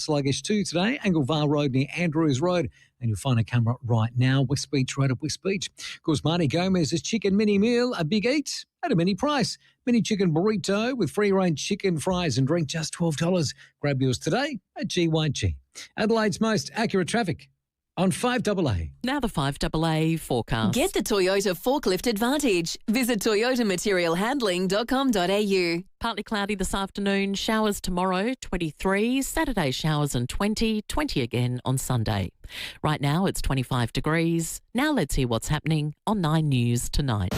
sluggish too today. Anglevale Road near Andrews Road. And you'll find a camera right now, West Beach Road at West Beach. Of course, Marty Gomez's chicken mini meal, a big eat at a mini price. Mini chicken burrito with free-range chicken, fries and drink, just $12. Grab yours today at GYG. Adelaide's most accurate traffic on 5AA. Now the 5AA forecast. Get the Toyota forklift advantage. Visit toyotamaterialhandling.com.au. Partly cloudy this afternoon, showers tomorrow, 23, Saturday showers and 20 again on Sunday. Right now it's 25 degrees. Now let's hear what's happening on 9 News tonight.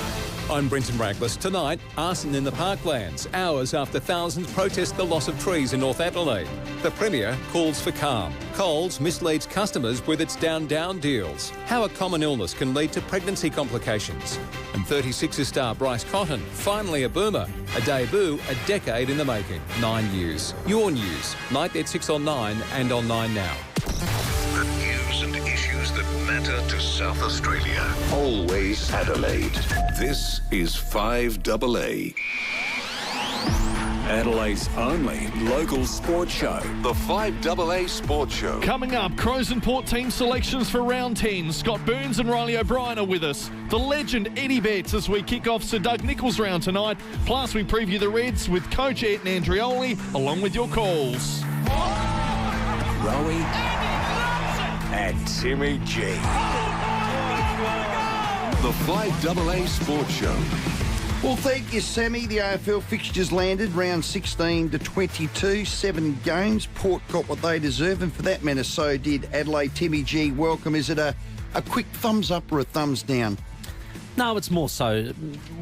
I'm Brenton Raglis. Tonight, arson in the parklands, hours after thousands protest the loss of trees in North Adelaide. The Premier calls for calm. Coles misleads customers with its down deals. How a common illness can lead to pregnancy complications. And 36er star Bryce Cotton, finally a boomer. A debut a decade in the making. 9 News. Your news. Night at 6 on 9 and on 9 now. The news and issues that matter to South Australia. Always Adelaide. This is 5AA. Adelaide's only local sports show. The 5AA Sports Show. Coming up, Crows and Port team selections for round 10. Scott Burns and Riley O'Brien are with us. The legend Eddie Betts as we kick off Sir Doug Nicholls round tonight. Plus, we preview the Reds with coach Anton Andreoli, along with your calls. Rowey and Timmy G. The 5AA Sports Show. Well, thank you, Sammy. The AFL fixtures landed round 16 to 22, 7 games. Port got what they deserve, and for that matter, so did Adelaide. Timmy G, welcome. Is it a quick thumbs up or a thumbs down? No, it's more so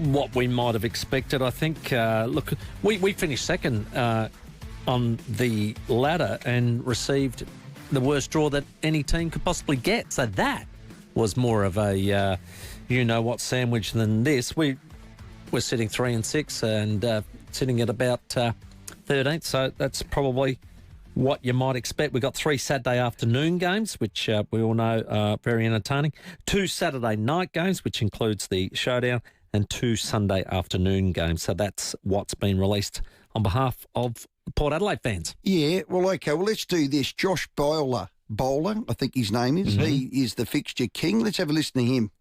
what we might have expected. I think, look, we finished second on the ladder and received the worst draw that any team could possibly get. So that was more of a you-know-what sandwich than this. We're sitting 3 and 6 and sitting at about 13th, so that's probably what you might expect. We've got 3 Saturday afternoon games, which we all know are very entertaining. 2 Saturday night games, which includes the showdown, and 2 Sunday afternoon games. So that's what's been released on behalf of Port Adelaide fans. Yeah, well, okay. Well, let's do this. Josh Bowler, I think his name is. Mm-hmm. He is the fixture king. Let's have a listen to him.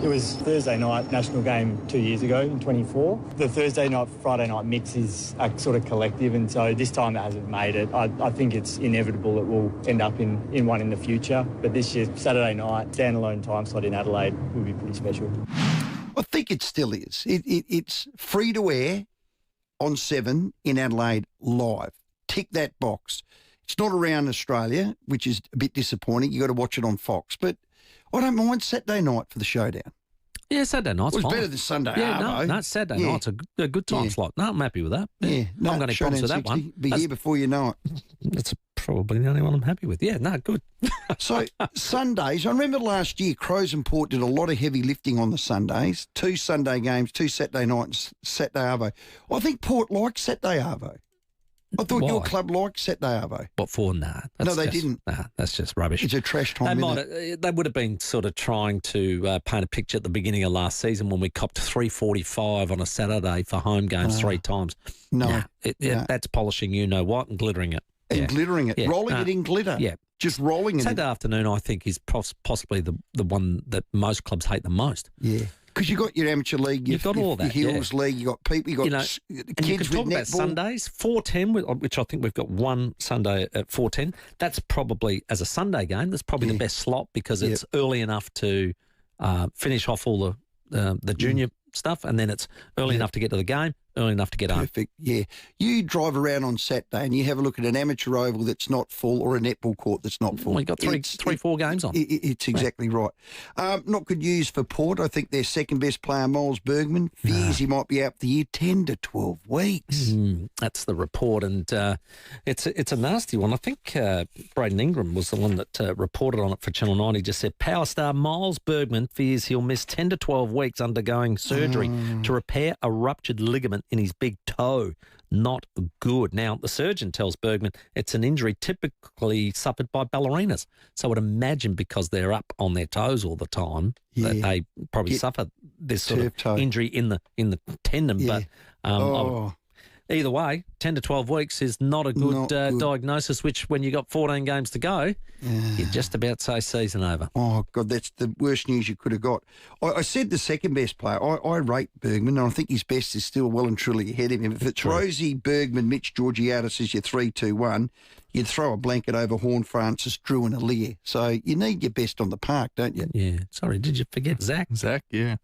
It was Thursday night national game 2 years ago in 24. The Thursday night, Friday night mix is a sort of collective, and so this time it hasn't made it. I think it's inevitable that we'll end up in one in the future. But this year, Saturday night, standalone time slot in Adelaide will be pretty special. I think it still is. It's free to air on 7 in Adelaide live. Tick that box. It's not around Australia, which is a bit disappointing. You've got to watch it on Fox. But I don't mind Saturday night for the showdown. Yeah, Saturday night's fine. It was better than Sunday. Yeah, no, Saturday night's a good time slot. No, I'm happy with that. Yeah, no, I'm going to problems with that one. Be here before you know it. That's probably the only one I'm happy with. Yeah, no, good. So, Sundays, I remember last year, Crows and Port did a lot of heavy lifting on the Sundays. 2 Sunday games, 2 Saturday nights, Saturday Arvo. I think Port liked Saturday Arvo. I thought your club liked Saturday Arvo. What for? Nah. No, they didn't. Nah, that's just rubbish. It's a trash time, They would have been sort of trying to paint a picture at the beginning of last season when we copped 3.45 on a Saturday for home games 3 times. No. That's polishing you-know-what and glittering it. And glittering it. Rolling it in glitter. Yeah. Just rolling it. Saturday afternoon, I think, is possibly the one that most clubs hate the most. Yeah. Because you've got your amateur league, you've got all that, your Hills League, you've got people, you've got kids and you can talk with about netball. Sundays, 4:10, which I think we've got one Sunday at 4:10. That's probably, as a Sunday game, that's probably the best slot because it's early enough to finish off all the junior stuff, and then it's early enough to get to the game, early enough to get home. Perfect, yeah. You drive around on Saturday and you have a look at an amateur oval that's not full or a netball court that's not full. Well, you've got 4 games on. It's exactly right. Not good news for Port. I think their second best player, Miles Bergman, fears he might be out for the year, 10 to 12 weeks. That's the report, and it's a nasty one. I think Braden Ingram was the one that reported on it for Channel 9. He just said, Power star Miles Bergman fears he'll miss 10 to 12 weeks undergoing surgery to repair a ruptured ligament in his big toe. Not good. Now, the surgeon tells Bergman it's an injury typically suffered by ballerinas. So I would imagine because they're up on their toes all the time that they probably suffer this sort of injury in the tendon. Yeah. But either way, 10 to 12 weeks is not a good, diagnosis, which when you got 14 games to go, you just about say season over. Oh, God, that's the worst news you could have got. I said the second best player. I rate Bergman, and I think his best is still well and truly ahead of him. If it's Rowey, Bergman, Mitch Georgiadis as your 3-2-1, you'd throw a blanket over Horn, Francis, Drew and Aaliyah. So you need your best on the park, don't you? Yeah. Sorry, did you forget Zach? Zach, yeah.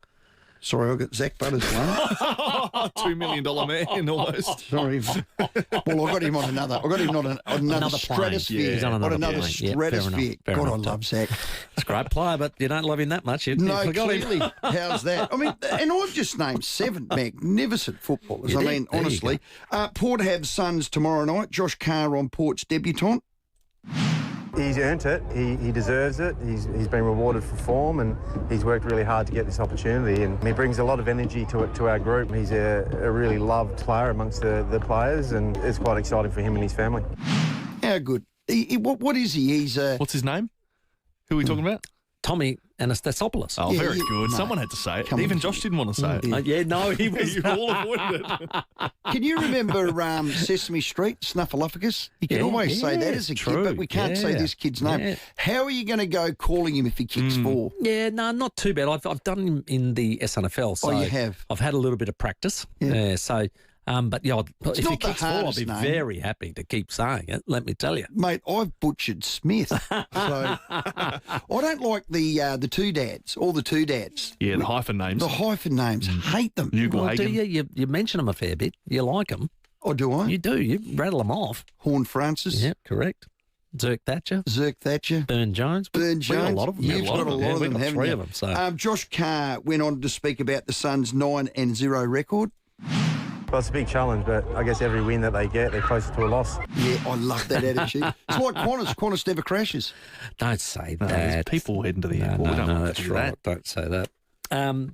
Sorry, I got Zach Butters one. $2 million man almost. Sorry. Well, I got him on another. I got him on another stratosphere. Yeah. He's on another stratosphere. Fair God, enough, I love Zach. It's a great player, but you don't love him that much. You forgot Clearly. him. How's that? I mean, and I've just named 7 magnificent footballers. Honestly. Port have Suns tomorrow night. Josh Carr on Port's debutant. He's earned it. He deserves it. He's been rewarded for form, and he's worked really hard to get this opportunity. And he brings a lot of energy to our group. He's a really loved player amongst the players, and it's quite exciting for him and his family. How good? What is he? He's What's his name? Who are we talking about? Tommy Anastasopoulos. Oh, very good. Mate. Someone had to say it. Even Josh didn't want to say it. No, he was. You all avoided it. Can you remember Sesame Street, Snuffleupagus? You can always say that as a kid, but we can't say this kid's name. Yeah. How are you going to go calling him if he kicks 4? Yeah, no, not too bad. I've done him in the SNFL. So you have? I've had a little bit of practice. Yeah. But yeah, if he kicks 4, I'll be very happy to keep saying it, let me tell you. Mate, I've butchered Smith. So I don't like the two dads, all the two dads. Yeah, the hyphen names. The hyphen names. Hate them. Well, do you? You mention them a fair bit. You like them. Oh, do I? You do. You rattle them off. Horn Francis. Yeah, correct. Zirk Thatcher. Burn Jones. We got a lot of them. You've got a lot of them, haven't you? 3 of them. So. Josh Carr went on to speak about the Suns' 9-0 record. Well, it's a big challenge, but I guess every win that they get, they're closer to a loss. Yeah, I love that attitude. It's like Qantas. Qantas never crashes. Don't say that. There's people heading to the airport. No, that's right. That. Don't say that.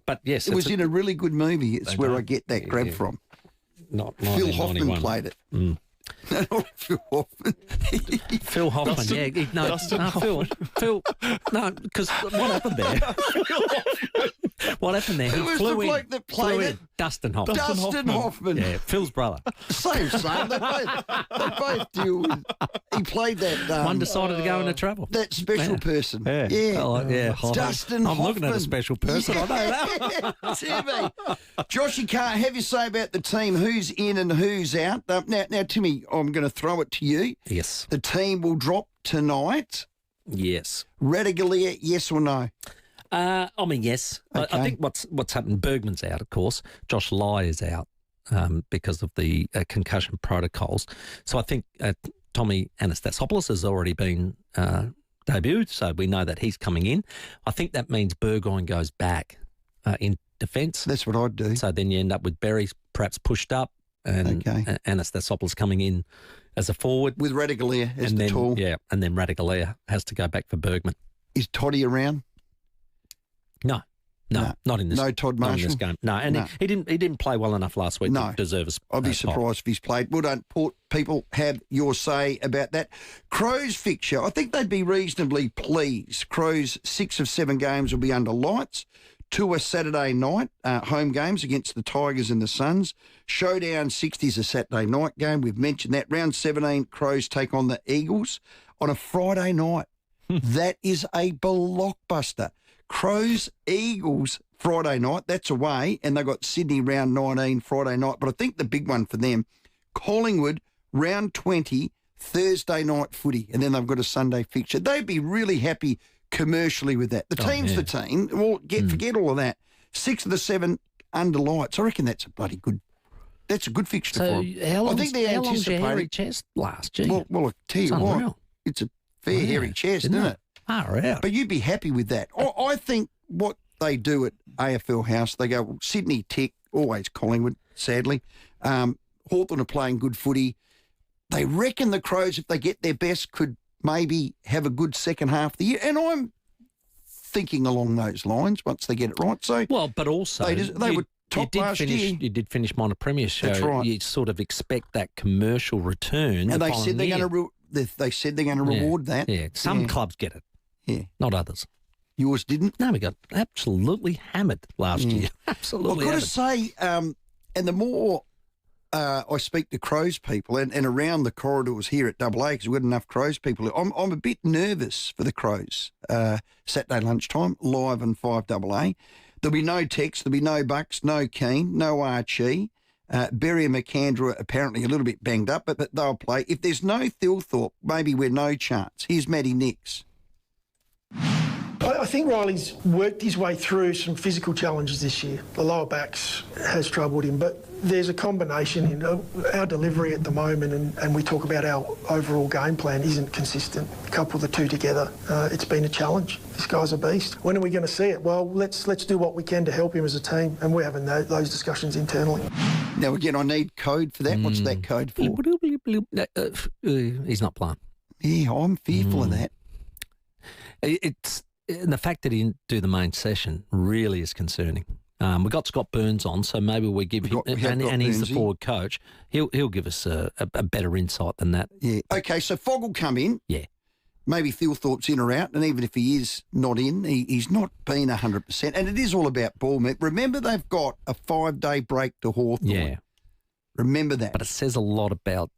But yes, it was in a really good movie. It's where I get that grab from. Not Phil Hoffman played it. Mm. No, not Phil Hoffman. Phil Hoffman, Phil. No, because what happened there? What happened there? Who was the bloke that played it? Dustin Hoffman. Dustin Hoffman. Yeah, Phil's brother. Same. They both deal with. He played that. One decided to go into trouble. That special person. Yeah. Dustin Hoffman. I'm looking at a special person. I know that. Timmy. Joshy Carr, have you say about the team who's in and who's out? Now, Timmy, I'm going to throw it to you. Yes. The team will drop tonight. Yes. Radigalia, yes or no? Yes. Okay. I think what's happened, Bergman's out, of course. Josh Lai is out because of the concussion protocols. So I think Tommy Anastasopoulos has already been debuted, so we know that he's coming in. I think that means Burgoyne goes back in defence. That's what I'd do. So then you end up with Berry perhaps pushed up and Anastasopoulos coming in as a forward. With Radigalia as the tall. Yeah, and then Radigalia has to go back for Bergman. Is Toddy around? No, not in this. No Todd Marshall? Not in this game. No, and he didn't play well enough last week to deserve a spot. I'd be surprised if he's played. Well done, Port people, have your say about that. Crows fixture, I think they'd be reasonably pleased. Crows 6 of 7 games will be under lights. 2 are Saturday night home games against the Tigers and the Suns. Showdown 60 is a Saturday night game. We've mentioned that. Round 17, Crows take on the Eagles on a Friday night. That is a blockbuster. Crows, Eagles, Friday night, that's away, and they've got Sydney round 19 Friday night. But I think the big one for them, Collingwood, round 20, Thursday night footy, and then they've got a Sunday fixture. They'd be really happy commercially with that. The team's the team. Well, forget all of that. 6 of the 7 under lights. I reckon that's a bloody good. That's a good fixture for them. I think they're anticipating. Hairy chest last year? Well, I tell you what, it's a fair hairy chest, isn't it? But you'd be happy with that. I think what they do at AFL House, they go, Sydney tick, always Collingwood, sadly. Hawthorn are playing good footy. They reckon the Crows, if they get their best, could maybe have a good second half of the year. And I'm thinking along those lines once they get it right. So, but also they were top last year. You did finish Minor Premier show. That's right. You sort of expect that commercial return. And they said they're going to. They said they're going to reward that. Yeah, some clubs get it. Yeah, not others. Yours didn't? No, we got absolutely hammered last year. Absolutely. I've got to say, and the more I speak to Crows people and around the corridors here at AA, because we've got enough Crows people. I'm a bit nervous for the Crows. Saturday lunchtime, live on 5AA. There'll be no Tex, there'll be no Bucks, no Keane, no Archie. Berry and McAndrew are apparently a little bit banged up, but they'll play. If there's no Thilthorpe, maybe we're no chance. Here's Matty Nix. I think Riley's worked his way through some physical challenges this year. The lower backs has troubled him, but there's a combination. Our delivery at the moment, and we talk about our overall game plan, isn't consistent. Couple the two together, it's been a challenge. This guy's a beast. When are we going to see it? Well, let's do what we can to help him as a team, and we're having those discussions internally. Now, again, I need code for that. What's that code for? He's not playing. Yeah, I'm fearful of that. It's the fact that he didn't do the main session really is concerning. We've got Scott Burns on, so maybe we give him, and he's the forward coach. He'll give us a better insight than that. Yeah. Okay, so Fogg will come in. Yeah. Maybe Thilthorpe's in or out, and even if he is not in, he's not been 100%. And it is all about ball. Remember, they've got a 5-day break to Hawthorn. Yeah. Remember that. But it says a lot about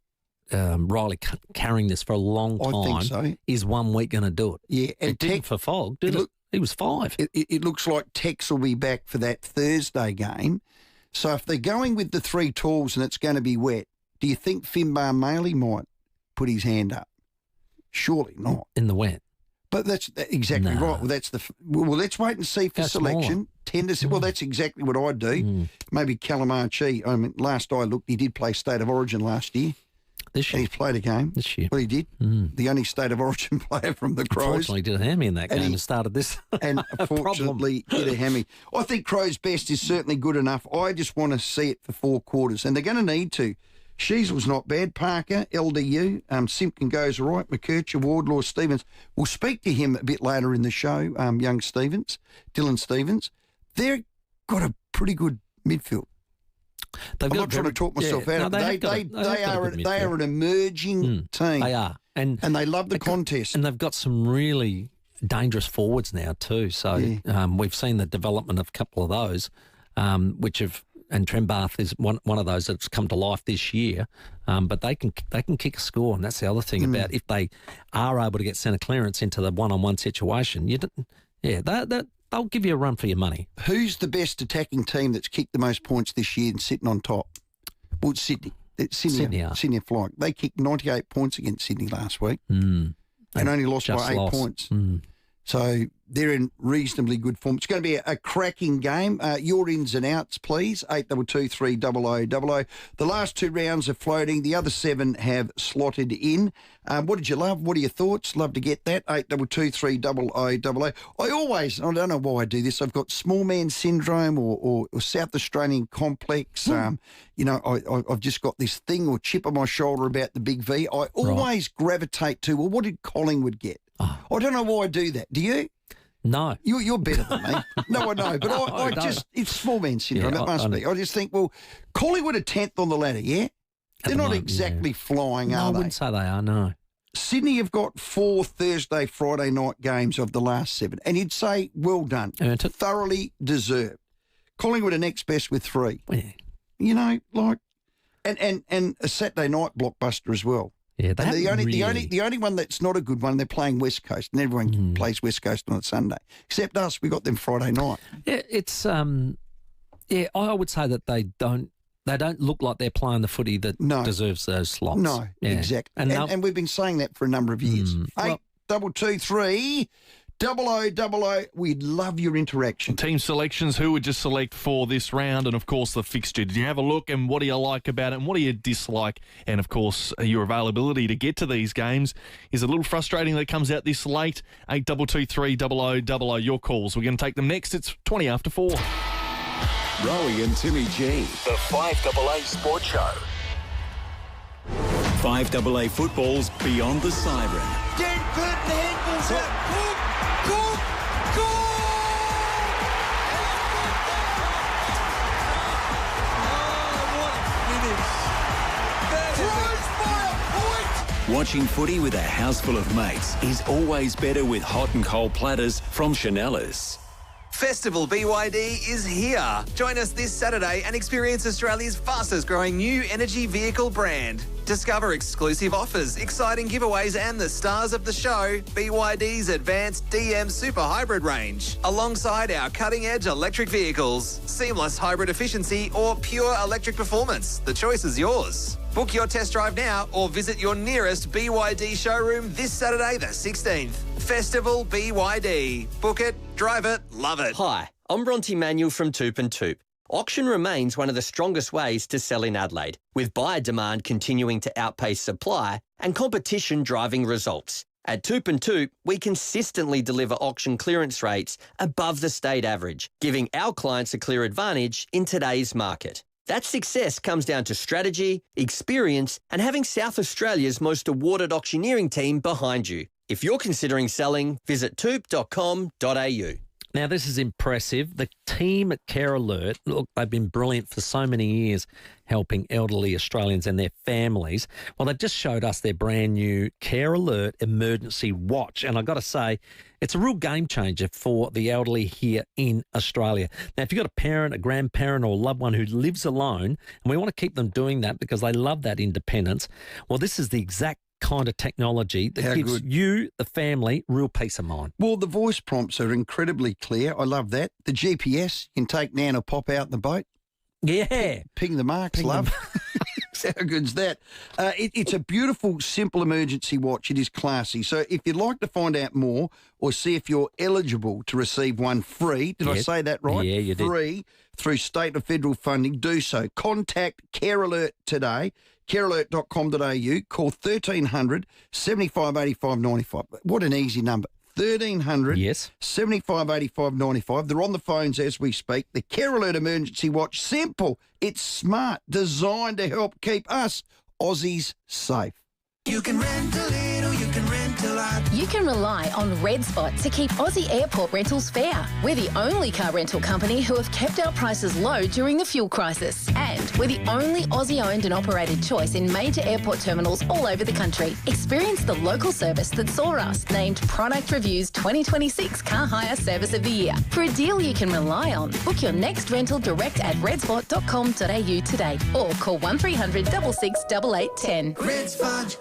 Riley carrying this for a long time. I think so. Is 1 week going to do it? Yeah. And it didn't for Fogg, did it? He was 5. It looks like Tex will be back for that Thursday game. So if they're going with the 3 tools and it's going to be wet, do you think Finbar Maley might put his hand up? Surely not. In the wet. But that's exactly right. Well, let's wait and see for selection. Well, that's exactly what I'd do. Maybe Callum Archie. I mean, last I looked, he did play State of Origin last year. This year. And he's played a game. This year. Well, he did. The only State of Origin player from the Crows. Unfortunately, did a hammy in that game and started this And unfortunately, did a hammy. I think Crows' best is certainly good enough. I just want to see it for 4 quarters. And they're going to need to. Sheasel's not bad. Parker, LDU. Simpkin goes all right. McKercher, Wardlaw, Stevens. We'll speak to him a bit later in the show, young Stevens, Dylan Stevens. They've got a pretty good midfield. I'm not trying to talk myself out. They are an emerging team. They are. And they love the contest. And they've got some really dangerous forwards now too. So we've seen the development of a couple of those, and Trembath is one of those that's come to life this year. But they can kick a score, and that's the other thing about if they are able to get centre clearance into the one-on-one situation. They'll give you a run for your money. Who's the best attacking team that's kicked the most points this year and sitting on top? Well, it's Sydney. Sydney Flying. They kicked 98 points against Sydney last week and only lost by 8 points. So they're in reasonably good form. It's going to be a cracking game. Your ins and outs, please. 822 300 00. The last 2 rounds are floating. The other 7 have slotted in. What did you love? What are your thoughts? Love to get that. 822 300 00. I don't know why I do this. I've got small man syndrome or South Australian complex. I've just got this thing or chip on my shoulder about the big V. I always gravitate to, well, what did Collingwood get? I don't know why I do that. Do you? No. You're better than me. No, I know. But I just, it's small man syndrome. It must be. I just think, well, Collingwood are 10th on the ladder, yeah? They're not exactly flying, are they? I wouldn't say they are, no. Sydney have got 4 Thursday, Friday night games of the last 7. And you'd say, well done. Earned it. Thoroughly deserved. Collingwood are next best with 3. Yeah. And a Saturday night blockbuster as well. Yeah, and the only one that's not a good one, they're playing West Coast, and everyone plays West Coast on a Sunday, except us. We got them Friday night. Yeah, it's I would say that they don't look like they're playing the footy that deserves those slots. No, exactly. And we've been saying that for a number of years. 822 300 00. We'd love your interaction. Team selections, who would you select for this round? And, of course, the fixture. Did you have a look, and what do you like about it, and what do you dislike? And, of course, your availability to get to these games is a little frustrating that it comes out this late. 822 300 00. Your calls. We're going to take them next. It's 20 after 4. Rowey and Timmy G, the 5AA Sports Show. 5AA football's Beyond the Siren. Dead Curtin handballs out. Watching footy with a house full of mates is always better with hot and cold platters from Chanellas. Festival BYD is here. Join us this Saturday and experience Australia's fastest growing new energy vehicle brand. Discover exclusive offers, exciting giveaways and the stars of the show, BYD's advanced DM Super Hybrid range, alongside our cutting-edge electric vehicles, seamless hybrid efficiency or pure electric performance. The choice is yours. Book your test drive now or visit your nearest BYD showroom this Saturday the 16th. Festival BYD. Book it, drive it, love it. Hi, I'm Bronte Manuel from Toop and Toop. Auction remains one of the strongest ways to sell in Adelaide, with buyer demand continuing to outpace supply and competition driving results. At Toop and Toop, we consistently deliver auction clearance rates above the state average, giving our clients a clear advantage in today's market. That success comes down to strategy, experience, and having South Australia's most awarded auctioneering team behind you. If you're considering selling, visit toop.com.au. Now, this is impressive. The team at Care Alert, look, they've been brilliant for so many years helping elderly Australians and their families. Well, they've just showed us their brand new Care Alert emergency watch. And I've got to say, it's a real game changer for the elderly here in Australia. Now, if you've got a parent, a grandparent or a loved one who lives alone, and we want to keep them doing that because they love that independence, well, this is the exact kind of technology that gives you, the family, real peace of mind. Well, the voice prompts are incredibly clear. I love that. The GPS, you can take Nan or Pop out in the boat. Yeah. Ping the marks, love. How good's that? It's a beautiful, simple emergency watch. It is classy. So if you'd like to find out more or see if you're eligible to receive one free, did I say that right? Yeah, you did. Free through state or federal funding, do so. Contact Care Alert today. carealert.com.au. Call 1300 75 85 95. What an easy number. 1300 75 85 95. They're on the phones as we speak. The Care Alert Emergency Watch. Simple. It's smart. Designed to help keep us Aussies safe. You can rent a little, you can rent a lot. You can rely on Red Spot to keep Aussie airport rentals fair. We're the only car rental company who have kept our prices low during the fuel crisis. And we're the only Aussie-owned and operated choice in major airport terminals all over the country. Experience the local service that saw us named Product Review's 2026 Car Hire Service of the Year. For a deal you can rely on, book your next rental direct at redspot.com.au today or call 1300 66 8810. Red Spot.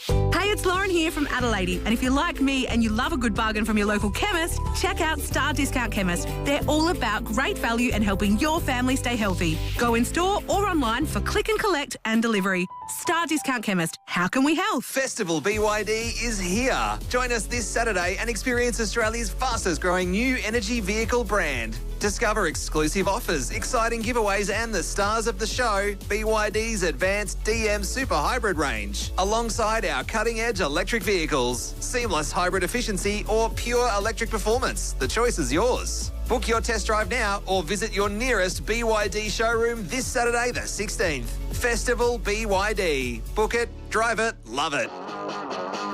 Hey, it's Lauren here from Adelaide, and if you're like me and you love a good bargain from your local chemist, check out Star Discount Chemist. They're all about great value and helping your family stay healthy. Go in store or online for click and collect and delivery. Star Discount Chemist. How can we help? Festival BYD is here. Join us this Saturday and experience Australia's fastest growing new energy vehicle brand. Discover exclusive offers, exciting giveaways and the stars of the show, BYD's advanced DM Super Hybrid range, alongside our cutting-edge electric vehicles, seamless hybrid efficiency or pure electric performance. The choice is yours. Book your test drive now or visit your nearest BYD showroom this Saturday the 16th. Festival BYD. Book it, drive it, love it.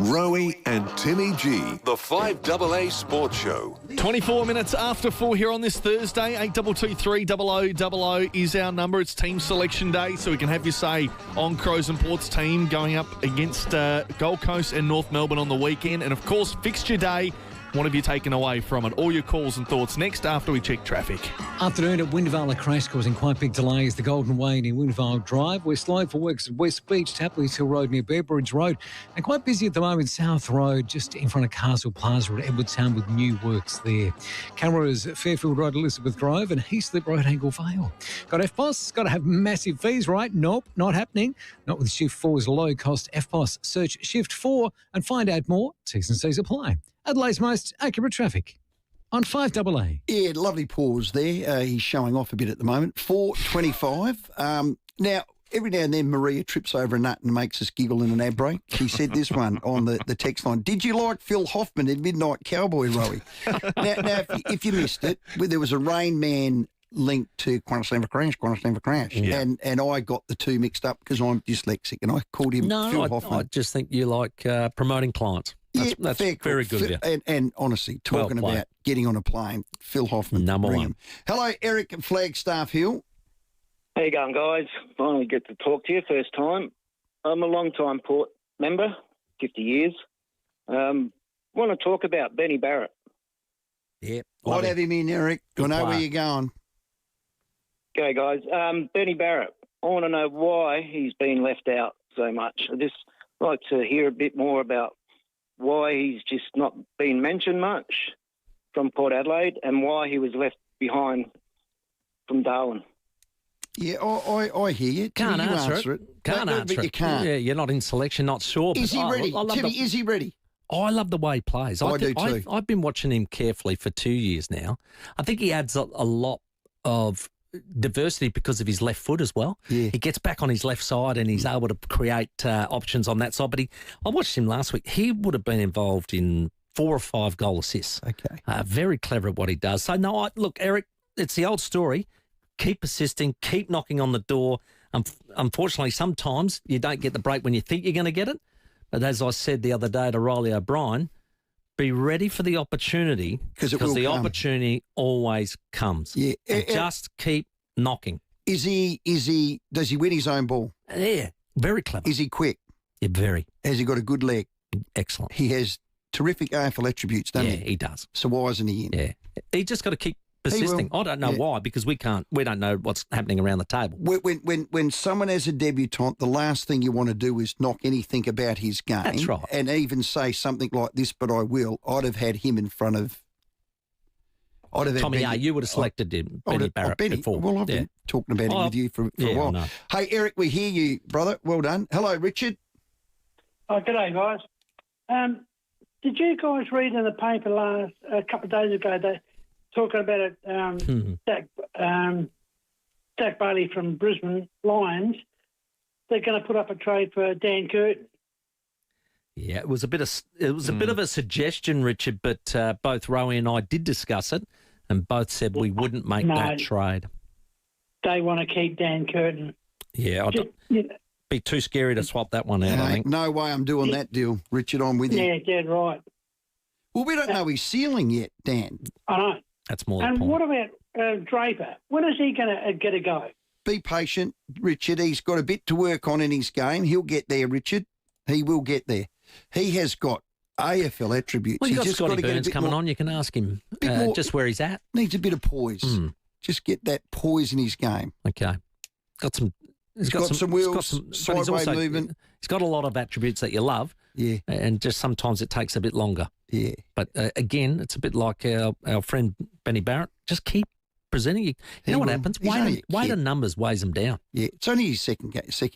Rowey and Timmy G, the FIVEAA Sports Show. 24 minutes after 4 here on this Thursday. 8223 0000 is our number. It's team selection day, so we can have you say on Crows and Port's team going up against Gold Coast and North Melbourne on the weekend. And, of course, fixture day. What have you taken away from it? All your calls and thoughts next after we check traffic. Afternoon at Windvale, a crash causing quite big delays. The Golden Way near Windvale Drive. We're slow for works at West Beach, Tapley's Hill Road near Bearbridge Road. And quite busy at the moment, South Road, just in front of Castle Plaza at Edwardstown with new works there. Cameras at Fairfield Road, Elizabeth Grove and Heathslip Road, Angle Vale. Got FPOS, got to have massive fees, right? Nope, not happening. Not with Shift 4's low-cost FPOS. Search Shift 4 and find out more. T's and C's apply. Adelaide's most accurate traffic on 5AA. Yeah, lovely pause there. He's showing off a bit at the moment. 4:25. Now, every now and then Maria trips over a nut and makes us giggle in an ad break. She said this one on the text line. Did you like Phil Hoffman in Midnight Cowboy, Rowey? now if you missed it, there was a Rain Man linked to Qantas Never Crash. Yeah. And I got the two mixed up because I'm dyslexic and I called him Phil Hoffman. I just think you like promoting clients. That's very good of you. And honestly, talking about getting on a plane, Phil Hoffman. Number one. Him. Hello, Eric at Flagstaff Hill. How you going, guys? Finally get to talk to you first time. I'm a long-time Port member, 50 years. Want to talk about Benny Barrett. Yeah. I'd have him in, Eric. I know where you're going. Okay, guys. Bernie Barrett. I want to know why he's been left out so much. I'd just like to hear a bit more about why he's just not been mentioned much from Port Adelaide and why he was left behind from Darwin. Yeah, I hear you. Can't Timmy, answer it. Can't answer it. You can't. Yeah, you're not in selection, not sure. Is he ready? Timmy, is he ready? I love the way he plays. I do too. I've been watching him carefully for 2 years now. I think he adds a lot of diversity because of his left foot as well. Yeah. He gets back on his left side and he's able to create options on that side. But I watched him last week. He would have been involved in 4 or 5 goal assists. Okay. Very clever at what he does. So, no, look, Eric, it's the old story. Keep persisting, keep knocking on the door. Unfortunately, sometimes you don't get the break when you think you're going to get it. But as I said the other day to Riley O'Brien, be ready for the opportunity because the opportunity always comes. Yeah. And just keep knocking. Does he win his own ball? Yeah, very clever. Is he quick? Yeah, very. Has he got a good leg? Excellent. He has terrific AFL attributes, doesn't he? Yeah, he does. So why isn't he in? Yeah. He just got to keep persisting. I don't know why, because we don't know what's happening around the table. When someone has a debutant, the last thing you want to do is knock anything about his game. That's right. And even say something like this, but I will. I'd have had him in front of. Tommy, you would have selected him, Benny Barrett before. Well, I've been talking about him with you for a while. I know. Hey, Eric, we hear you, brother. Well done. Hello, Richard. Oh, g'day, guys. Did you guys read in the paper a couple of days ago that talking about it, Jack Bailey from Brisbane Lions, they're going to put up a trade for Dan Curtin. Yeah, it was a bit of a suggestion, Richard, but both Rowey and I did discuss it, and both said we wouldn't make that trade. They want to keep Dan Curtin. Yeah, be too scary to swap that one out, I think. No way I'm doing that deal, Richard. I'm with you. Yeah, dead right. Well, we don't know his ceiling yet, Dan. I know. That's more the point. And what about Draper? When is he going to get a go? Be patient, Richard. He's got a bit to work on in his game. He'll get there, Richard. He will get there. He has got AFL attributes. Well, you've got just Scotty got to Burns coming on. You can ask him just where he's at. Needs a bit of poise. Just get that poise in his game. Okay. He's got some wheels, sideway movement. He's got a lot of attributes that you love. Yeah. And just sometimes it takes a bit longer. Yeah. But again, it's a bit like our friend Benny Barrett. Just keep presenting. You know what happens? Weight of numbers weighs him down. Yeah. It's only his second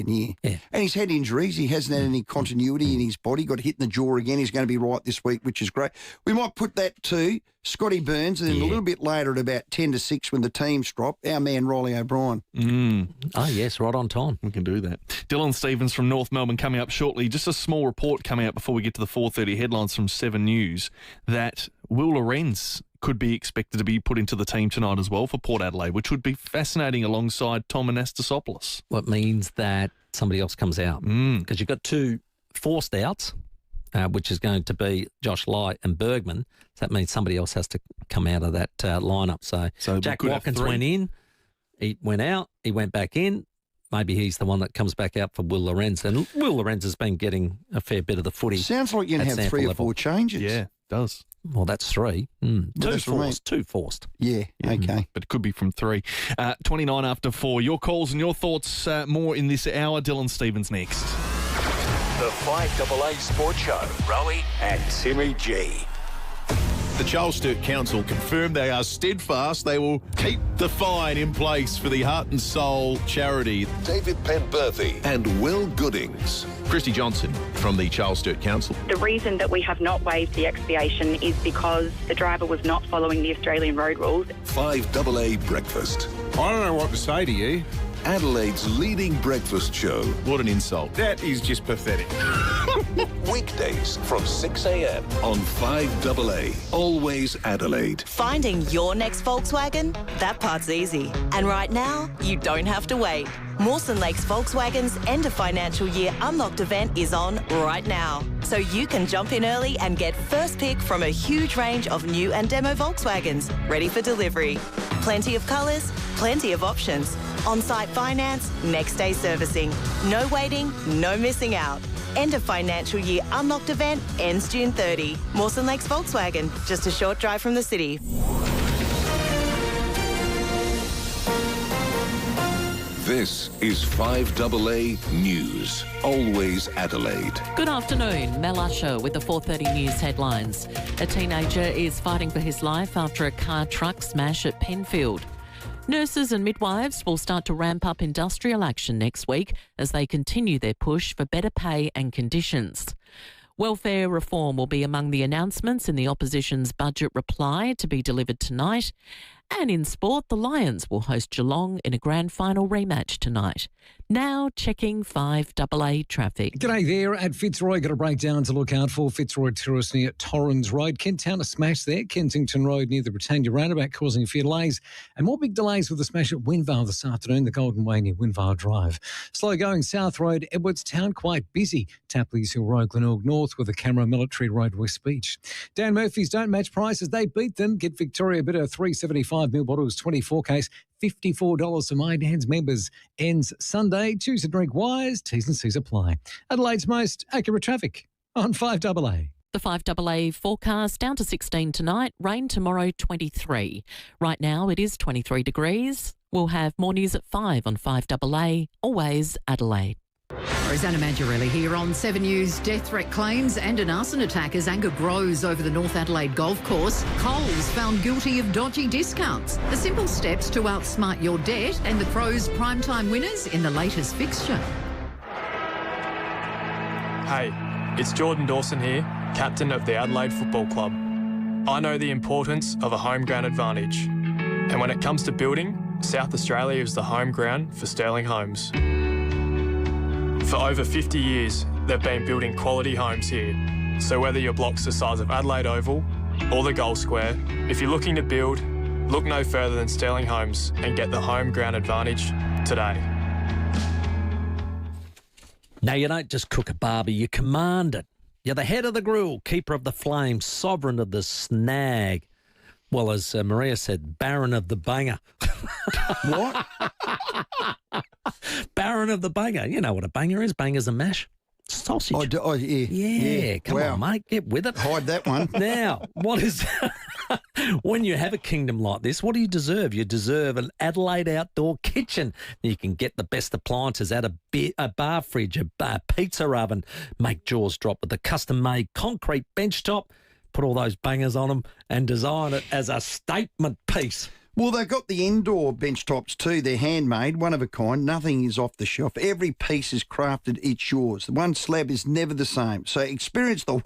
year. Yeah. And he's had injuries. He hasn't had any continuity in his body. Got hit in the jaw again. He's going to be right this week, which is great. We might put that to Scotty Burns, and then a little bit later at about 10 to 6 when the teams drop, our man Riley O'Brien. Oh, yes, right on time. We can do that. Dylan Stevens from North Melbourne coming up shortly. Just a small report coming out before we get to the 4:30 headlines from 7 News that Will Lorenz could be expected to be put into the team tonight as well for Port Adelaide, which would be fascinating alongside Tom Anastasopoulos. What means that somebody else comes out. Because you've got 2 forced outs, which is going to be Josh Light and Bergman. So that means somebody else has to come out of that lineup. So Jack Watkins went in, he went out, he went back in. Maybe he's the one that comes back out for Will Lorenz. And Will Lorenz has been getting a fair bit of the footy. Sounds like you're going to have 3 or 4 changes. Yeah, it does. Well, that's 3. Two forced. Yeah, okay. But it could be from 3. 29 after 4. Your calls and your thoughts more in this hour. Dylan Stevens next. The FIVEAA Sports Show. Rowey and Timmy G. The Charles Sturt Council confirmed they are steadfast. They will keep the fine in place for the Heart and Soul charity. David Penberthy and Will Goodings. Christy Johnson from the Charles Sturt Council. The reason that we have not waived the expiation is because the driver was not following the Australian road rules. FIVEAA Breakfast. I don't know what to say to you. Adelaide's leading breakfast show. What an insult. That is just pathetic. Weekdays from 6 a.m. on 5AA. Always Adelaide. Finding your next Volkswagen? That part's easy. And right now, you don't have to wait. Mawson Lakes Volkswagen's end of financial year unlocked event is on right now. So you can jump in early and get first pick from a huge range of new and demo Volkswagens ready for delivery. Plenty of colours, plenty of options. On-site finance, next day servicing. No waiting, no missing out. end of financial year unlocked event ends June 30. Mawson Lakes Volkswagen, just a short drive from the city. This is 5AA News. Always Adelaide. Good afternoon. Mel Usher with the 4:30 News headlines. A teenager is fighting for his life after a car truck smash at Penfield. Nurses and midwives will start to ramp up industrial action next week as they continue their push for better pay and conditions. Welfare reform will be among the announcements in the opposition's budget reply to be delivered tonight. And in sport, the Lions will host Geelong in a grand final rematch tonight. Now checking 5AA traffic. G'day there at Fitzroy. Got a breakdown to look out for. Fitzroy Terrace near Torrens Road. Kentstown a smash there. Kensington Road near the Britannia roundabout causing a few delays. And more big delays with the smash at Winvale this afternoon, the Golden Way near Winvale Drive. Slow going South Road, Edwardstown, quite busy. Tapley's Hill Road, Glenelg North with the Camera Military Road, West Beach. Dan Murphy's don't match prices. They beat them. Get Victoria Bitter 375 ml bottles, 24 case. $54 for My Dan's members. Ends Sunday. Choose to drink wise. T's and C's apply. Adelaide's most accurate traffic on 5AA. The 5AA forecast down to 16 tonight. Rain tomorrow 23. Right now it is 23 degrees. We'll have more news at 5 on 5AA. Always Adelaide. Rosanna Mangiarelli here on 7 News. Death threat claims and an arson attack as anger grows over the North Adelaide golf course. Coles found guilty of dodgy discounts. The simple steps to outsmart your debt and the Crows' primetime winners in the latest fixture. Hey, it's Jordan Dawson here, captain of the Adelaide Football Club. I know the importance of a home ground advantage. And when it comes to building, South Australia is the home ground for Sterling Homes. For over 50 years, they've been building quality homes here. So whether your block's the size of Adelaide Oval or the Gold Square, if you're looking to build, look no further than Sterling Homes and get the home ground advantage today. Now, you don't just cook a barbie, you command it. You're the head of the grill, keeper of the flame, sovereign of the snag. Well, as Maria said, Baron of the banger. What? Baron of the banger. You know what a banger is? Banger's a mash. Sausage. Yeah. Come on, mate. Get with it. Hide that one. Now, what is... when you have a kingdom like this, what do you deserve? You deserve an Adelaide outdoor kitchen. You can get the best appliances out of a bar fridge, a pizza oven, make jaws drop with a custom-made concrete benchtop, put all those bangers on them and design it as a statement piece. Well, they've got the indoor bench tops too. They're handmade, one of a kind. Nothing is off the shelf. Every piece is crafted. It's yours. The one slab is never the same. So experience the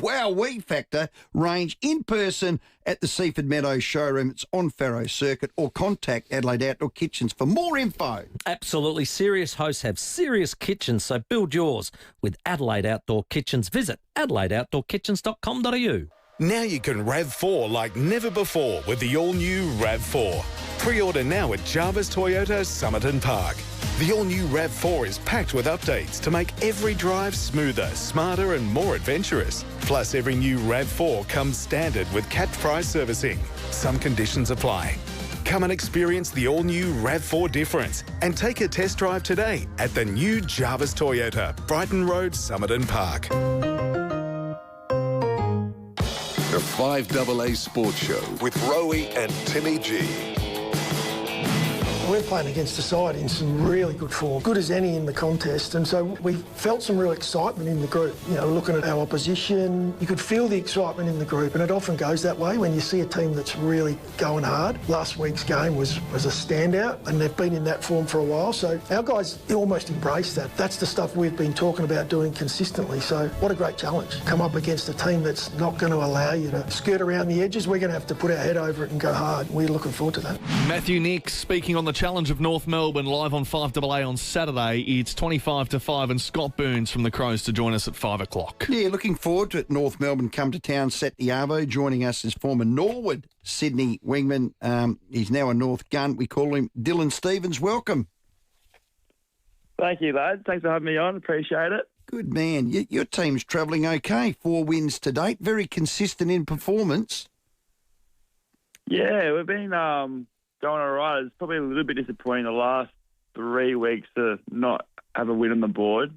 wow-wee factor range in person at the Seaford Meadows showroom. It's on Farrow Circuit, or contact Adelaide Outdoor Kitchens for more info. Absolutely. Serious hosts have serious kitchens, so build yours with Adelaide Outdoor Kitchens. Visit adelaideoutdoorkitchens.com.au. Now you can RAV4 like never before with the all-new RAV4. Pre-order now at Jarvis Toyota Somerton Park. The all-new RAV4 is packed with updates to make every drive smoother, smarter and more adventurous. Plus, every new RAV4 comes standard with capped price servicing. Some conditions apply. Come and experience the all-new RAV4 difference and take a test drive today at the new Jarvis Toyota, Brighton Road, Somerton Park. The 5AA Sports Show with Rowey and Timmy G. We're playing against a side in some really good form, good as any in the contest, and so we felt some real excitement in the group. You know, looking at our opposition, you could feel the excitement in the group, and it often goes that way when you see a team that's really going hard. Last week's game was a standout, and they've been in that form for a while, so our guys almost embraced that. That's the stuff we've been talking about doing consistently, so what a great challenge. Come up against a team that's not going to allow you to skirt around the edges. We're going to have to put our head over it and go hard. We're looking forward to that. Matthew Nix speaking on the challenge of North Melbourne live on 5AA on Saturday. It's 25 to 5 and Scott Burns from the Crows to join us at 5 o'clock. Yeah, looking forward to it. North Melbourne come to town, set the arvo. Joining us is former Norwood Sydney wingman. He's now a North gun. We call him Dylan Stevens. Welcome. Thank you, lad. Thanks for having me on. Appreciate it. Good man. Your team's travelling okay. 4 wins to date. Very consistent in performance. Yeah, we've been going all right. It's probably a little bit disappointing the last 3 weeks to not have a win on the board.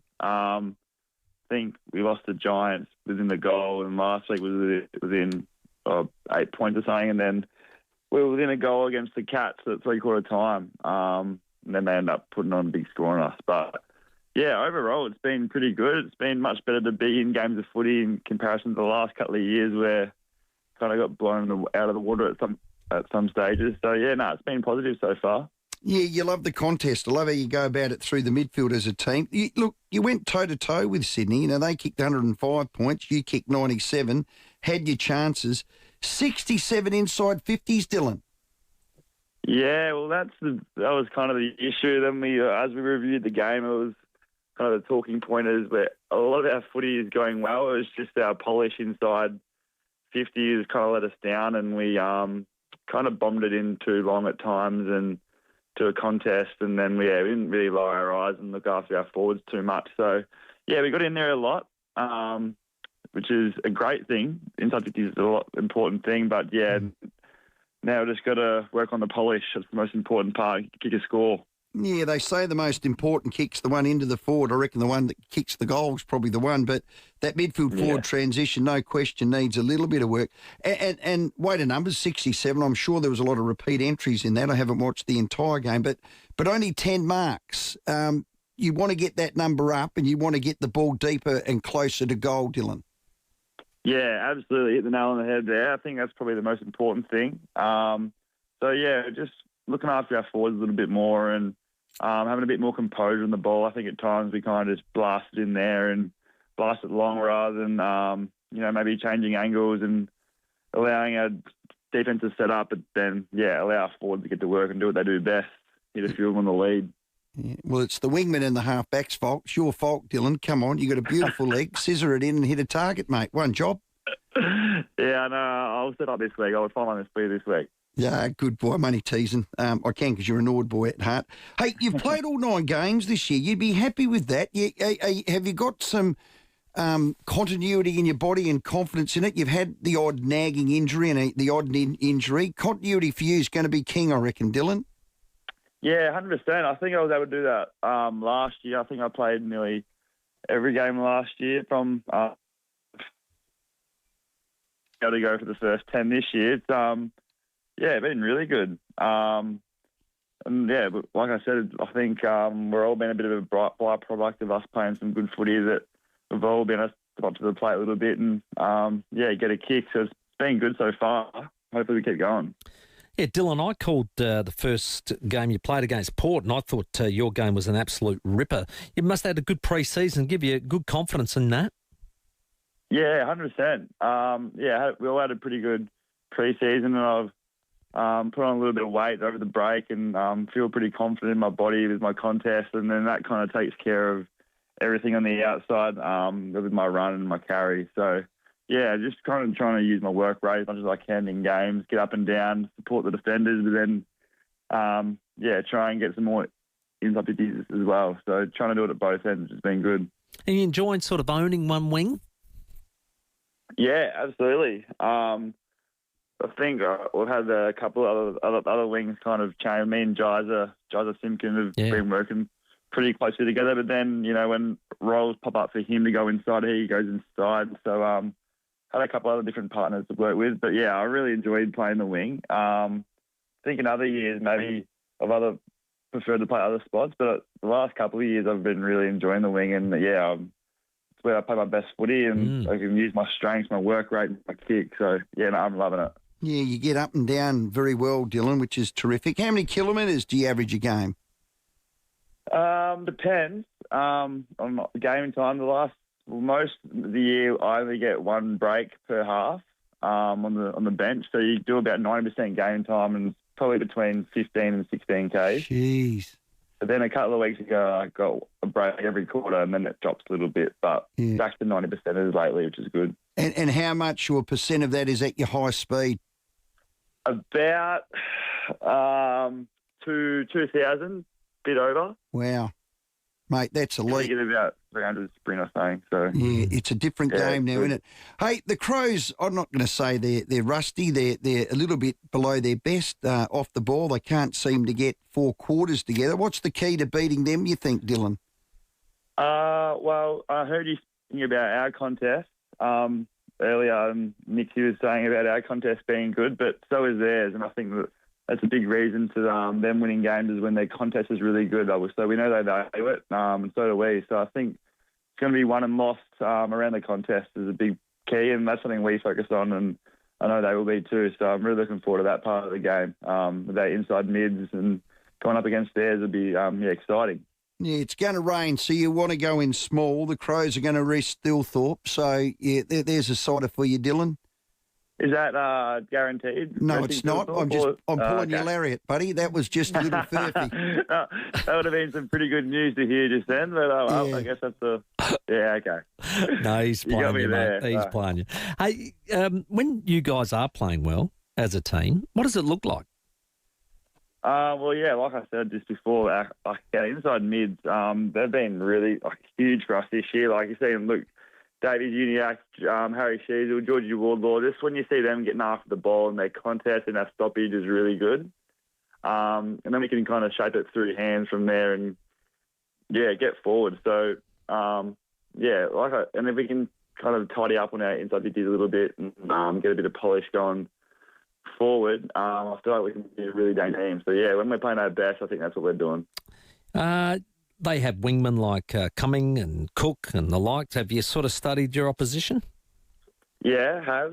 think we lost the Giants within the goal, and last week was within 8 points or something, and then we were within a goal against the Cats at three-quarter time, and then they ended up putting on a big score on us. But, yeah, overall it's been pretty good. It's been much better to be in games of footy in comparison to the last couple of years where kind of got blown out of the water at some stages. So, yeah, it's been positive so far. Yeah, you love the contest. I love how you go about it through the midfield as a team. You went toe-to-toe with Sydney. You know, they kicked 105 points. You kicked 97, had your chances. 67 inside 50s, Dylan. Yeah, well, that was kind of the issue. Then as we reviewed the game, it was kind of the talking point is where a lot of our footy is going well. It was just our polish inside 50 has kind of let us down, and we kind of bombed it in too long at times and to a contest, and then we didn't really lower our eyes and look after our forwards too much. So, yeah, we got in there a lot, which is a great thing. Inside 50 is a lot important thing, but, yeah, now we've just got to work on the polish. That's the most important part, kick a score. Yeah, they say the most important kick's the one into the forward. I reckon the one that kicks the goal's probably the one. But that midfield forward transition, no question, needs a little bit of work. And weight of numbers, 67. I'm sure there was a lot of repeat entries in that. I haven't watched the entire game, but only 10 marks. You want to get that number up and you want to get the ball deeper and closer to goal, Dylan. Yeah, absolutely. Hit the nail on the head there. I think that's probably the most important thing. So, yeah, just looking after our forwards a little bit more and having a bit more composure on the ball. I think at times we kind of just blasted in there and blasted long rather than, maybe changing angles and allowing our defence to set up, but then, allow our forwards to get to work and do what they do best, hit a few of them on the lead. Yeah, well, it's the wingman and the halfback's fault. It's your fault, Dylan. Come on, you got a beautiful leg. Scissor it in and hit a target, mate. One job. Yeah, I know. I'll set up this week. I'll find one this week. Yeah, good boy. I'm only teasing. I can because you're an odd boy at heart. Hey, you've played all 9 games this year. You'd be happy with that. Have you got some continuity in your body and confidence in it? You've had the odd nagging injury and the odd injury. Continuity for you is going to be king, I reckon, Dylan. Yeah, 100%. I think I was able to do that last year. I think I played nearly every game last year from able to go for the first 10 this year. It's been really good. And but like I said, I think we're all been a bit of a byproduct of us playing some good footy that we've all been up to the plate a little bit and, get a kick. So it's been good so far. Hopefully we keep going. Yeah, Dylan, I called the first game you played against Port and I thought your game was an absolute ripper. You must have had a good pre-season, give you good confidence in that. Yeah, 100%. We all had a pretty good pre-season and I've put on a little bit of weight over the break and feel pretty confident in my body with my contest, and then that kind of takes care of everything on the outside with my run and my carry. So, just kind of trying to use my work rate as much as I can in games, get up and down, support the defenders, but then, try and get some more inside 50s as well. So trying to do it at both ends has been good. Are you enjoying sort of owning one wing? Yeah, absolutely. I think we've had a couple of other wings kind of change. Me and Jiza Simpkin have been working pretty closely together. But then, when roles pop up for him to go inside, he goes inside. So had a couple other different partners to work with. But, I really enjoyed playing the wing. I think in other years maybe I've preferred to play other spots. But the last couple of years I've been really enjoying the wing. And, it's where I play my best footy and I can use my strengths, my work rate, and my kick. So, I'm loving it. Yeah, you get up and down very well, Dylan, which is terrific. How many kilometres do you average a game? Depends on game time. Most of the year I only get one break per half on the bench. So you do about 90% game time and it's probably between 15 and 16 Ks. Jeez. But then a couple of weeks ago I got a break every quarter and then it drops a little bit. But back to 90% lately, which is good. And how much or percent of that is at your high speed? About 2,000, bit over. Wow. Mate, that's elite. You get about 300 sprint or something. So. Yeah, it's a different game now, isn't it? Hey, the Crows, I'm not going to say they're rusty. They're a little bit below their best off the ball. They can't seem to get 4 quarters together. What's the key to beating them, you think, Dylan? Well, I heard you thinking about our contest. Earlier, Nicky was saying about our contest being good, but so is theirs, and I think that's a big reason to them winning games is when their contest is really good. So we know they value it, and so do we. So I think it's going to be won and lost around the contest is a big key, and that's something we focus on, and I know they will be too. So I'm really looking forward to that part of the game. With their inside mids and going up against theirs would be exciting. Yeah, it's going to rain, so you want to go in small. The Crows are going to rest Thilthorpe, so yeah, there's a sider for you, Dylan. Is that guaranteed? No, it's not. I'm pulling your lariat, buddy. That was just a little furphy. That would have been some pretty good news to hear just then, but I guess that's okay. No, he's playing you, mate. He's playing you. Hey, when you guys are playing well as a team, what does it look like? Like I said just before, our inside mids, they've been really huge for us this year. Like you see them, look, Davies Uniac, Harry Sheasel, Georgie Wardlaw, just when you see them getting after the ball and their contest and their stoppage is really good. And then we can kind of shape it through hands from there and, get forward. So, and if we can kind of tidy up on our inside middies a little bit and get a bit of polish going forward, I feel like we can be a really dang team. So, when we're playing our best, I think that's what we're doing. They have wingmen like Cumming and Cook and the likes. Have you sort of studied your opposition? Yeah, have.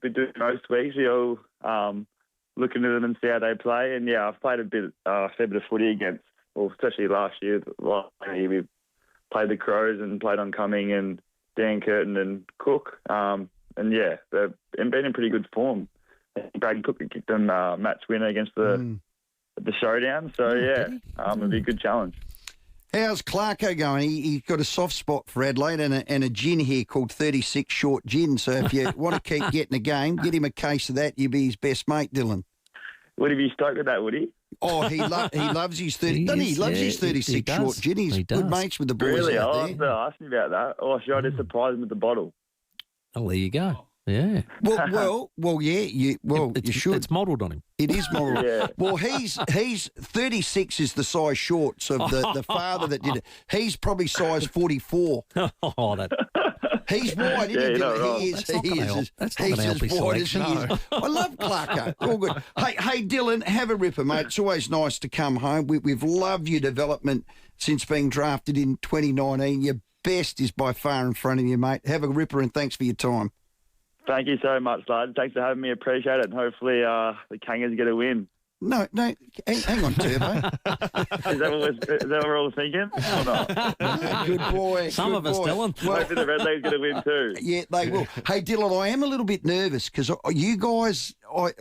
We do most weeks. We all look into them and see how they play. And, I've played a fair bit of footy against, especially last year. We played the Crows and played on Cumming and Dan Curtin and Cook. They've been in pretty good form. Braden Cook kicked them match winner against the showdown. So, it'll be a good challenge. How's Clarko going? He's got a soft spot for Adelaide and a gin here called 36 Short Gin. So if you want to keep getting a game, get him a case of that. You'll be his best mate, Dylan. Would he be stoked with that, would he? Oh, he loves his 30. Doesn't he? He loves his 36 Short Gin. He's good mates with the boys really? out there. Really? I was asking about that. Oh, should I just surprise him with the bottle? Oh, there you go. Yeah. You should. It's modelled on him. It is modelled. Yeah. Well, he's 36 is the size shorts of the father that did it. He's probably size 44. He's wide, isn't he? He is. He's as wide as he is. I love Clarko. All good. Hey, Dylan, have a ripper, mate. It's always nice to come home. We've loved your development since being drafted in 2019. Your best is by far in front of you, mate. Have a ripper and thanks for your time. Thank you so much, lad. Thanks for having me. Appreciate it. And hopefully the Kangas get a win. No, hang on, Turbo. Is that what we're all thinking? Or not? Good boy. Some of us, Dylan. Well, hopefully the Red League's going to win too. Yeah, they will. Hey, Dylan, I am a little bit nervous because you guys,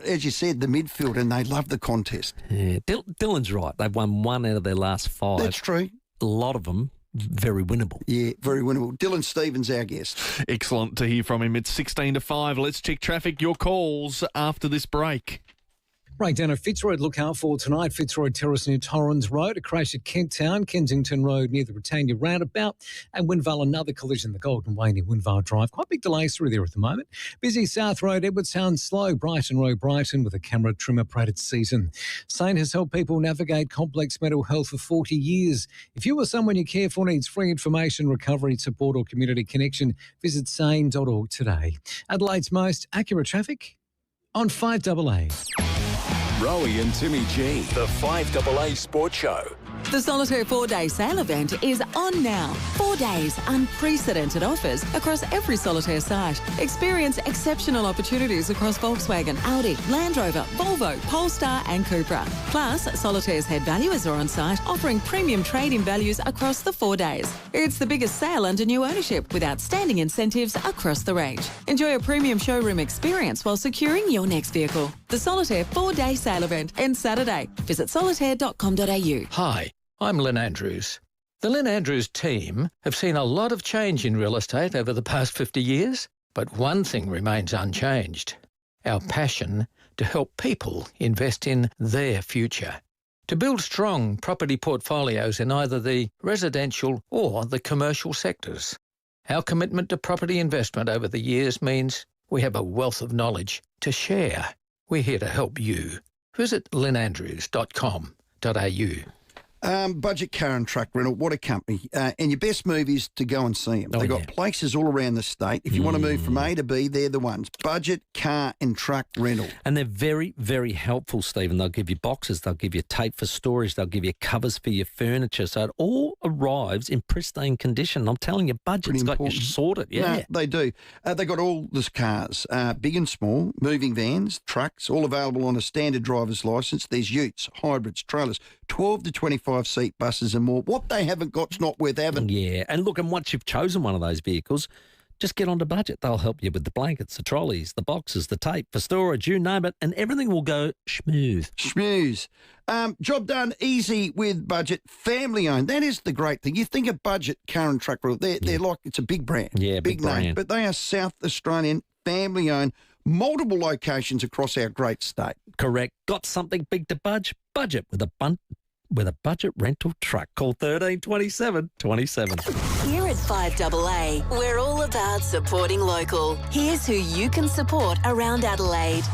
as you said, the midfield, and they love the contest. Yeah, Dylan's right. They've won 1 out of their last 5. That's true. A lot of them very winnable. Yeah, very winnable. Dylan Stevens, our guest. Excellent to hear from him. It's 16-5. Let's check traffic. Your calls after this break. Breakdown of Fitzroy look out for tonight. Fitzroy Terrace near Torrens Road, a crash at Kent Town, Kensington Road near the Britannia Roundabout, and Windvale, another collision, the Golden Way near Windvale Drive. Quite big delays through there at the moment. Busy South Road, Edwardstown, slow, Brighton Road, Brighton, with a camera trim operated season. Sane has helped people navigate complex mental health for 40 years. If you or someone you care for needs free information, recovery support or community connection, visit sane.org today. Adelaide's most accurate traffic on 5AA. Rowey and Timmy G, the 5AA Sports Show. The Solitaire 4-day sale event is on now. 4 days, unprecedented offers across every Solitaire site. Experience exceptional opportunities across Volkswagen, Audi, Land Rover, Volvo, Polestar and Cupra. Plus, Solitaire's head valuers are on site offering premium trade-in values across the 4 days. It's the biggest sale under new ownership with outstanding incentives across the range. Enjoy a premium showroom experience while securing your next vehicle. The Solitaire 4-day sale event ends Saturday. Visit solitaire.com.au. Hi, I'm Lynn Andrews. The Lynn Andrews team have seen a lot of change in real estate over the past 50 years, but one thing remains unchanged: our passion to help people invest in their future, to build strong property portfolios in either the residential or the commercial sectors. Our commitment to property investment over the years means we have a wealth of knowledge to share. We're here to help you. Visit lynnandrews.com.au. Budget car and truck rental, what a company. And your best move is to go and see them. They've got places all around the state. If you want to move from A to B, they're the ones. Budget car and truck rental. And they're very, very helpful, Stephen. They'll give you boxes, they'll give you tape for storage, they'll give you covers for your furniture. So it all arrives in pristine condition. I'm telling you, Budget's got you sorted. Yeah, no, they do. They've got all the cars, big and small, moving vans, trucks, all available on a standard driver's licence. There's utes, hybrids, trailers, 12 to 25 seat buses and more. What they haven't got's not worth having. Yeah, and look, and once you've chosen one of those vehicles, just get onto Budget. They'll help you with the blankets, the trolleys, the boxes, the tape for storage, you name it, and everything will go smooth. Smooth. Job done easy with Budget. Family owned. That is the great thing. You think of Budget car and truck rental, they're like, it's a big brand. Yeah, big name. brand. But they are South Australian, family owned, multiple locations across our great state. Correct. Got something big to Budget with a Budget rental truck. Call 1327 27. Here at 5AA, we're all about supporting local. Here's who you can support around Adelaide.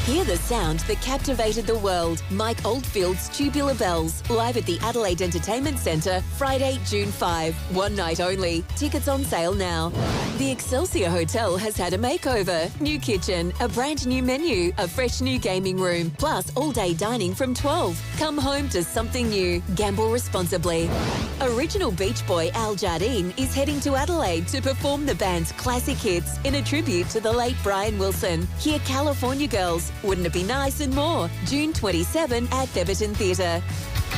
Hear the sound that captivated the world. Mike Oldfield's Tubular Bells, live at the Adelaide Entertainment Centre, Friday, June 5. One night only. Tickets on sale now. The Excelsior Hotel has had a makeover. New kitchen, a brand new menu, a fresh new gaming room, plus all-day dining from 12. Come home to something new. Gamble responsibly. Original Beach Boy Al Jardine is heading to Adelaide to perform the band's classic hits in a tribute to the late Brian Wilson. Hear California Girls, Wouldn't It Be Nice and more. June 27 at Beaverton Theatre.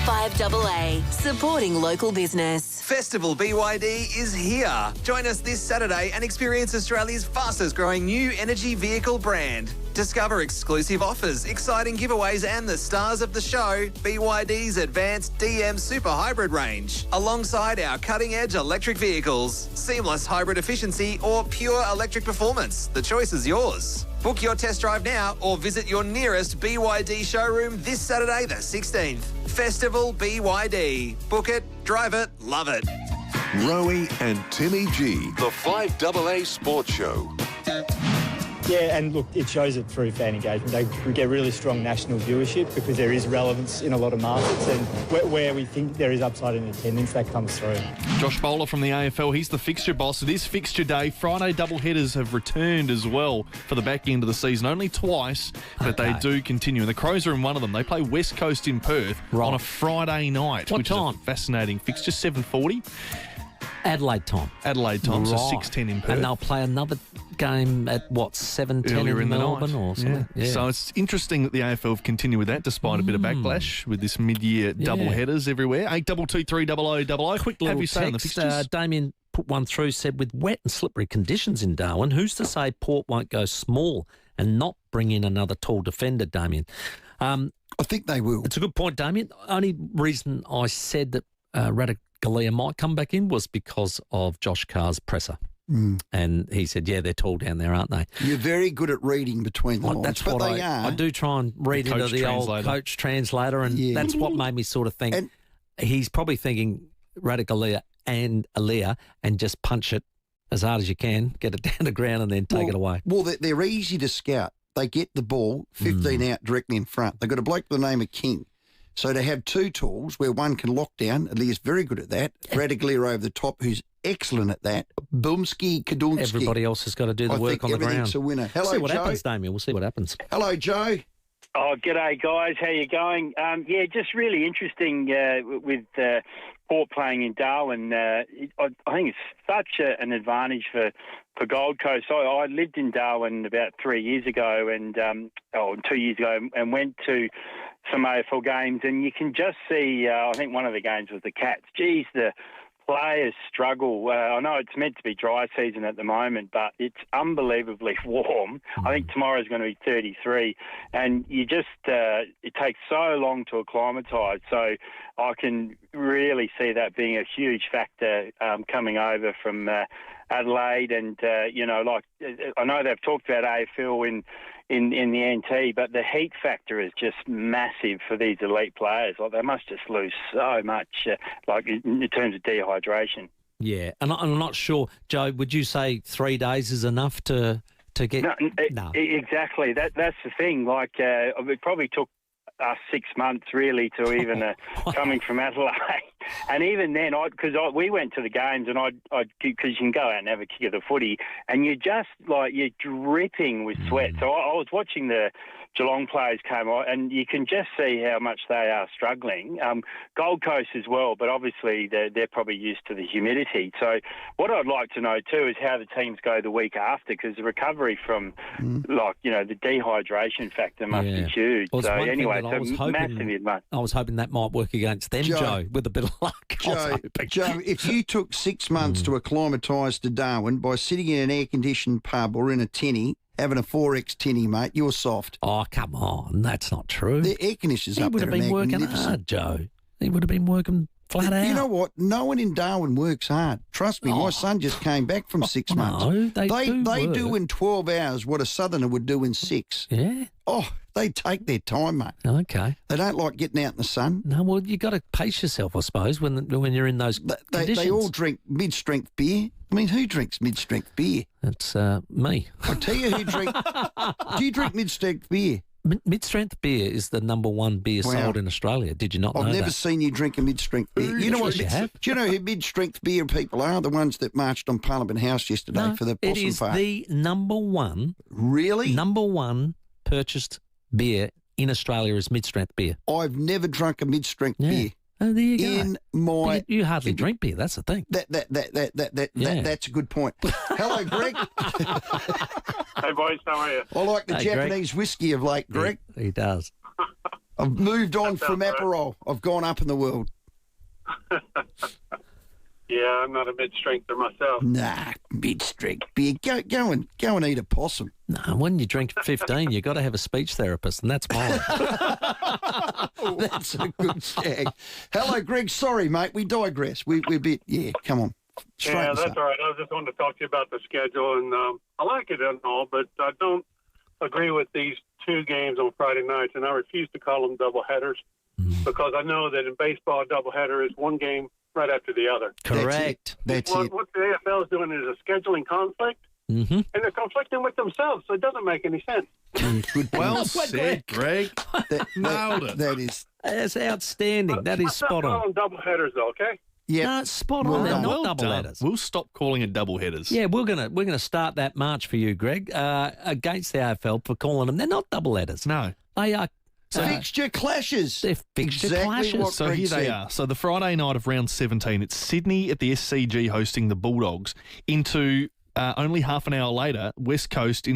5AA, supporting local business. Festival BYD is here. Join us this Saturday and experience Australia's fastest growing new energy vehicle brand. Discover exclusive offers, exciting giveaways and the stars of the show, BYD's advanced DM Super Hybrid range, alongside our cutting-edge electric vehicles, seamless hybrid efficiency or pure electric performance. The choice is yours. Book your test drive now or visit your nearest BYD showroom this Saturday the 16th. Festival BYD. Book it, drive it, love it. Rowey and Timmy G, the 5AA Sports Show. Yeah, and look, it shows it through fan engagement. They get really strong national viewership because there is relevance in a lot of markets, and where we think there is upside in attendance, that comes through. Josh Bowler from the AFL, he's the fixture boss. It is fixture day. Friday doubleheaders have returned as well for the back end of the season. Only twice, but they do continue. And the Crows are in one of them. They play West Coast in Perth on a Friday night, which is a fascinating fixture, 7:40. Adelaide time. So 6:10 in Perth. And they'll play another game at, 7:10 in Melbourne or something? Yeah. So it's interesting that the AFL have continued with that despite a bit of backlash with this mid-year double headers everywhere. 82230000. Quick little text. Damien put one through, said, with wet and slippery conditions in Darwin, who's to say Port won't go small and not bring in another tall defender, Damien? I think they will. It's a good point, Damien. Only reason I said that Radicalia might come back in was because of Josh Carr's presser. And he said, yeah, they're tall down there, aren't they? You're very good at reading between the lines, that's but what they are. I do try and read into the old coach translator, and that's what made me sort of think he's probably thinking Radicalia and Aaliyah and just punch it as hard as you can, get it down the ground and then take it away. Well, they're easy to scout. They get the ball 15 out directly in front. They've got a bloke by the name of King. So to have two tools where one can lock down, Aaliyah's very good at that. Radicalia over the top, who's excellent at that. Boomski, Kadunski. Everybody else has got to do the work on the ground. Everything's a winner. Hello, we'll see what Joe. happens, Damien. We'll see what happens. Hello, Joe. Oh, g'day, guys. How you going? Yeah, just really interesting with Port playing in Darwin. I think it's such an advantage for Gold Coast. I lived in Darwin about 3 years ago and 2 years ago and went to some AFL games, and you can just see, I think one of the games was the Cats. Geez, the players struggle. I know it's meant to be dry season at the moment, but it's unbelievably warm. I think tomorrow's going to be 33, and you just it takes so long to acclimatise. So I can really see that being a huge factor coming over from Adelaide, and I know they've talked about AFL in the NT, but the heat factor is just massive for these elite players. Like, they must just lose so much, in terms of dehydration. Yeah, and I'm not sure, Joe, would you say 3 days is enough to get... No. Exactly. That's the thing. It probably took us 6 months really to even coming from Adelaide. And even then, we went to the games and because you can go out and have a kick of the footy and you're dripping with sweat. So I was watching the Geelong players came on, and you can just see how much they are struggling. Gold Coast as well, but obviously they're probably used to the humidity. So what I'd like to know too is how the teams go the week after, because the recovery from the dehydration factor must be huge. Well, so anyway, massive advantage. I was hoping that might work against them, Joe, with a bit of luck. Joe, if you took 6 months to acclimatise to Darwin by sitting in an air-conditioned pub or in a tinny, having a 4X tinny, mate, you're soft. Oh, come on. That's not true. The air conditioners up there are magnificent. He would have been working hard, Joe. He would have been working flat out. You know what? No one in Darwin works hard. Trust me, my son just came back from 6 months. No, they do in 12 hours what a southerner would do in 6. Yeah. Oh, they take their time, mate. Okay. They don't like getting out in the sun. No, well, you got to pace yourself, I suppose, when you're in those conditions. They all drink mid-strength beer. I mean, who drinks mid-strength beer? It's me. I'll tell you who drink. Do you drink mid-strength beer? Mid-strength beer is the number one beer sold in Australia. Did you not know that? I've never seen you drink a mid-strength beer. You know what? You have? Do you know who mid-strength beer people are? The ones that marched on Parliament House yesterday for the possum it is party. the number one. Really? Number one purchased beer in Australia is mid-strength beer. I've never drunk a mid-strength beer. Oh, there you go. In my, you hardly drink beer. That's the thing. That's a good point. Hello, Greg. Hey, boys, how are you? I like the Japanese whiskey of late, Greg. He does. I've moved on from Aperol. I've gone up in the world. Yeah, I'm not a mid-strengther myself. Nah, mid-strength beer. Go and eat a possum. No, when you drink 15, you've got to have a speech therapist, and that's mine. That's a good shag. Hello, Greg. Sorry, mate. We digress. We're a bit, come on. Yeah, that's all right. I just wanted to talk to you about the schedule, and I like it and all, but I don't agree with these 2 games on Friday nights, and I refuse to call them doubleheaders because I know that in baseball, a doubleheader is one game right after the other. Correct. That's it. What the AFL is doing is a scheduling conflict, and they're conflicting with themselves, so it doesn't make any sense. Good. Well said, Greg. Nailed it. That's outstanding. That is spot on. Call them doubleheaders, though, okay? Yeah, no, spot on. They're not double headers. We'll stop calling it double headers. Yeah, we're gonna start that march for you, Greg, against the AFL for calling them. They're not double headers. No, they are. Fixture clashes. They're fixture clashes. What so Greg here they said. are. So the Friday night of round 17, it's Sydney at the SCG hosting the Bulldogs. Into only half an hour later, West Coast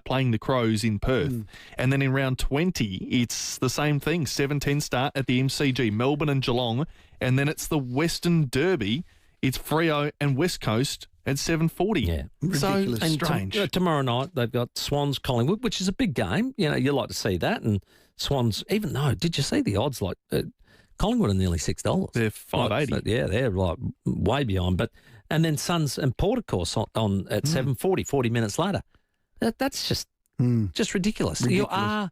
playing the Crows in Perth. And then in round 20, it's the same thing. 7:10 start at the MCG, Melbourne and Geelong. And then it's the Western Derby. It's Freo and West Coast at 7:40. Yeah. Ridiculous. So, and strange. Tomorrow night, they've got Swans Collingwood, which is a big game. You know, you like to see that. And Swans, even though, did you see the odds? Like Collingwood are nearly $6. They're $5.80. Like, yeah, they're like way beyond. And then Suns and Port, of course, on at 7:40, 40 minutes later. That's just ridiculous. You are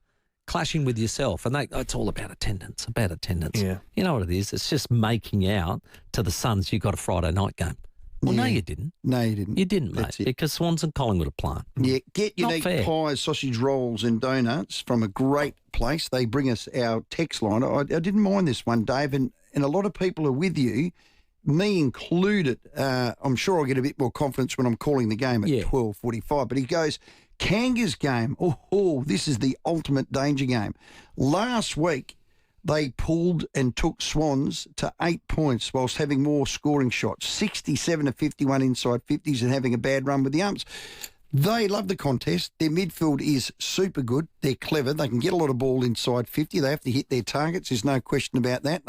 clashing with yourself, and it's all about attendance. Yeah. You know what it is? It's just making out to the Suns you got a Friday night game. Well, no, you didn't. No, you didn't. You didn't, mate, That's it. because Swans and Collingwood are playing. Yeah, get Not unique fair. pies, sausage rolls and donuts from a great place. They bring us our text line. I didn't mind this one, Dave, and a lot of people are with you, me included. I'm sure I'll get a bit more confidence when I'm calling the game at 12:45. But he goes, Kangas game. Oh, this is the ultimate danger game. Last week, they pulled and took Swans to 8 points whilst having more scoring shots, 67 to 51 inside 50s and having a bad run with the umps. They love the contest. Their midfield is super good. They're clever. They can get a lot of ball inside 50. They have to hit their targets. There's no question about that.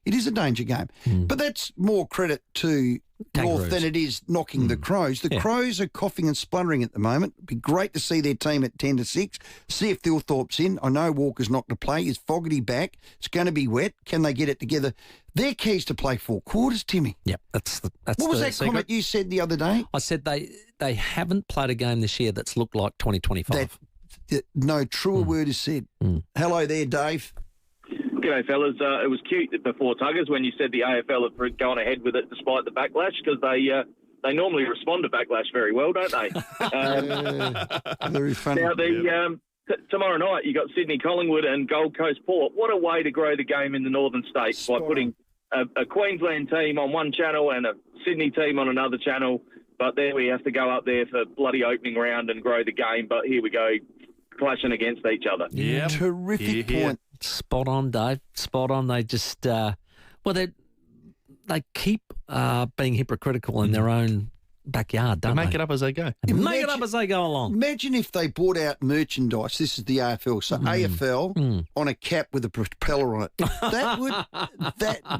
It is a danger game. But that's more credit to North than it is knocking the Crows. The Crows are coughing and spluttering at the moment. It'd be great to see their team at 10 to 6. See if Thilthorpe's in. I know Walker's not to play. Is Fogarty back? It's going to be wet. Can they get it together? Their key is to play 4 quarters, Timmy. Yep, that's what was that secret. comment you said the other day? I said they haven't played a game this year that's looked like 2025. No truer word is said. Hello there, Dave. G'day, fellas. It was cute before Tuggers when you said the AFL have gone ahead with it despite the backlash, because they normally respond to backlash very well, don't they? Very funny. Now, tomorrow night you got Sydney Collingwood and Gold Coast Port. What a way to grow the game in the northern states by putting a Queensland team on one channel and a Sydney team on another channel. But there we have to go up there for bloody opening round and grow the game. But here we go, clashing against each other. Yeah, Terrific point. Spot on, Dave. Spot on. They just, they keep being hypocritical in their own backyard, don't they? Make it up as they go. Make it up as they go along. Imagine if they brought out merchandise. This is the AFL. So AFL on a cap with a propeller on it.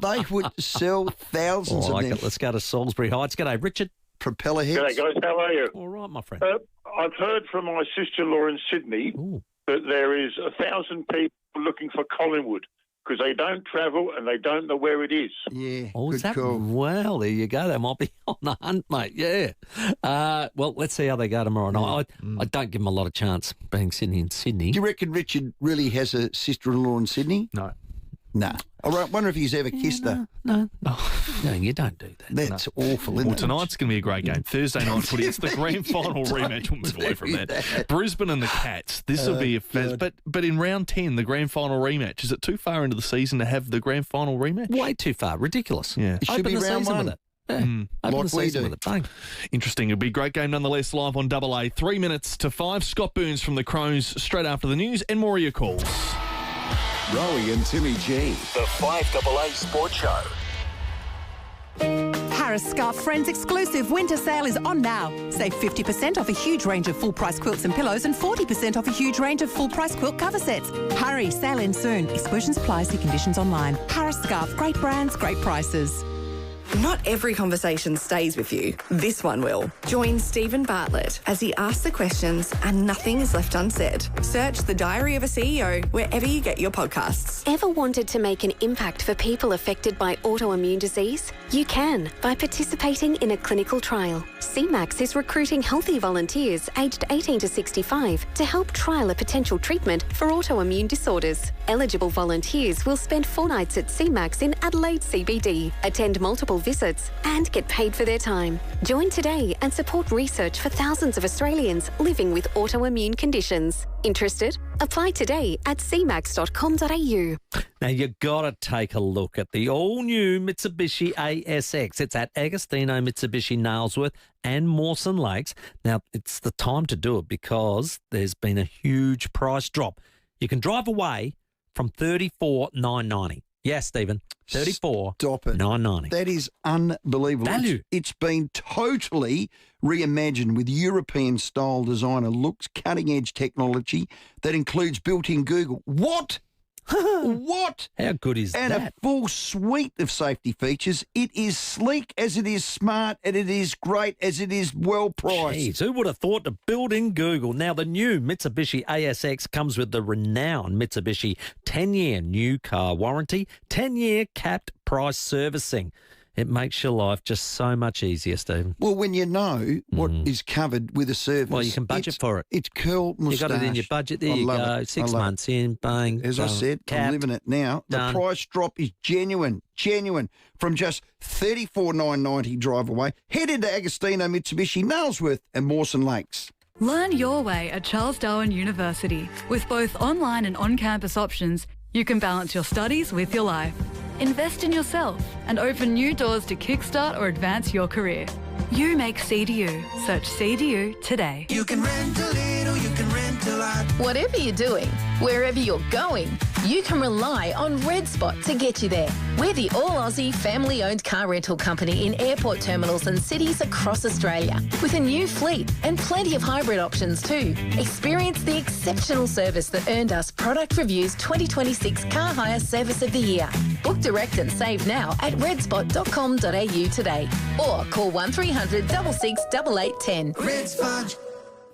They would sell thousands of them. Let's go to Salisbury Heights. G'day, Richard. Propeller heads. G'day, guys. How are you? All right, my friend. I've heard from my sister-in-law in Sydney that there is 1,000 people looking for Collingwood because they don't travel and they don't know where it is. Yeah, Oh, is that? Well, there you go. They might be on the hunt, mate. Yeah. Well, let's see how they go tomorrow night. I don't give them a lot of chance being Sydney and Sydney. Do you reckon Richard really has a sister-in-law in Sydney? No. No. I wonder if he's ever kissed her. No, you don't do that. That's awful, isn't Well, it? tonight's going to be a great game. Thursday night footy. It's the grand final rematch. We'll move away from that. Brisbane and the Cats. This will be a but in round 10, the grand final rematch. Is it too far into the season to have the grand final rematch? Way too far. Ridiculous. Yeah. It should be round one. With it. Yeah. Open Like the we season do. with it. Bang. Interesting. It'll be a great game nonetheless, live on AA. 3 minutes to 5. Scott Burns from the Crows straight after the news and more of your calls. Rowey and Timmy G, the 5AA Sports Show. Harris Scarf Friends exclusive winter sale is on now. Save 50% off a huge range of full-price quilts and pillows and 40% off a huge range of full-price quilt cover sets. Hurry, sale ends soon. Exclusions apply, see conditions online. Harris Scarf, great brands, great prices. Not every conversation stays with you. This one will. Join Stephen Bartlett as he asks the questions and nothing is left unsaid. Search The Diary of a CEO wherever you get your podcasts. Ever wanted to make an impact for people affected by autoimmune disease? You can by participating in a clinical trial. CMAX is recruiting healthy volunteers aged 18 to 65 to help trial a potential treatment for autoimmune disorders. Eligible volunteers will spend 4 nights at CMAX in Adelaide CBD, attend multiple visits and get paid for their time. Join today and support research for thousands of Australians living with autoimmune conditions. Interested? Apply today at cmax.com.au. Now, you got to take a look at the all-new Mitsubishi ASX. It's at Agostino Mitsubishi Nailsworth and Mawson Lakes. Now, it's the time to do it because there's been a huge price drop. You can drive away from $34,990. Yes, Stephen, $34,990. That is unbelievable. Value. It's been totally reimagined with European-style designer looks, cutting-edge technology that includes built-in Google. What? What? How good is and that? And a full suite of safety features. It is sleek as it is smart, and it is great as it is well priced. Jeez, who would have thought to build in Google? Now, the new Mitsubishi ASX comes with the renowned Mitsubishi 10-year new car warranty, 10-year capped price servicing. It makes your life just so much easier, Stephen. Well, when you know what is covered with a service. Well, you can budget for it. It's curl moustache. You got it in your budget. There you go. 6 months in, bang. As I said, capped, I'm living it now. done. The price drop is genuine. From just $34,990 drive away. Head into Agostino Mitsubishi, Nailsworth and Mawson Lakes. Learn your way at Charles Darwin University. With both online and on-campus options, you can balance your studies with your life. Invest in yourself and open new doors to kickstart or advance your career. You make CDU. Search CDU today. You can rent a little, you can rent a lot. Whatever you're doing, wherever you're going, you can rely on Red Spot to get you there. We're the all-Aussie family-owned car rental company in airport terminals and cities across Australia, with a new fleet and plenty of hybrid options too. Experience the exceptional service that earned us Product Review's 2026 Car Hire Service of the Year. Book direct and save now at redspot.com.au today, or call 1300 66 8810. Red Spot.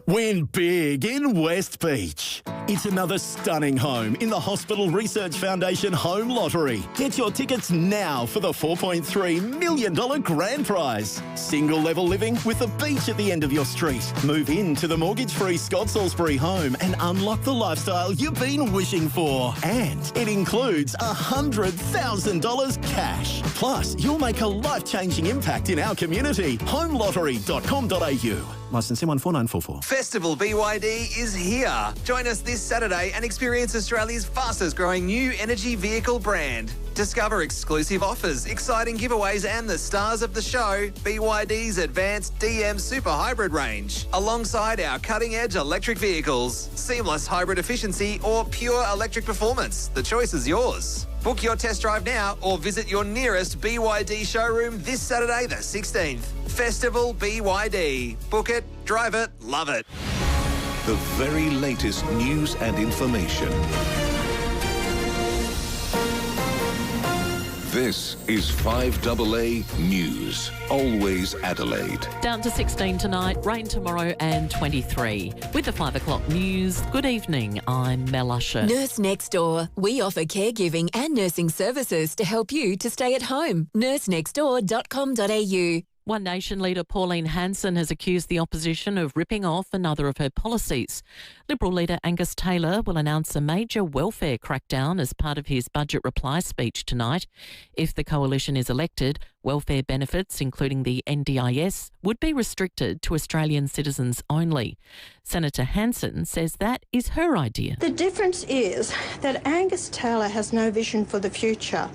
Win big in West Beach. It's another stunning home in the Hospital Research Foundation Home Lottery. Get your tickets now for the $4.3 million grand prize. Single level living with a beach at the end of your street. Move into the mortgage-free Scott Salisbury home and unlock the lifestyle you've been wishing for. And it includes $100,000 cash. Plus, you'll make a life-changing impact in our community. HomeLottery.com.au. Licence 14944. Festival BYD is here. Join us this this Saturday and experience Australia's fastest growing new energy vehicle brand. Discover exclusive offers, exciting giveaways and the stars of the show, BYD's advanced DM Super Hybrid range, alongside our cutting-edge electric vehicles, seamless hybrid efficiency or pure electric performance. The choice is yours. Book your test drive now or visit your nearest BYD showroom this Saturday the 16th. Festival BYD. Book it, drive it, love it. The very latest news and information. This is 5AA News. Always Adelaide. Down to 16 tonight, rain tomorrow and 23. With the 5 o'clock news, good evening, I'm Mel Usher. Nurse Next Door. We offer caregiving and nursing services to help you to stay at home. nursenextdoor.com.au. One Nation leader Pauline Hanson has accused the opposition of ripping off another of her policies. Liberal leader Angus Taylor will announce a major welfare crackdown as part of his budget reply speech tonight. If the coalition is elected, welfare benefits, including the NDIS, would be restricted to Australian citizens only. Senator Hanson says that is her idea. The difference is that Angus Taylor has no vision for the future,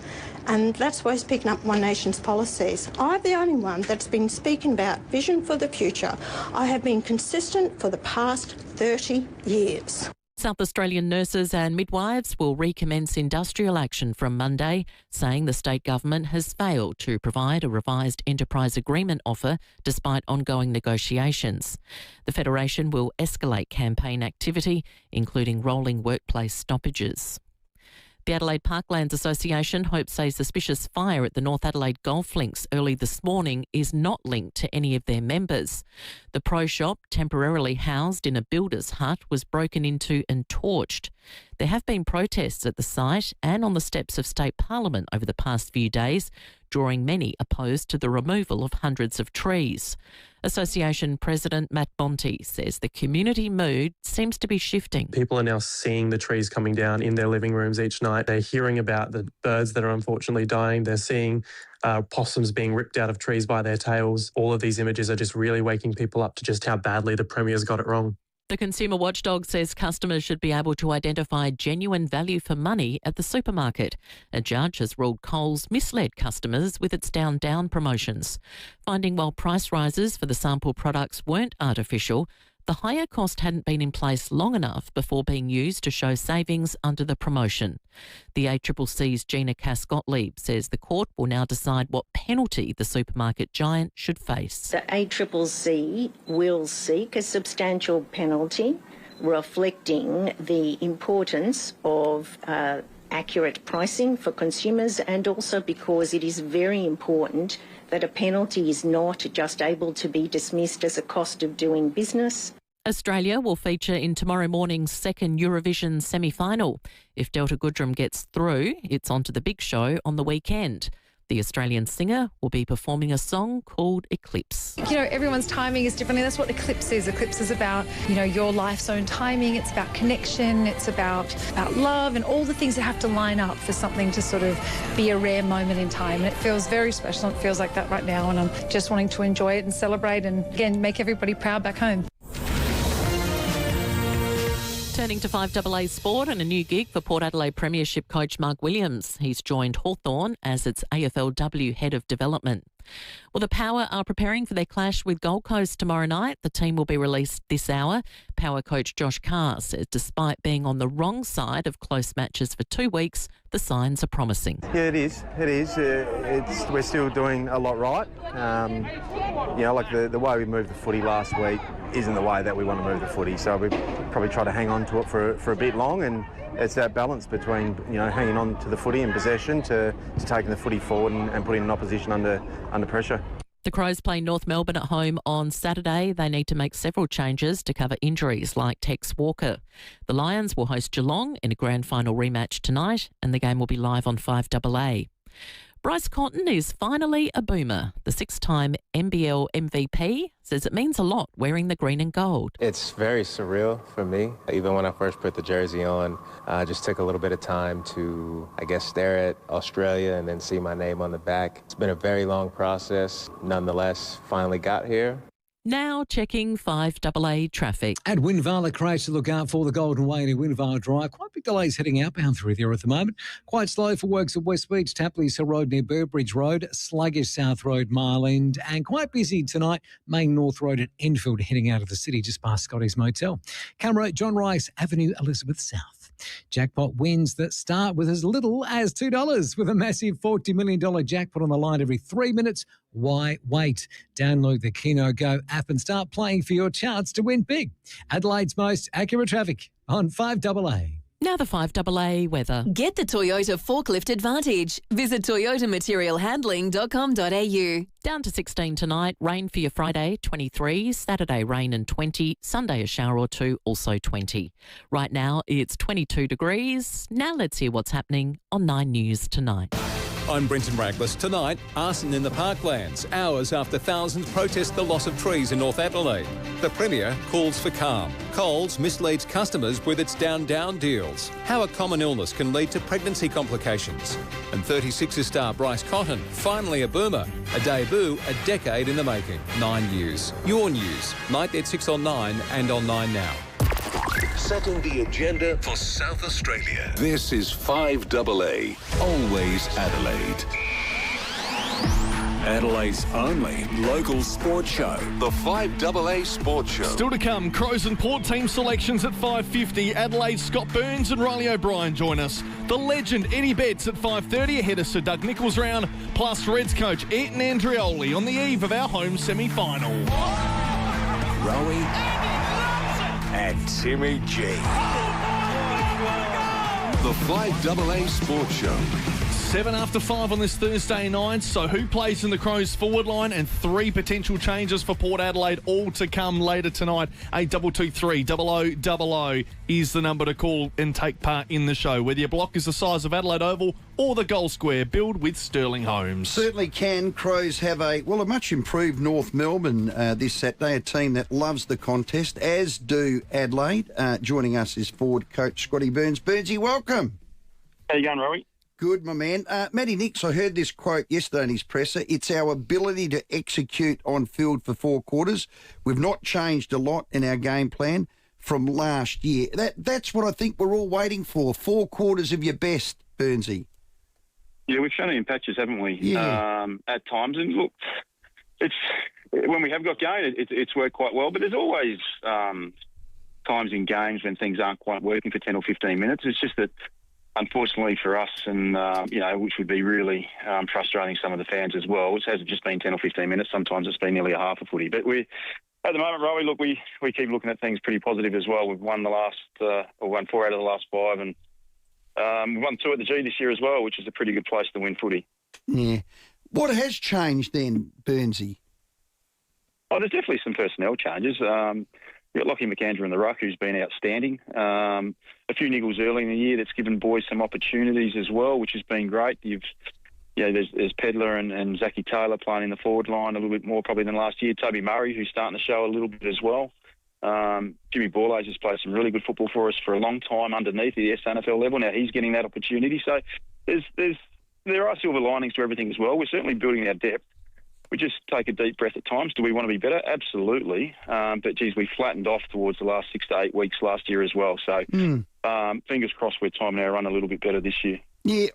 and that's why he's picking up One Nation's policies. I'm the only one that's been speaking about vision for the future. I have been consistent for the past 30 years. South Australian nurses and midwives will recommence industrial action from Monday, saying the state government has failed to provide a revised enterprise agreement offer despite ongoing negotiations. The Federation will escalate campaign activity, including rolling workplace stoppages. The Adelaide Parklands Association hopes a suspicious fire at the North Adelaide Golf Links early this morning is not linked to any of their members. The pro shop, temporarily housed in a builder's hut, was broken into and torched. There have been protests at the site and on the steps of State Parliament over the past few days, drawing many opposed to the removal of hundreds of trees. Association President Matt Bonte says the community mood seems to be shifting. People are now seeing the trees coming down in their living rooms each night. They're hearing about the birds that are unfortunately dying. They're seeing possums being ripped out of trees by their tails. All of these images are just really waking people up to just how badly the Premier's got it wrong. The consumer watchdog says customers should be able to identify genuine value for money at the supermarket. A judge has ruled Coles misled customers with its Down promotions, finding while price rises for the sample products weren't artificial, the higher cost hadn't been in place long enough before being used to show savings under the promotion. The ACCC's Gina Cass-Gottlieb says the court will now decide what penalty the supermarket giant should face. The ACCC will seek a substantial penalty reflecting the importance of accurate pricing for consumers, and also because it is very important that a penalty is not just able to be dismissed as a cost of doing business. Australia will feature in tomorrow morning's second Eurovision semi-final. If Delta Goodrem gets through, it's on to the big show on the weekend. The Australian singer will be performing a song called Eclipse. You know, everyone's timing is different. That's what Eclipse is. Eclipse is about, you know, your life's own timing. It's about connection. It's about love and all the things that have to line up for something to sort of be a rare moment in time. And it feels very special. It feels like that right now. And I'm just wanting to enjoy it and celebrate and, again, make everybody proud back home. Turning to 5AA Sport and a new gig for Port Adelaide Premiership coach Mark Williams. He's joined Hawthorn as its AFLW Head of Development. Well, the Power are preparing for their clash with Gold Coast tomorrow night. The team will be released this hour. Power coach Josh Carr says despite being on the wrong side of close matches for 2 weeks, the signs are promising. Yeah, it is. We're still doing a lot right. You know, like the way we moved the footy last week isn't the way that we want to move the footy. So we probably try to hang on to it for a bit long, and it's that balance between, you know, hanging on to the footy and possession to taking the footy forward and putting an opposition under pressure. The Crows play North Melbourne at home on Saturday. They need to make several changes to cover injuries like Tex Walker. The Lions will host Geelong in a grand final rematch tonight, and the game will be live on 5AA. Bryce Cotton is finally a boomer. The 6-time NBL MVP says it means a lot wearing the green and gold. It's very surreal for me. Even when I first put the jersey on, I just took a little bit of time to, I guess, stare at Australia and then see my name on the back. It's been a very long process. Nonetheless, finally got here. Now checking 5AA traffic. At Windvala Crash to look out for the Golden Way near Windvala Drive. Quite big delays heading outbound through there at the moment. Quite slow for works at West Beach, Tapley's Hill Road near Burbridge Road, sluggish South Road, Mile End, and quite busy tonight, Main North Road at Enfield heading out of the city just past Scotty's Motel. Camera, John Rice Avenue, Elizabeth South. Jackpot wins that start with as little as $2 with a massive $40 million jackpot on the line every 3 minutes. Why wait? Download the Keno Go app and start playing for your chance to win big. Adelaide's most accurate traffic on 5AA. Now the 5AA weather. Get the Toyota Forklift Advantage. Visit toyotamaterialhandling.com.au. Down to 16 tonight. Rain for your Friday, 23. Saturday, rain and 20. Sunday, a shower or two, also 20. Right now, it's 22 degrees. Now let's hear what's happening on 9 News tonight. I'm Brenton Raglas. Tonight, arson in the parklands, hours after thousands protest the loss of trees in North Adelaide. The Premier calls for calm. Coles misleads customers with its down deals. How a common illness can lead to pregnancy complications. And 36er star Bryce Cotton, finally a boomer. A debut a decade in the making. 9 News. Your news. Night at 6 on 9 and on 9 Now. Setting the agenda for South Australia. This is 5AA, always Adelaide. Adelaide's only local sports show, the 5AA Sports Show. Still to come, Crows and Port team selections at 5:50. Adelaide's Scott Burns and Riley O'Brien join us. The legend Eddie Betts at 5:30 ahead of Sir Doug Nicholls round, plus Reds coach Anton Andreoli on the eve of our home semi-final. Rowey and Timmy G. The 5AA Sports Show. 7 after 5 on this Thursday night. So who plays in the Crows forward line and 3 potential changes for Port Adelaide, all to come later tonight. 8223 0000 is the number to call and take part in the show. Whether your block is the size of Adelaide Oval or the goal square, build with Sterling Homes. Certainly can. Crows have a much improved North Melbourne this Saturday, a team that loves the contest, as do Adelaide. Joining us is forward coach Scotty Burns. Burnsy, welcome. How you going, Rowey? Good, my man. Matty Nix, I heard this quote yesterday in his presser. It's our ability to execute on field for 4 quarters. We've not changed a lot in our game plan from last year. That's what I think we're all waiting for. 4 quarters of your best, Burnsy. Yeah, we've shown it in patches, haven't we? Yeah. At times. And look, it's when we have got going, it's worked quite well. But there's always times in games when things aren't quite working for 10 or 15 minutes. It's just that, unfortunately for us, and which would be really frustrating some of the fans as well, it hasn't just been 10 or 15 minutes. Sometimes it's been nearly a half a footy. But at the moment, Rowey, look, we keep looking at things pretty positive as well. We've won won 4 out of the last 5, and we've won 2 at the G this year as well, which is a pretty good place to win footy. Yeah. What has changed then, Burnsy? Oh, there's definitely some personnel changes. You've got Lockie McAndrew in the ruck, who's been outstanding. A few niggles early in the year that's given boys some opportunities as well, which has been great. There's Pedler and Zachy Taylor playing in the forward line a little bit more probably than last year. Toby Murray, who's starting to show a little bit as well. Jimmy Borlase has played some really good football for us for a long time underneath the SNFL level. Now he's getting that opportunity. So there are silver linings to everything as well. We're certainly building our depth. We just take a deep breath at times. Do we want to be better? Absolutely. But, geez, we flattened off towards the last 6 to 8 weeks last year as well. So fingers crossed we're timing our run a little bit better this year. Yeah,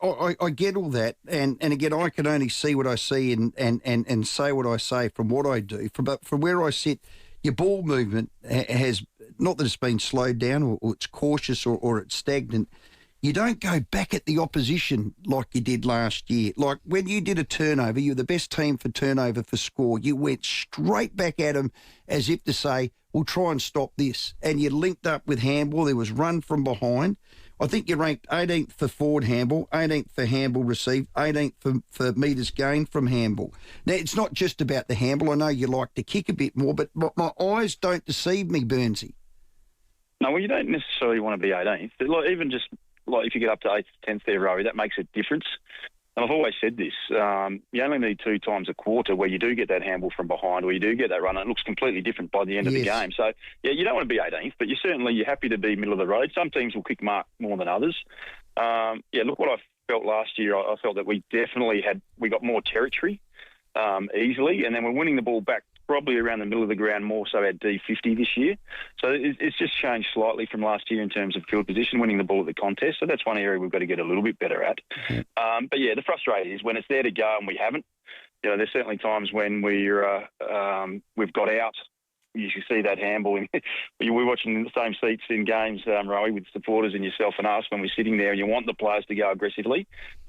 I get all that. And again, I can only see what I see and say what I say from what I do. From where I sit, your ball movement has, not that it's been slowed down or it's cautious or it's stagnant. You don't go back at the opposition like you did last year. Like when you did a turnover, you were the best team for turnover for score. You went straight back at them as if to say, we'll try and stop this. And you linked up with handball. There was run from behind. I think you ranked 18th for forward handball, 18th for handball received, 18th for metres gained from handball. Now, it's not just about the handball. I know you like to kick a bit more, but my eyes don't deceive me, Burnsy. No, well, you don't necessarily want to be 18th. Like, even just like if you get up to 8th, 10th there, Rowey, that makes a difference. And I've always said this, you only need 2 times a quarter where you do get that handball from behind or you do get that run, and it looks completely different by the end of the game. So, yeah, you don't want to be 18th, but you're happy to be middle of the road. Some teams will kick mark more than others. Look what I felt last year. I felt that we got more territory easily, and then we're winning the ball back probably around the middle of the ground, more so our D50 this year. So it's just changed slightly from last year in terms of field position, winning the ball at the contest. So that's one area we've got to get a little bit better at. But yeah, the frustrating is when it's there to go and we haven't. You know, there's certainly times when we've got out. You should see that handball. We're watching the same seats in games, Rowey, with supporters and yourself and us when we're sitting there, and you want the players to go aggressively,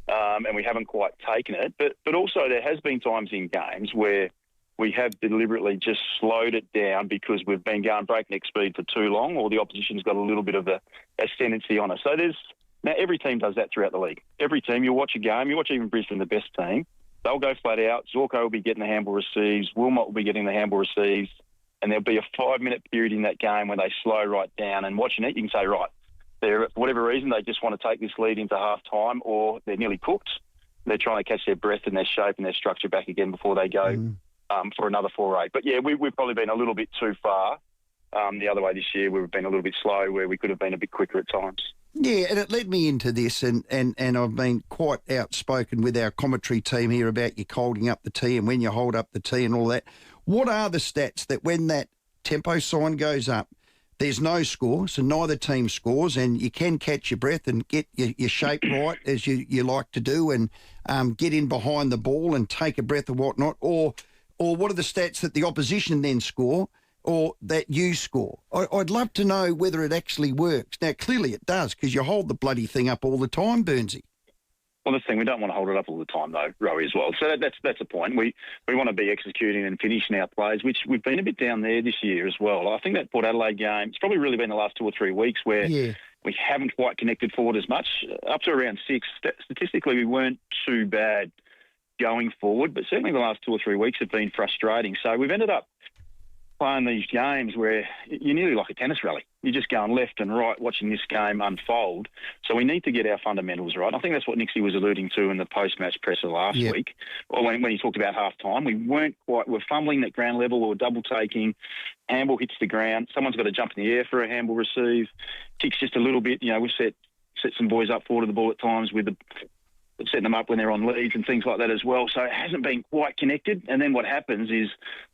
and we haven't quite taken it. But also there has been times in games where we have deliberately just slowed it down because we've been going breakneck speed for too long, or the opposition's got a little bit of a ascendancy on us. So now every team does that throughout the league. Every team, you watch a game, you watch even Brisbane, the best team, they'll go flat out. Zorko will be getting the handball receives. Wilmot will be getting the handball receives. And there'll be a 5-minute period in that game where they slow right down. And watching it, you can say, right, for whatever reason, they just want to take this lead into half-time, or they're nearly cooked. They're trying to catch their breath and their shape and their structure back again before they go for another 4-8. But, yeah, we've probably been a little bit too far the other way this year. We've been a little bit slow where we could have been a bit quicker at times. Yeah, and it led me into this, and I've been quite outspoken with our commentary team here about you holding up the tee and when you hold up the tee and all that. What are the stats that when that tempo sign goes up, there's no score, so neither team scores, and you can catch your breath and get your shape right as you like to do, and get in behind the ball and take a breath or whatnot, or what are the stats that the opposition then score or that you score? I'd love to know whether it actually works. Now, clearly it does, because you hold the bloody thing up all the time, Burnsy. Well, that's the thing. We don't want to hold it up all the time, though, Rowey, as well. So that's the point. We want to be executing and finishing our plays, which we've been a bit down there this year as well. I think that Port Adelaide game, it's probably really been the last 2 or 3 weeks where we haven't quite connected forward as much. Up to around 6, statistically, we weren't too bad going forward, but certainly the last 2 or 3 weeks have been frustrating. So we've ended up playing these games where you're nearly like a tennis rally. You're just going left and right watching this game unfold. So we need to get our fundamentals right. I think that's what Nixie was alluding to in the post-match presser last week, or when he talked about half-time. We're fumbling at ground level or double-taking. Handball hits the ground. Someone's got to jump in the air for a handball receive. Kicks just a little bit. You know, we've set some boys up forward of the ball at times with setting them up when they're on leads and things like that as well. So it hasn't been quite connected. And then what happens is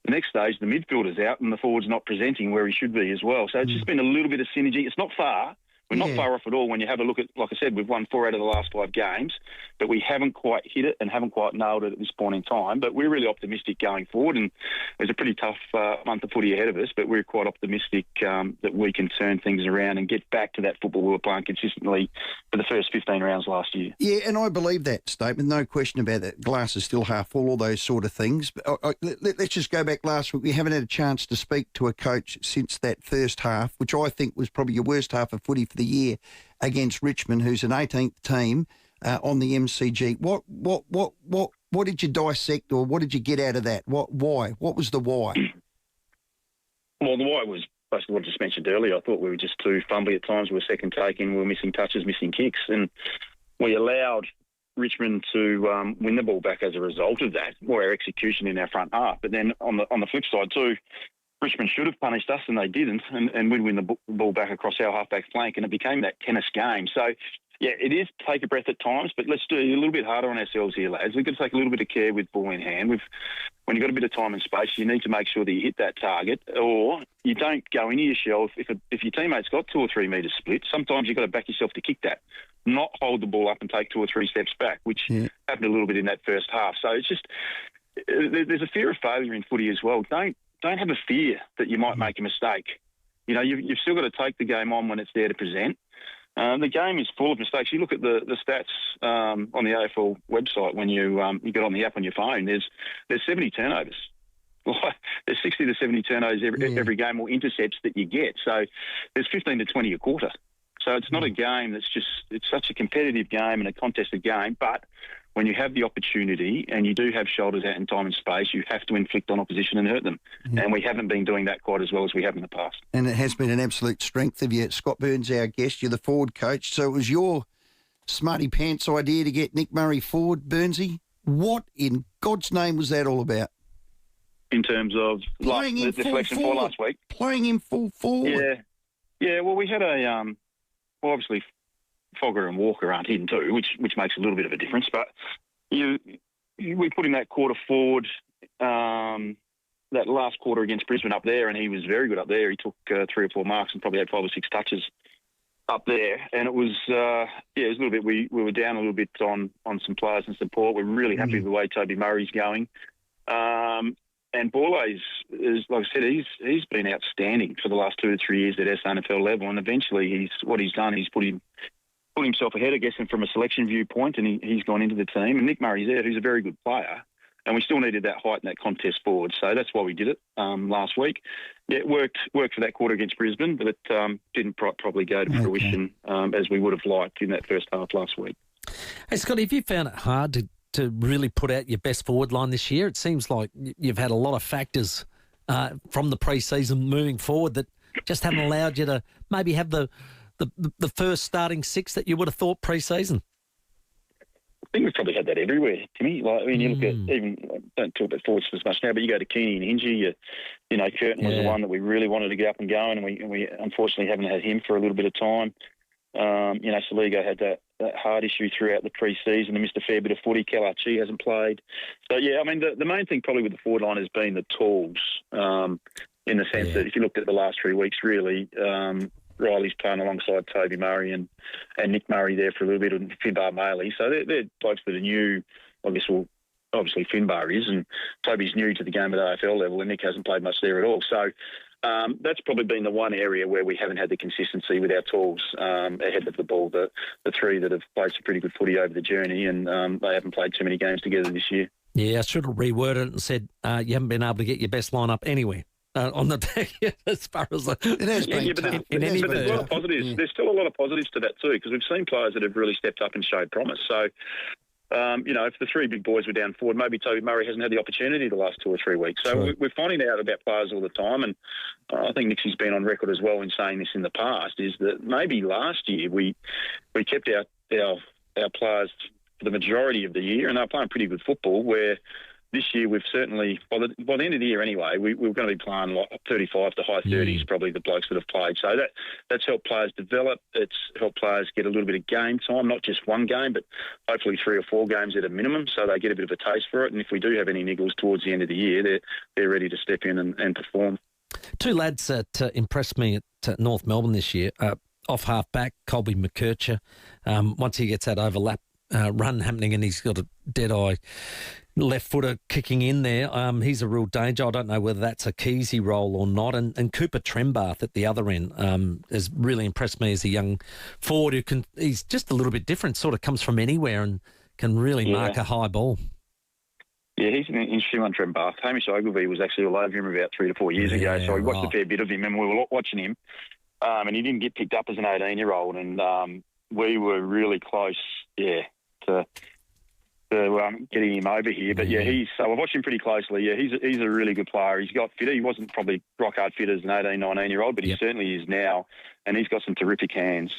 the next stage, the midfielder's out and the forward's not presenting where he should be as well. So it's just been a little bit of synergy. It's not far. We're not far off at all when you have a look at, like I said, we've won 4 out of the last 5 games, but we haven't quite hit it and haven't quite nailed it at this point in time. But we're really optimistic going forward, and there's a pretty tough month of footy ahead of us, but we're quite optimistic that we can turn things around and get back to that football we were playing consistently for the first 15 rounds last year. Yeah, and I believe that statement, no question about that. Glass is still half full, all those sort of things. But let's just go back last week. We haven't had a chance to speak to a coach since that first half, which I think was probably your worst half of footy for the year, against Richmond, who's an 18th team on the MCG. What did you dissect, or what did you get out of that? Why? What was the why? Well, the why was basically what I just mentioned earlier. I thought we were just too fumbly at times. We were second taking, we were missing touches, missing kicks, and we allowed Richmond to win the ball back as a result of that, or our execution in our front half. But then on the flip side too, Richmond should have punished us, and they didn't, and we'd win the ball back across our halfback flank, and it became that tennis game. So, yeah, it is take a breath at times, but let's do a little bit harder on ourselves here, lads. We've got to take a little bit of care with ball in hand. When you've got a bit of time and space, you need to make sure that you hit that target, or you don't go into your shell. If your teammate's got 2 or 3 metres split, sometimes you've got to back yourself to kick that, not hold the ball up and take 2 or 3 steps back, which happened a little bit in that first half. So it's just there's a fear of failure in footy as well. Don't have a fear that you might make a mistake. You know, you've still got to take the game on when it's there to present. The game is full of mistakes. You look at the stats on the AFL website when you get on the app on your phone. There's 70 turnovers. There's 60 to 70 turnovers every game, or intercepts that you get. So there's 15 to 20 a quarter. So it's not a game it's such a competitive game and a contested game, but when you have the opportunity and you do have shoulders out in time and space, you have to inflict on opposition and hurt them. And we haven't been doing that quite as well as we have in the past. And it has been an absolute strength of you. Scott Burns, our guest, you're the forward coach. So it was your smarty pants idea to get Nick Murray forward, Burnsy. What in God's name was that all about? In terms of playing the deflection for last week? Playing him full forward. Yeah, well, we had obviously Fogger and Walker aren't hidden too, which makes a little bit of a difference. But we put in that quarter forward that last quarter against Brisbane up there, and he was very good up there. He took 3 or 4 marks and probably had 5 or 6 touches up there. And it was, it was a little bit, we were down a little bit on some players and support. We're really happy with the way Toby Murray's going. And Borlase, is, like I said, he's been outstanding for the last 2 or 3 years at SANFL level. And eventually what he's done, he's put himself ahead, I guess, and from a selection viewpoint, and he's gone into the team. And Nick Murray's there, who's a very good player. And we still needed that height and that contest forward. So that's why we did it last week. Yeah, it worked for that quarter against Brisbane, but it didn't probably go to fruition as we would have liked in that first half last week. Hey, Scotty, have you found it hard to really put out your best forward line this year? It seems like you've had a lot of factors from the pre-season moving forward that just haven't allowed you to maybe have the first starting 6 that you would have thought pre-season. I think we've probably had that everywhere, Timmy. Like, I mean, you look at even, don't talk about forwards as much now, but you go to Keeney and Hingy, Curtin was the one that we really wanted to get up and going, and we unfortunately haven't had him for a little bit of time. Saligo had that heart issue throughout the pre-season and missed a fair bit of footy. Kalachi hasn't played. So, I mean, the main thing probably with the forward line has been the tools, in the sense that if you looked at the last 3 weeks, really, Riley's playing alongside Toby Murray and Nick Murray there for a little bit, and Finbar Maley. So they're blokes that are new, I guess. Well, obviously Finbar is, and Toby's new to the game at AFL level, and Nick hasn't played much there at all. So that's probably been the one area where we haven't had the consistency with our tools ahead of the ball. The 3 that have played some pretty good footy over the journey, and they haven't played too many games together this year. Yeah, I should have reworded it and said you haven't been able to get your best lineup anywhere. On the deck, as far as it has been, but there's a lot of positives. Yeah. There's still a lot of positives to that too, because we've seen players that have really stepped up and showed promise. So, if the 3 big boys were down forward, maybe Toby Murray hasn't had the opportunity the last 2 or 3 weeks. So we're finding out about players all the time, and I think Nixie's been on record as well in saying this in the past. Is that maybe last year we kept our players for the majority of the year, and they're playing pretty good football. Where this year, we've certainly, by the end of the year anyway, we're going to be playing like 35 to high 30s, probably the blokes that have played. So that's helped players develop. It's helped players get a little bit of game time, not just one game, but hopefully 3 or 4 games at a minimum, so they get a bit of a taste for it. And if we do have any niggles towards the end of the year, they're ready to step in and perform. 2 lads that impressed me at North Melbourne this year, off half-back, Colby McKercher. Once he gets that overlap run happening and he's got a dead-eye left footer kicking in there. He's a real danger. I don't know whether that's a Keesey role or not. And Cooper Trembath at the other end has really impressed me as a young forward who he's just a little bit different, sort of comes from anywhere and can really mark a high ball. Yeah, he's an interesting one, Trembath. Hamish Ogilvie was actually all over him about 3 to 4 years ago, so we watched a fair bit of him and we were watching him. And he didn't get picked up as an 18-year-old, and we were really close, to getting him over here. But I've watched him pretty closely. Yeah, he's a really good player. He's got fitter. He wasn't probably rock hard fit as an 18, 19-year-old, but he certainly is now, and he's got some terrific hands.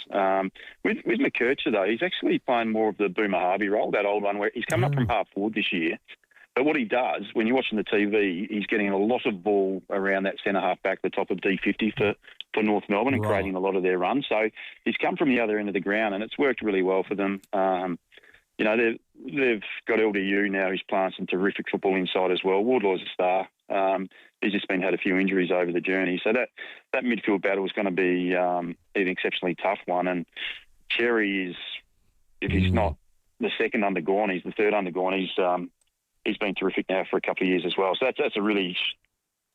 With McKercher, though, he's actually playing more of the Boomer Harvey role, that old one where he's come up from half forward this year. But what he does, when you're watching the TV, he's getting a lot of ball around that centre-half back, the top of D50 for North Melbourne and creating a lot of their runs. So he's come from the other end of the ground, and it's worked really well for them. They've got LDU now. He's playing some terrific football inside as well. Wardlaw's a star. He's just had a few injuries over the journey. So that midfield battle is going to be an exceptionally tough one. And Cherry is, if he's not the second undergone, he's the third undergone. He's been terrific now for a couple of years as well. So that's a really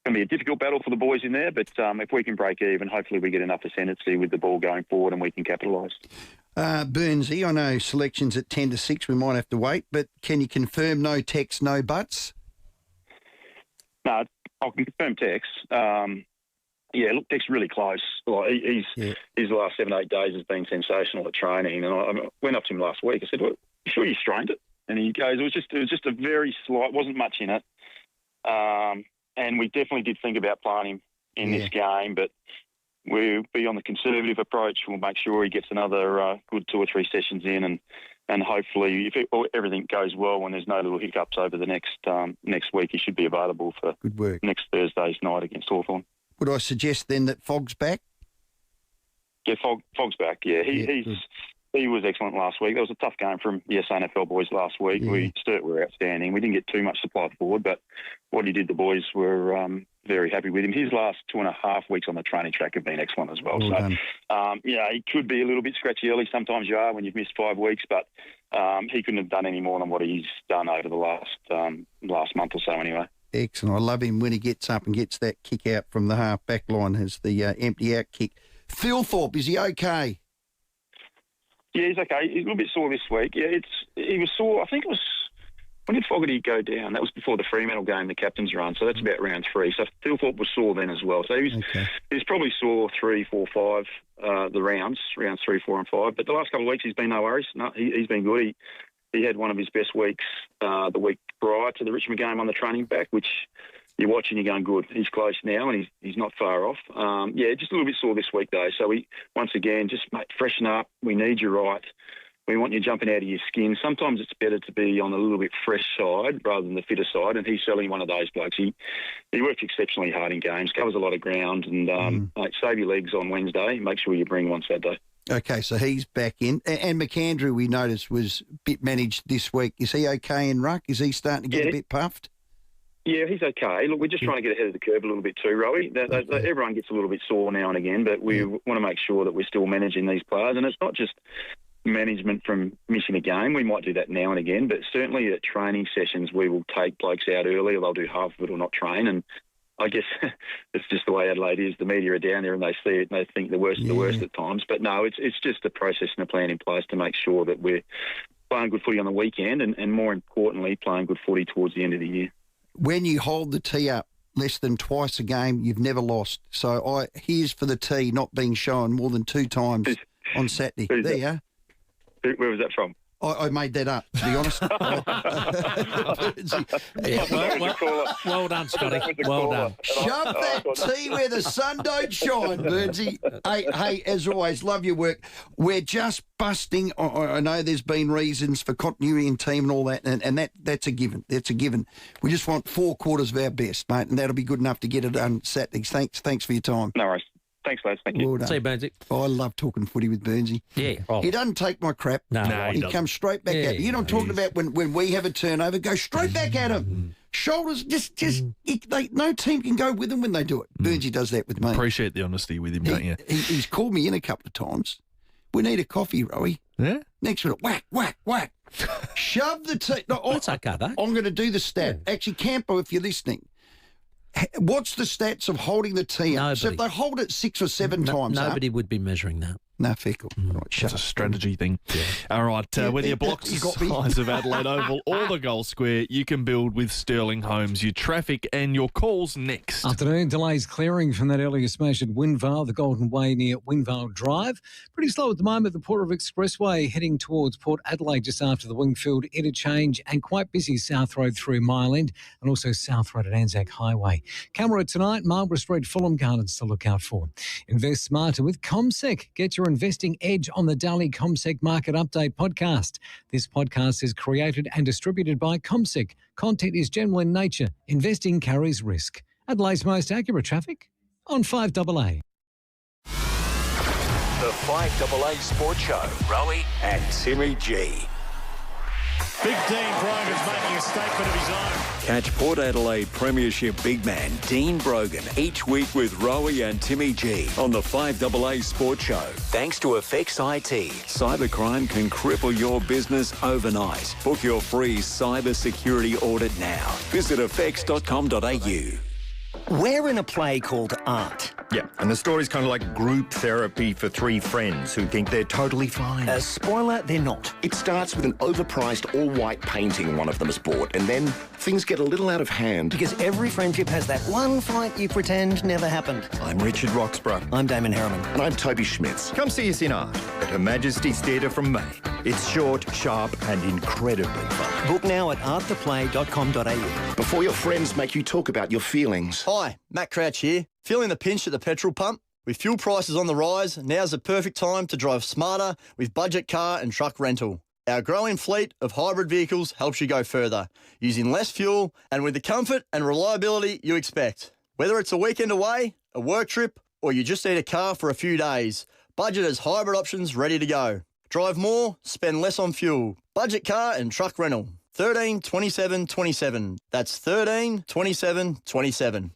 going to be a difficult battle for the boys in there. But if we can break even, hopefully we get enough ascendancy with the ball going forward and we can capitalise. Burnsy, I know selections at 10 to 6. We might have to wait, but can you confirm no Tex, no buts? No, I can confirm Tex. Tex really close. His last 7 or 8 days has been sensational at training. And I went up to him last week. I said, "Well, you sure you strained it?" And he goes, it was just a very slight, wasn't much in it. And we definitely did think about playing him in this game, but we'll be on the conservative approach. We'll make sure he gets another good 2 or 3 sessions in, and hopefully, if everything goes well and there's no little hiccups over the next week, he should be available for good work next Thursday's night against Hawthorn. Would I suggest then that Fogg's back? Yeah, Fogg's back. Yeah, he's He was excellent last week. That was a tough game from the SANFL boys last week. Yeah. Sturt were outstanding. We didn't get too much supply forward, but what he did, the boys were very happy with him. His last 2.5 weeks on the training track have been excellent as well. He could be a little bit scratchy early. Sometimes you are when you've missed 5 weeks, but he couldn't have done any more than what he's done over the last month or so anyway. Excellent. I love him when he gets up and gets that kick out from the half-back line as the empty-out kick. Phil Thorpe, is he okay? Yeah, he's okay. He's a little bit sore this week. Yeah, he was sore. I think it was, when did Fogarty go down? That was before the Fremantle game, the captain's run. So that's about round 3. So Phil Thorpe was sore then as well. So he was probably sore 3, 4, 5 rounds 3, 4 and 5. But the last couple of weeks he's been no worries. No, he's been good. He had one of his best weeks the week prior to the Richmond game on the training back, which you're watching, you're going, good. He's close now and he's not far off. Just a little bit sore this week though. So we, once again, just freshen up. We need you right. We want you jumping out of your skin. Sometimes it's better to be on a little bit fresh side rather than the fitter side, and he's certainly one of those blokes. He works exceptionally hard in games, covers a lot of ground, and save your legs on Wednesday. Make sure you bring him on Saturday. Okay, so he's back in. And McAndrew, we noticed, was a bit managed this week. Is he okay in ruck? Is he starting to get a bit puffed? Yeah, he's okay. Look, we're just trying to get ahead of the curve a little bit too, Rowey. Everyone gets a little bit sore now and again, but we want to make sure that we're still managing these players. And it's not just management from missing a game. We might do that now and again, but certainly at training sessions we will take blokes out early, or they'll do half of it or not train. And I guess it's just the way Adelaide is. The media are down there and they see it and they think the worst of the worst at times. But no, it's just a process and a plan in place to make sure that we're playing good footy on the weekend and more importantly, playing good footy towards the end of the year. When you hold the tee up less than twice a game, you've never lost. So here's for the tee not being shown more than 2 times on Saturday. There you are. Where was that from? I made that up, to be honest. Well done, Scotty. Well done. Shove that tee where the sun don't shine, Burnsy. Hey, as always, love your work. We're just busting. I know there's been reasons for continuity in team and all that, and that's a given. That's a given. We just want 4 quarters of our best, mate, and that'll be good enough to get it done Saturday. Thanks for your time. No worries. Thanks, lads. Thank you. Well done. See you, Burnsy. I love talking footy with Burnsy. Yeah. He doesn't take my crap. No, he comes straight back at me. You know what I'm talking about when we have a turnover, go straight back at him. Shoulders, no team can go with him when they do it. Burnsy does that with me. Appreciate the honesty with him, don't you? He's called me in a couple of times. We need a coffee, Rowey. Yeah? Next minute, whack, whack, whack. Shove the tee. No, that's okay, though. I'm going to do the stat. Yeah. Actually, Campo, if you're listening, what's the stats of holding the tee up? So if they hold it 6 or 7 times nobody would be measuring that. No, fickle. Right, It's a strategy thing. Yeah. All right, whether you block the size of Adelaide Oval or the goal square, you can build with Sterling Homes. Your traffic and your calls next. Afternoon, delays clearing from that earlier smash at Windvale, the Golden Way near Windvale Drive. Pretty slow at the moment, the Port of Expressway heading towards Port Adelaide just after the Wingfield interchange, and quite busy South Road through Mile End and also South Road at Anzac Highway. Camera tonight, Marlborough Street, Fulham Gardens to look out for. Invest smarter with CommSec. Get your investing edge on the daily CommSec Market Update podcast. This podcast is created and distributed by CommSec. Content is general in nature. Investing carries risk. Adelaide's most accurate traffic on 5AA. The 5AA Sports Show. Rowey and Timmy G. Big Dean Brogan's making a statement of his own. Catch Port Adelaide Premiership big man Dean Brogan each week with Rowey and Timmy G on the 5AA Sports Show. Thanks to Effects IT. Cybercrime can cripple your business overnight. Book your free cyber security audit now. Visit effects.com.au. We're in a play called Art. Yeah, and the story's kind of like group therapy for 3 friends who think they're totally fine. Spoiler, they're not. It starts with an overpriced all-white painting one of them has bought, and then things get a little out of hand. Because every friendship has that one fight you pretend never happened. I'm Richard Roxburgh. I'm Damon Harriman. And I'm Toby Schmitz. Come see us in Art at Her Majesty's Theatre from May. It's short, sharp and incredibly fun. Book now at arttheplay.com.au. Before your friends make you talk about your feelings. Hi, Matt Crouch here. Feeling the pinch at the petrol pump? With fuel prices on the rise, now's the perfect time to drive smarter with budget car and truck rental. Our growing fleet of hybrid vehicles helps you go further, using less fuel and with the comfort and reliability you expect. Whether it's a weekend away, a work trip, or you just need a car for a few days, Budget has hybrid options ready to go. Drive more, spend less on fuel. Budget car and truck rental. 13 27 27. That's 13 27 27.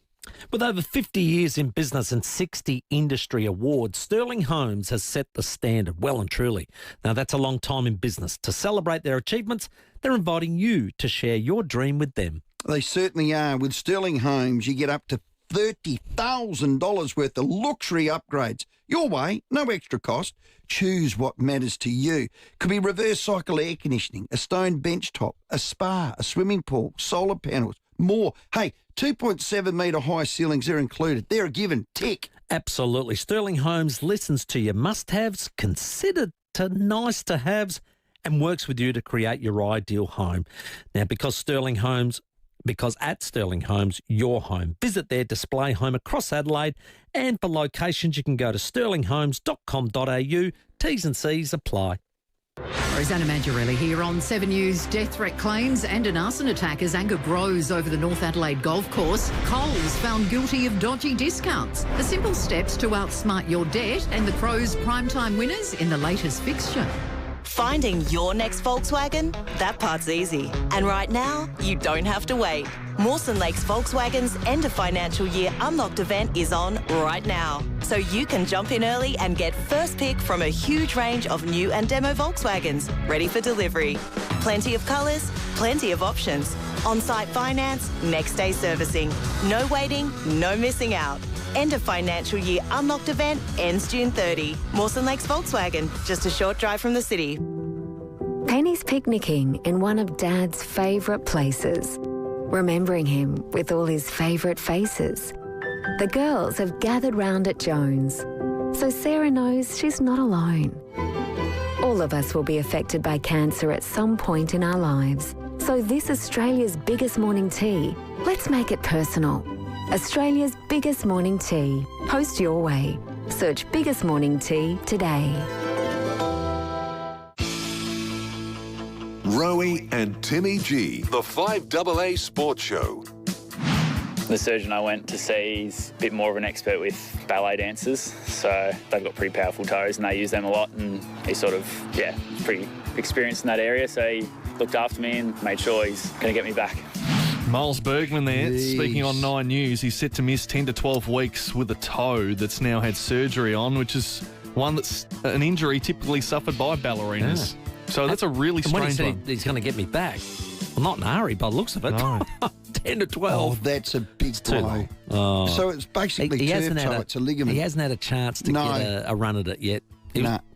With over 50 years in business and 60 industry awards, Sterling Homes has set the standard well and truly. Now, that's a long time in business. To celebrate their achievements, they're inviting you to share your dream with them. They certainly are. With Sterling Homes, you get up to $30,000 worth of luxury upgrades. Your way, no extra cost. Choose what matters to you. Could be reverse cycle air conditioning, a stone bench top, a spa, a swimming pool, solar panels, more. Hey, 2.7 metre high ceilings are included. They're a given. Tick. Absolutely. Sterling Homes listens to your must-haves, considered to nice-to-haves, and works with you to create your ideal home. Now, because at Sterling Homes, your home. Visit their display home across Adelaide, and for locations you can go to sterlinghomes.com.au. T's and C's apply. Rosanna Mangiarelli here on 7 News. Death threat claims and an arson attack as anger grows over the North Adelaide golf course. Coles found guilty of dodgy discounts. The simple steps to outsmart your debt, and the Crows primetime winners in the latest fixture. Finding your next Volkswagen? That part's easy. And right now, you don't have to wait. Mawson Lakes Volkswagen's end of financial year Unlocked event is on right now. So you can jump in early and get first pick from a huge range of new and demo Volkswagens ready for delivery. Plenty of colours, plenty of options. On-site finance, next day servicing. No waiting, no missing out. End of financial year Unlocked event ends June 30. Mawson Lakes Volkswagen, just a short drive from the city. Penny's picnicking in one of Dad's favourite places, remembering him with all his favourite faces. The girls have gathered round at Jones, so Sarah knows she's not alone. All of us will be affected by cancer at some point in our lives. So this Australia's biggest morning tea, let's make it personal. Australia's biggest morning tea. Post your way. Search Biggest Morning Tea today. Rowey and Timmy G, the FIVEAA Sports Show. The surgeon I went to see is a bit more of an expert with ballet dancers, so they've got pretty powerful toes and they use them a lot, and he's sort of, pretty experienced in that area, so he looked after me and made sure he's going to get me back. Miles Bergman there, speaking on 9 News. He's set to miss 10 to 12 weeks with a toe that's now had surgery on, which is one that's an injury typically suffered by ballerinas. Yeah. So that's a really strange one. He's going to get me back. Well, not in a hurry, by the looks of it. No. 10 to 12. Oh, that's a big blow. Oh. So it's basically turf toe. It's a ligament. He hasn't had a chance to get a run at it yet.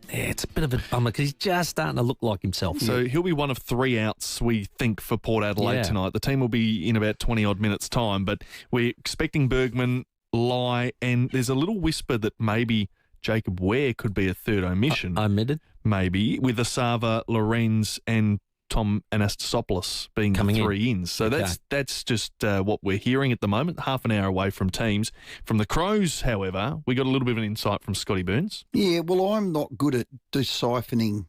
It's a bit of a bummer because he's just starting to look like himself. So he'll be one of 3 outs, we think, for Port Adelaide tonight. The team will be in about 20-odd minutes' time, but we're expecting Bergman, Lai, and there's a little whisper that maybe Jacob Ware could be a third omission. Omitted? Maybe, with Asava, Lorenz, and Tom Anastasopoulos being coming the 3 ins. So that's just what we're hearing at the moment, half an hour away from teams. From the Crows, however, we got a little bit of an insight from Scotty Burns. Yeah, well, I'm not good at deciphering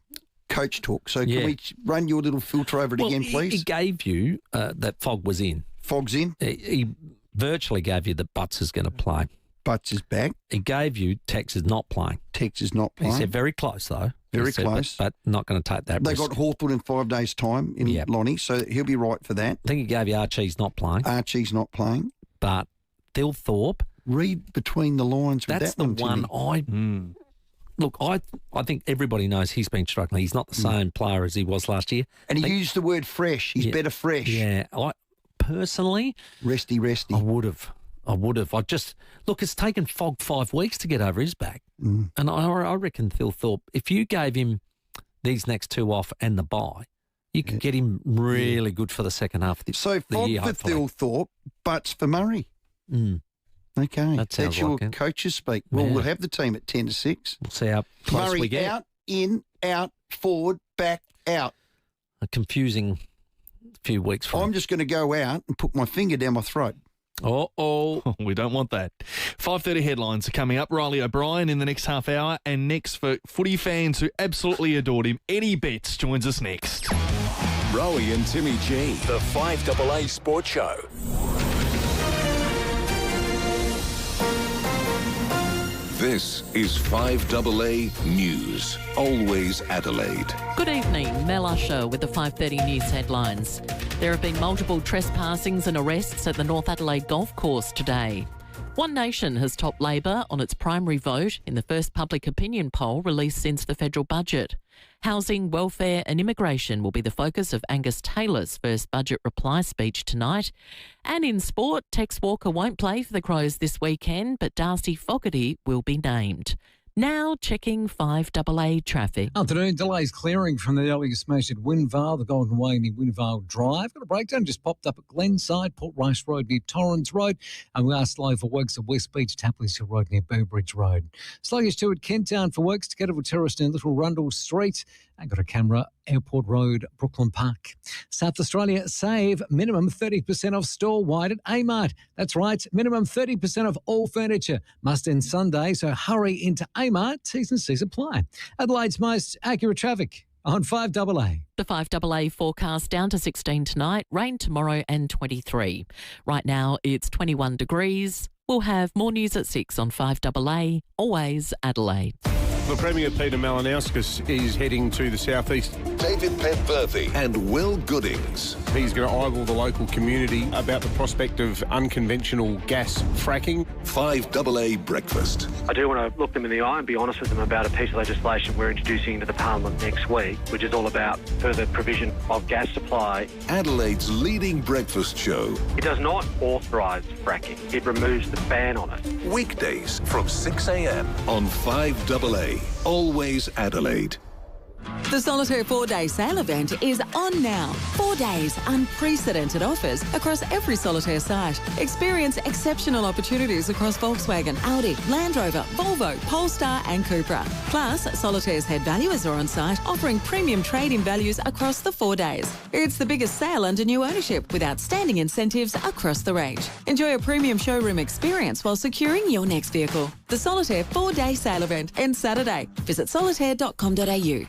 coach talk, so can we run your little filter over it again, please? He gave you that Fogg was in. Fogg's in? He virtually gave you that Butts is going to play. Butts is back. He gave you Tex is not playing. Tex is not playing. He said very close, though. Very close. But not going to take that They risk. got Hawthorn in 5 days' time in Lonnie, so he'll be right for that. I think he gave you Archie's not playing. Archie's not playing. But Phil Thorpe. Read between the lines with that's that one, the one Look, I think everybody knows he's been struggling. He's not the same player as he was last year. And he used the word fresh. He's better fresh. Yeah. I personally... Resty. I would have. Look, it's taken Fogg 5 weeks to get over his back. And I reckon Phil Thorpe, if you gave him these next 2 off and the bye, you could get him really good for the second half of the year. Fogg for Phil Thorpe, Butts for Murray. Okay. That's your coaches speak. Well, we'll have the team at 10 to 6. We'll see how close Murray we get. Out, in, out, forward, back, out. A confusing few weeks for I'm just going to go out and put my finger down my throat. We don't want that. 5:30 headlines are coming up. Riley O'Brien in the next half hour, and next for footy fans who absolutely adored him, Eddie Betts joins us next. Rowey and Timmy G, the FIVEAA Sports Show. This is 5AA News. Always Adelaide. Good evening, Mel Usher with the 5:30 News headlines. There have been multiple trespassings and arrests at the North Adelaide Golf Course today. One Nation has topped Labor on its primary vote in the first public opinion poll released since the federal budget. Housing, welfare and immigration will be the focus of Angus Taylor's first budget reply speech tonight. And in sport, Tex Walker won't play for the Crows this weekend, but Darcy Fogarty will be named. Now checking 5AA traffic. Afternoon, delays clearing from the earlier smash at Windvale, the Golden Way near Windvale Drive. Got a breakdown just popped up at Glenside, Port Rice Road near Torrens Road, and we are slow for works at West Beach, Tapley's Hill Road near Burbridge Road. Sluggish too at Kent Town for works together with Terrace near Little Rundle Street. And got a camera, Airport Road, Brooklyn Park. South Australia, save minimum 30% off store-wide at Amart. That's right, minimum 30% off all furniture. Must end Sunday, so hurry into Amart. T's and C's apply. Adelaide's most accurate traffic on 5AA. The 5AA forecast down to 16 tonight, rain tomorrow and 23. Right now it's 21 degrees. We'll have more news at 6 on 5AA, always Adelaide. The Premier Peter Malinauskas is heading to the southeast. David Penberthy and Will Goodings. He's going to eyeball the local community about the prospect of unconventional gas fracking. 5AA Breakfast. I do want to look them in the eye and be honest with them about a piece of legislation we're introducing into the Parliament next week, which is all about further provision of gas supply. Adelaide's leading breakfast show. It does not authorise fracking. It removes the ban on it. Weekdays from 6 a.m. on 5AA. Always Adelaide. The Solitaire 4-day sale event is on now. 4 days, unprecedented offers across every Solitaire site. Experience exceptional opportunities across Volkswagen, Audi, Land Rover, Volvo, Polestar and Cupra. Plus, Solitaire's head valuers are on site offering premium trade-in values across the 4 days. It's the biggest sale under new ownership with outstanding incentives across the range. Enjoy a premium showroom experience while securing your next vehicle. The Solitaire 4-day sale event ends Saturday. Visit solitaire.com.au.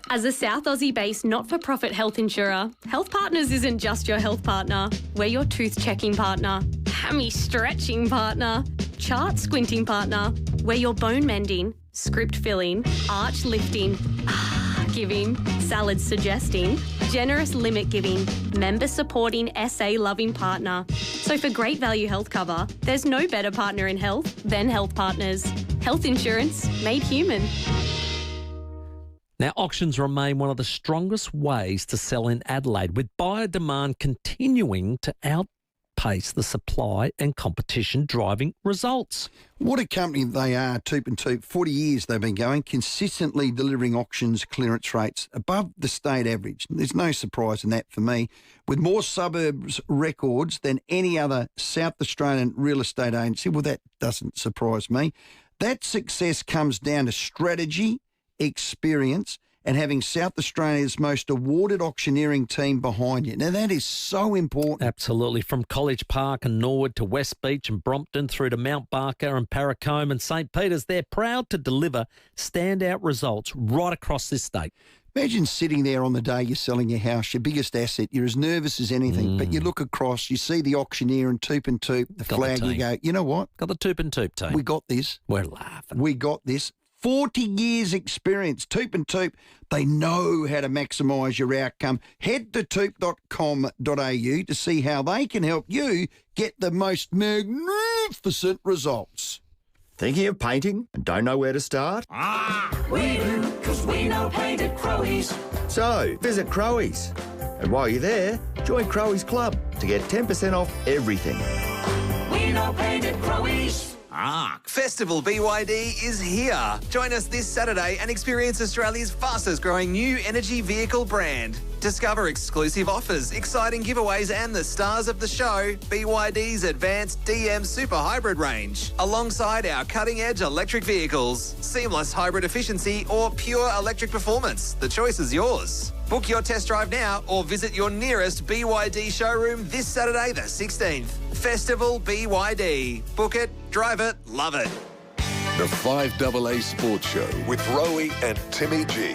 As a South Aussie-based not-for-profit health insurer, Health Partners isn't just your health partner. We're your tooth-checking partner, hammy-stretching partner, chart-squinting partner. We're your bone-mending, script-filling, arch-lifting, giving, salad-suggesting, generous limit-giving, member-supporting, SA-loving partner. So for great value health cover, there's no better partner in health than Health Partners. Health insurance made human. Now, auctions remain one of the strongest ways to sell in Adelaide, with buyer demand continuing to outpace the supply and competition driving results. What a company they are, Toop and Toop. 40 years they've been going, consistently delivering auctions clearance rates above the state average. There's no surprise in that for me. With more suburbs records than any other South Australian real estate agency, well, that doesn't surprise me. That success comes down to strategy, experience and having South Australia's most awarded auctioneering team behind you. Now, that is so important. Absolutely. From College Park and Norwood to West Beach and Brompton through to Mount Barker and Parracombe and St Peters, they're proud to deliver standout results right across this state. Imagine sitting there on the day you're selling your house, your biggest asset. You're as nervous as anything, but you look across, you see the auctioneer and Toop and Toop, the flag, you go, you know what? Got the Toop and Toop team. We got this. We're laughing. We got this. 40 years experience. Toop and Toop, they know how to maximise your outcome. Head to toop.com.au to see how they can help you get the most magnificent results. Thinking of painting and don't know where to start? We do, because we know paint at Crowey's. So, visit Crowey's. And while you're there, join Crowey's Club to get 10% off everything. We know paint at Crowey's. Festival BYD is here. Join us this Saturday and experience Australia's fastest growing new energy vehicle brand. Discover exclusive offers, exciting giveaways and the stars of the show, BYD's advanced DM Super Hybrid range, alongside our cutting-edge electric vehicles, seamless hybrid efficiency or pure electric performance. The choice is yours. Book your test drive now or visit your nearest BYD showroom this Saturday the 16th. Festival BYD. Book it, drive it, love it. The 5AA Sports Show with Rowey and Timmy G.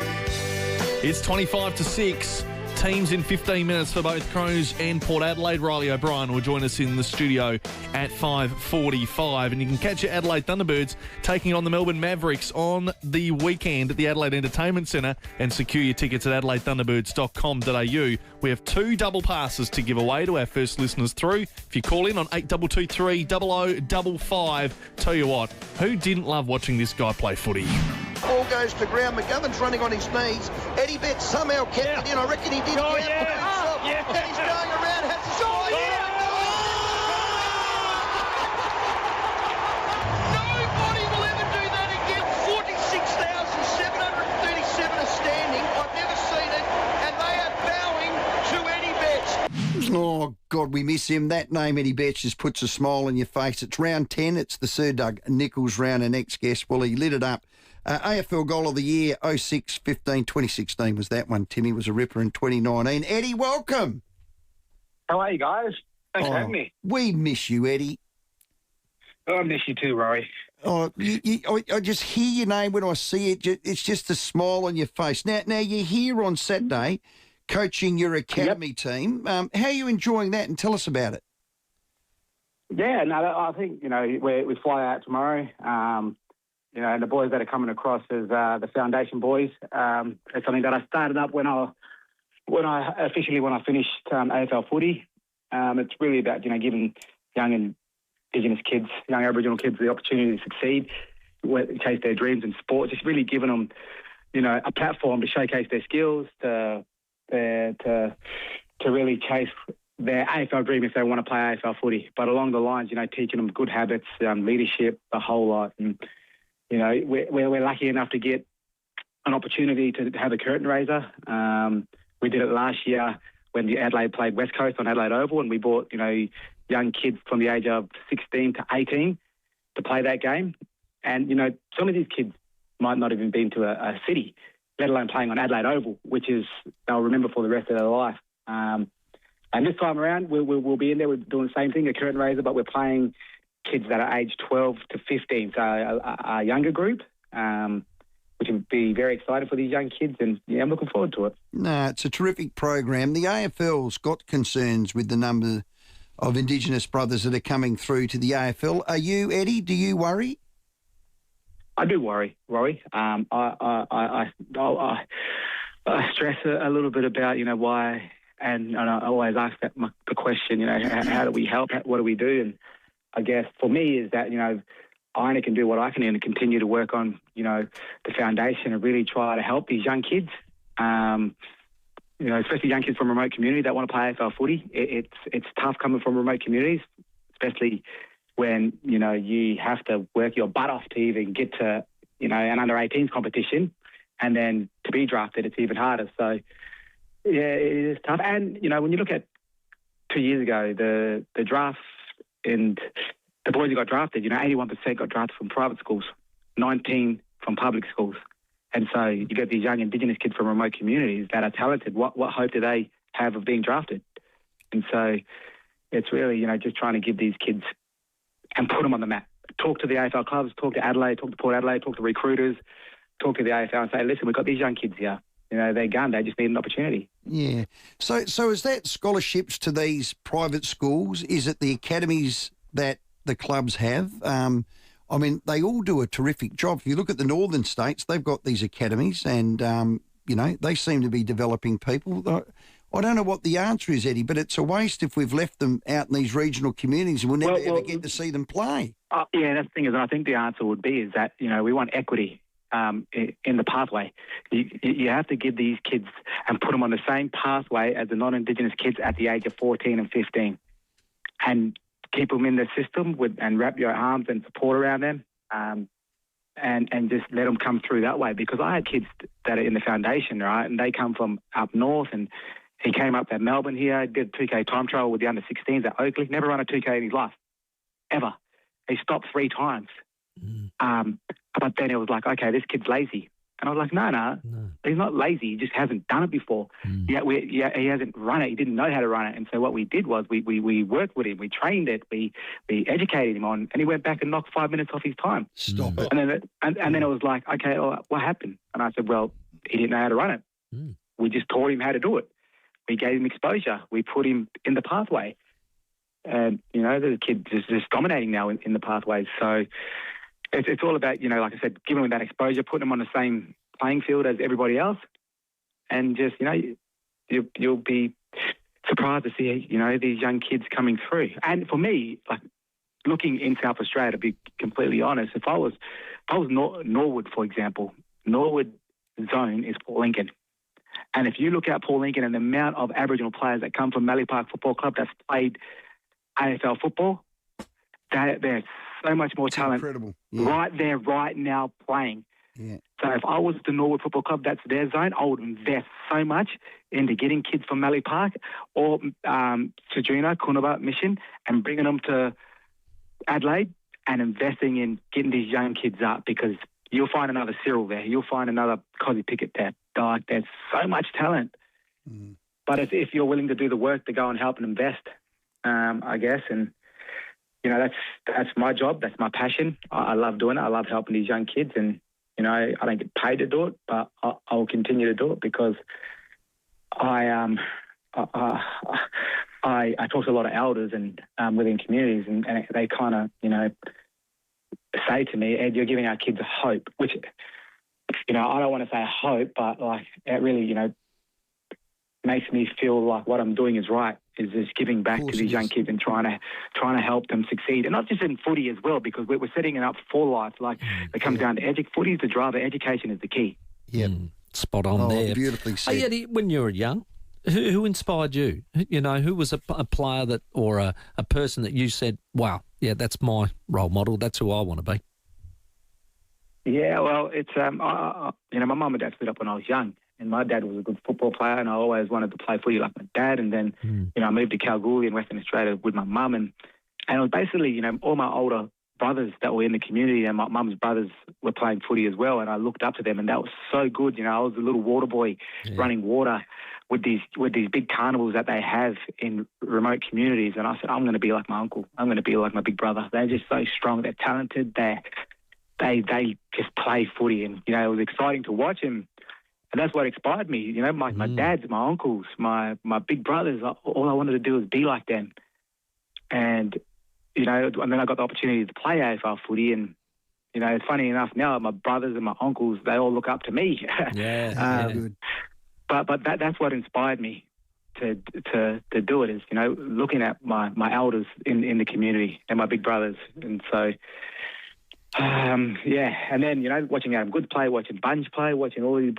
It's 25 to 6. Teams in 15 minutes for both Crows and Port Adelaide. Riley O'Brien will join us in the studio at 5:45. And you can catch your Adelaide Thunderbirds taking on the Melbourne Mavericks on the weekend at the Adelaide Entertainment Centre, and secure your tickets at adelaidethunderbirds.com.au. We have 2 double passes to give away to our first listeners through. If you call in on 8223 0055, tell you what, who didn't love watching this guy play footy? Ball goes to ground. McGovern's running on his knees. Eddie Betts somehow kept it in. I reckon he did. Oh, And he's going around. Has to score. Nobody will ever do that again. 46,737 are standing. I've never seen it. And they are bowing to Eddie Betts. Oh, God, we miss him. That name, Eddie Betts, just puts a smile on your face. It's round 10. It's the Sir Doug Nichols round, and next guest, well, he lit it up. AFL Goal of the Year, 06-15, 2016 was that one. Timmy was a ripper in 2019. Eddie, welcome. How are you guys? Thanks for having me. We miss you, Eddie. Oh, I miss you too, Rowey. Oh, I just hear your name when I see it. It's just a smile on your face. Now you're here on Saturday coaching your academy team. How are you enjoying that? And tell us about it. Yeah, no, I think, we fly out tomorrow. And the boys that are coming across as the foundation boys. It's something that I started up when I finished AFL footy. It's really about, giving young Indigenous kids, young Aboriginal kids the opportunity to succeed, chase their dreams in sport, just really giving them, a platform to showcase their skills, to really chase their AFL dream if they want to play AFL footy. But along the lines, teaching them good habits, leadership, the whole lot. And, we're lucky enough to get an opportunity to have a curtain raiser. We did it last year when the Adelaide played West Coast on Adelaide Oval, and we brought, young kids from the age of 16 to 18 to play that game. And, some of these kids might not have even been to a city, let alone playing on Adelaide Oval, which is they'll remember for the rest of their life. And this time around, we'll be in there. We're doing the same thing, a curtain raiser, but we're playing kids that are aged 12 to 15, so a younger group, which would be very exciting for these young kids, and I'm looking forward to it. No, it's a terrific program. The AFL's got concerns with the number of Indigenous brothers that are coming through to the AFL. Are you, Eddie? Do you worry? I do worry, Rory. I stress a little bit about, why, and I always ask the question, how do we help? What do we do? And I guess for me is that, I only can do what I can and continue to work on, the foundation and really try to help these young kids, especially young kids from remote communities that want to play AFL footy. It's tough coming from remote communities, especially when, you have to work your butt off to even get to, an under-18s competition, and then to be drafted, it's even harder. So, yeah, it is tough. And, when you look at 2 years ago, the draft, and the boys who got drafted, 81% got drafted from private schools, 19 from public schools. And so you get these young Indigenous kids from remote communities that are talented. What hope do they have of being drafted? And so it's really, just trying to give these kids and put them on the map. Talk to the AFL clubs, talk to Adelaide, talk to Port Adelaide, talk to recruiters, talk to the AFL and say, listen, we've got these young kids here. They're gone. They just need an opportunity. Yeah. So is that scholarships to these private schools? Is it the academies that the clubs have? They all do a terrific job. If you look at the northern states, they've got these academies and, they seem to be developing people. I don't know what the answer is, Eddie, but it's a waste if we've left them out in these regional communities and we'll never ever get to see them play. Yeah, that's the thing is, I think the answer would be is that, we want equity. In the pathway. You have to give these kids and put them on the same pathway as the non-Indigenous kids at the age of 14 and 15, and keep them in the system and wrap your arms and support around them, and just let them come through that way. Because I had kids that are in the foundation, right, and they come from up north, and he came up at Melbourne here, did a 2K time trial with the under-16s at Oakley, never run a 2K in his life, ever. He stopped 3 times. But then it was like, okay, this kid's lazy. And I was like, no, he's not lazy. He just hasn't done it before. He hasn't run it. He didn't know how to run it. And so what we did was we worked with him. We trained it. We educated him on, and he went back and knocked 5 minutes off his time. Stop it. And then it was like, okay, what happened? And I said, well, he didn't know how to run it. We just taught him how to do it. We gave him exposure. We put him in the pathway. And, you know, the kid is just dominating now in the pathways. So it's all about, you know, like I said, giving them that exposure, putting them on the same playing field as everybody else. And just, you know, you'll be surprised to see, you know, these young kids coming through. And for me, like, looking in South Australia, to be completely honest, if I was Norwood, for example, Norwood zone is Paul Lincoln. And if you look at Paul Lincoln and the amount of Aboriginal players that come from Mallee Park Football Club that's played AFL football, there's so much more talent right there, right now playing. Yeah. So if I was the Norwood Football Club, that's their zone, I would invest so much into getting kids from Mallee Park or Cedrina, Coonabah, Mission, and bringing them to Adelaide and investing in getting these young kids up, because you'll find another Cyril there. You'll find another Cozzy Pickett there. Like, there's so much talent. But if you're willing to do the work to go and help and invest, I guess, and, you know, that's my job. That's my passion. I love doing it. I love helping these young kids, and, you know, I don't get paid to do it, but I will continue to do it because I talk to a lot of elders and within communities, and they kind of, you know, say to me, Ed, you're giving our kids a hope, which, you know, I don't want to say hope, but, like, it really, you know, makes me feel like what I'm doing is right, is just giving back to these young kids and trying to help them succeed. And not just in footy as well, because we're setting it up for life. Like, it comes down to footy is the driver, education is the key. Yeah. Spot on there. Beautifully said. Eddie, when you were young, who inspired you? You know, who was a player that, or a person that you said, wow, yeah, that's my role model. That's who I want to be. Yeah, well, it's, you know, my mum and dad split up when I was young, and my dad was a good football player, and I always wanted to play footy like my dad. And then, you know, I moved to Kalgoorlie in Western Australia with my mum, and it was basically, you know, all my older brothers that were in the community, and my mum's brothers were playing footy as well, and I looked up to them, and that was so good. You know, I was a little water boy running water with these big carnivals that they have in remote communities, and I said, I'm going to be like my uncle. I'm going to be like my big brother. They're just so strong. They're talented. They just play footy, and, you know, it was exciting to watch them. And that's what inspired me. You know, my dads, my uncles, my big brothers, all I wanted to do was be like them. And, you know, and then I got the opportunity to play AFL footy, and, you know, it's funny enough now, my brothers and my uncles, they all look up to me. Good. But that's what inspired me to do it, is, you know, looking at my elders in the community and my big brothers. And so, yeah. And then, you know, watching Adam Goods play, watching Bunge play, watching all these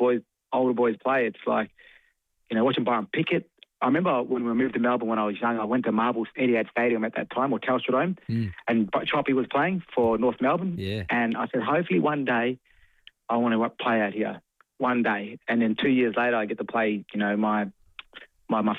older boys play, it's like, you know, watching Byron Pickett. I remember when we moved to Melbourne when I was young, I went to Marble Etihad Stadium at that time, or Telstra Dome, and Choppy was playing for North Melbourne. Yeah. And I said, hopefully one day I want to play out here, one day. And then 2 years later, I get to play, you know, my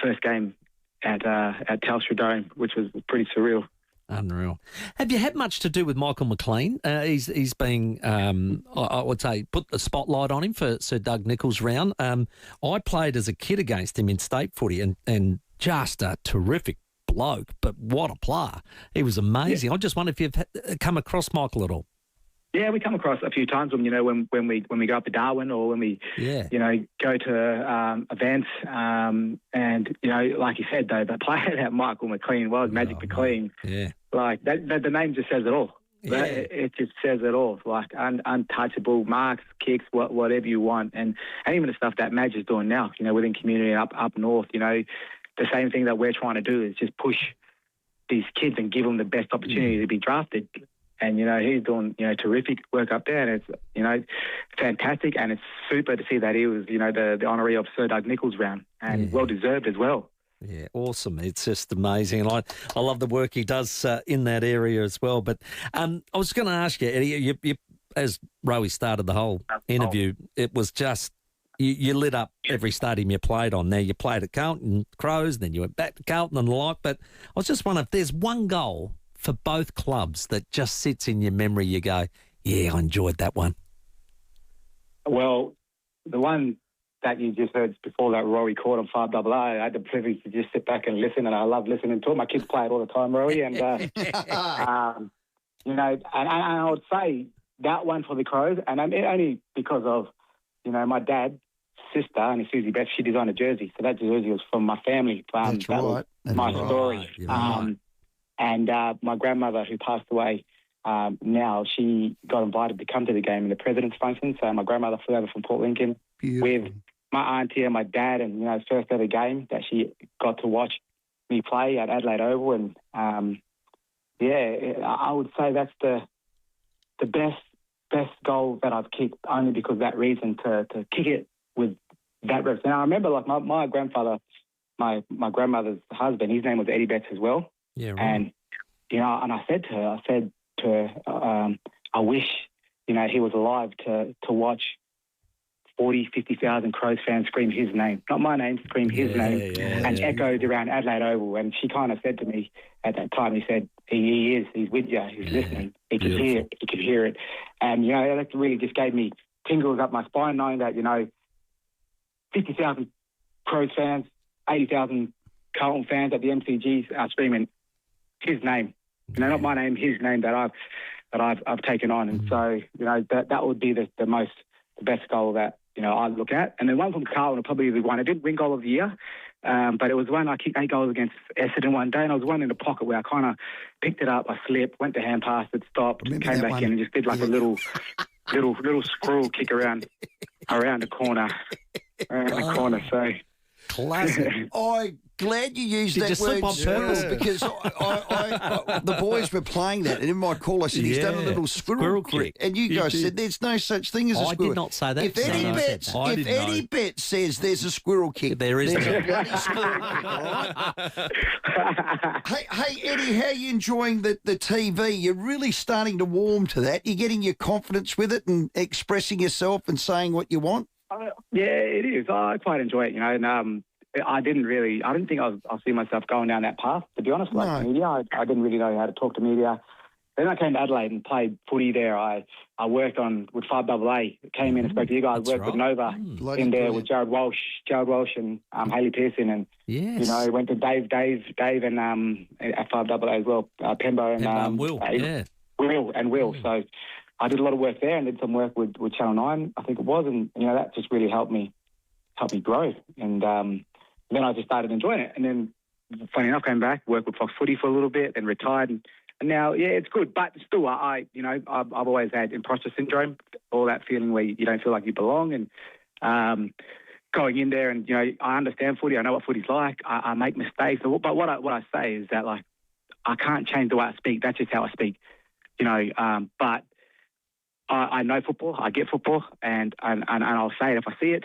first game at Telstra Dome, which was pretty surreal. Unreal. Have you had much to do with Michael McLean? He's being, I would say, put the spotlight on him for Sir Doug Nicholls' round. I played as a kid against him in state footy, and just a terrific bloke, but what a player. He was amazing. Yeah. I just wonder if you've come across Michael at all. Yeah, we come across a few times when, you know, when we go up to Darwin, or when we, you know, go to events, and, you know, like you said, though, the player that Michael McLean was, Magic McLean, like that the name just says it all. Yeah. It just says it all. Like untouchable, marks, kicks, whatever you want, and even the stuff that Madge is doing now, you know, within community up north, you know, the same thing that we're trying to do is just push these kids and give them the best opportunity to be drafted. And, you know, he's doing, you know, terrific work up there, and it's, you know, fantastic, and it's super to see that he was, you know, the honoree of Sir Doug Nicholls' round, and well-deserved as well. Yeah, awesome. It's just amazing. And I love the work he does in that area as well. But I was going to ask you, Eddie, you, as Rowey started the whole interview, it was just, you lit up every stadium you played on. Now, you played at Carlton, Crows, then you went back to Carlton and the like. But I was just wondering if there's one goal for both clubs that just sits in your memory, you go, yeah, I enjoyed that one? Well, the one that you just heard before that Rowey caught on FIVEAA, I had the privilege to just sit back and listen, and I love listening to it. My kids play it all the time, Rowey, and, you know, and I would say that one for the Crows, and I mean, only because of, you know, my dad's sister, and Susie Beth, she designed a jersey, so that jersey was from my family. That's right. Was my story. And my grandmother, who passed away now, she got invited to come to the game in the president's function. So my grandmother flew over from Port Lincoln with my auntie and my dad, and, you know, first ever game that she got to watch me play at Adelaide Oval. And, I would say that's the best goal that I've kicked, only because of that reason, to kick it with that reps. And I remember, like, my grandfather, my grandmother's husband, his name was Eddie Betts as well. Yeah, right. And, you know, and I said to her, I wish, you know, he was alive to watch 40, 50,000 Crows fans scream his name, not my name, scream his name, and echoed around Adelaide Oval. And she kind of said to me at that time, he said, he's with you, he's listening, he could hear it. And, you know, that really just gave me tingles up my spine, knowing that, you know, 50,000 Crows fans, 80,000 Carlton fans at the MCGs are screaming his name. You know, not my name, his name that I've taken on. And so, you know, that would be the best goal that, you know, I look at. And then one from Carlton will probably be the one. I didn't win goal of the year, but it was one I kicked 8 goals against Essendon one day, and I was one in the pocket where I kind of picked it up, I slipped, went to hand pass it, stopped, came back in and just did like a little squirrel kick around the corner. So classic. I'm glad you used that word on purpose, because the boys were playing that, and in my call I said, he's done a little squirrel kick. And you guys said there's no such thing as a squirrel. I did not say that. If Eddie Betts says there's a squirrel kick, there is a bloody squirrel kick, all right? Hey, Eddie, how are you enjoying the TV? You're really starting to warm to that. You're getting your confidence with it and expressing yourself and saying what you want? Yeah, it is. I quite enjoy it, you know, and I didn't think I'll see myself going down that path, to be honest. Like media, I didn't really know how to talk to media. Then I came to Adelaide and played footy there. I worked with FIVEAA, came in and spoke to you guys, worked with Nova in there with Jared Walsh and Hayley Pearson, and you know, went to Dave and at FIVEAA as well, Pembo and Will, Will. So I did a lot of work there and did some work with Channel 9, I think it was, and, you know, that just really helped me grow. And then I just started enjoying it. And then, funny enough, came back, worked with Fox Footy for a little bit, then retired. And now, yeah, it's good. But still, I've always had imposter syndrome, all that feeling where you don't feel like you belong. And going in there and, you know, I understand footy. I know what footy's like. I make mistakes. But what I say is that, like, I can't change the way I speak. That's just how I speak, you know. But I know football. I get football, and I'll say it if I see it.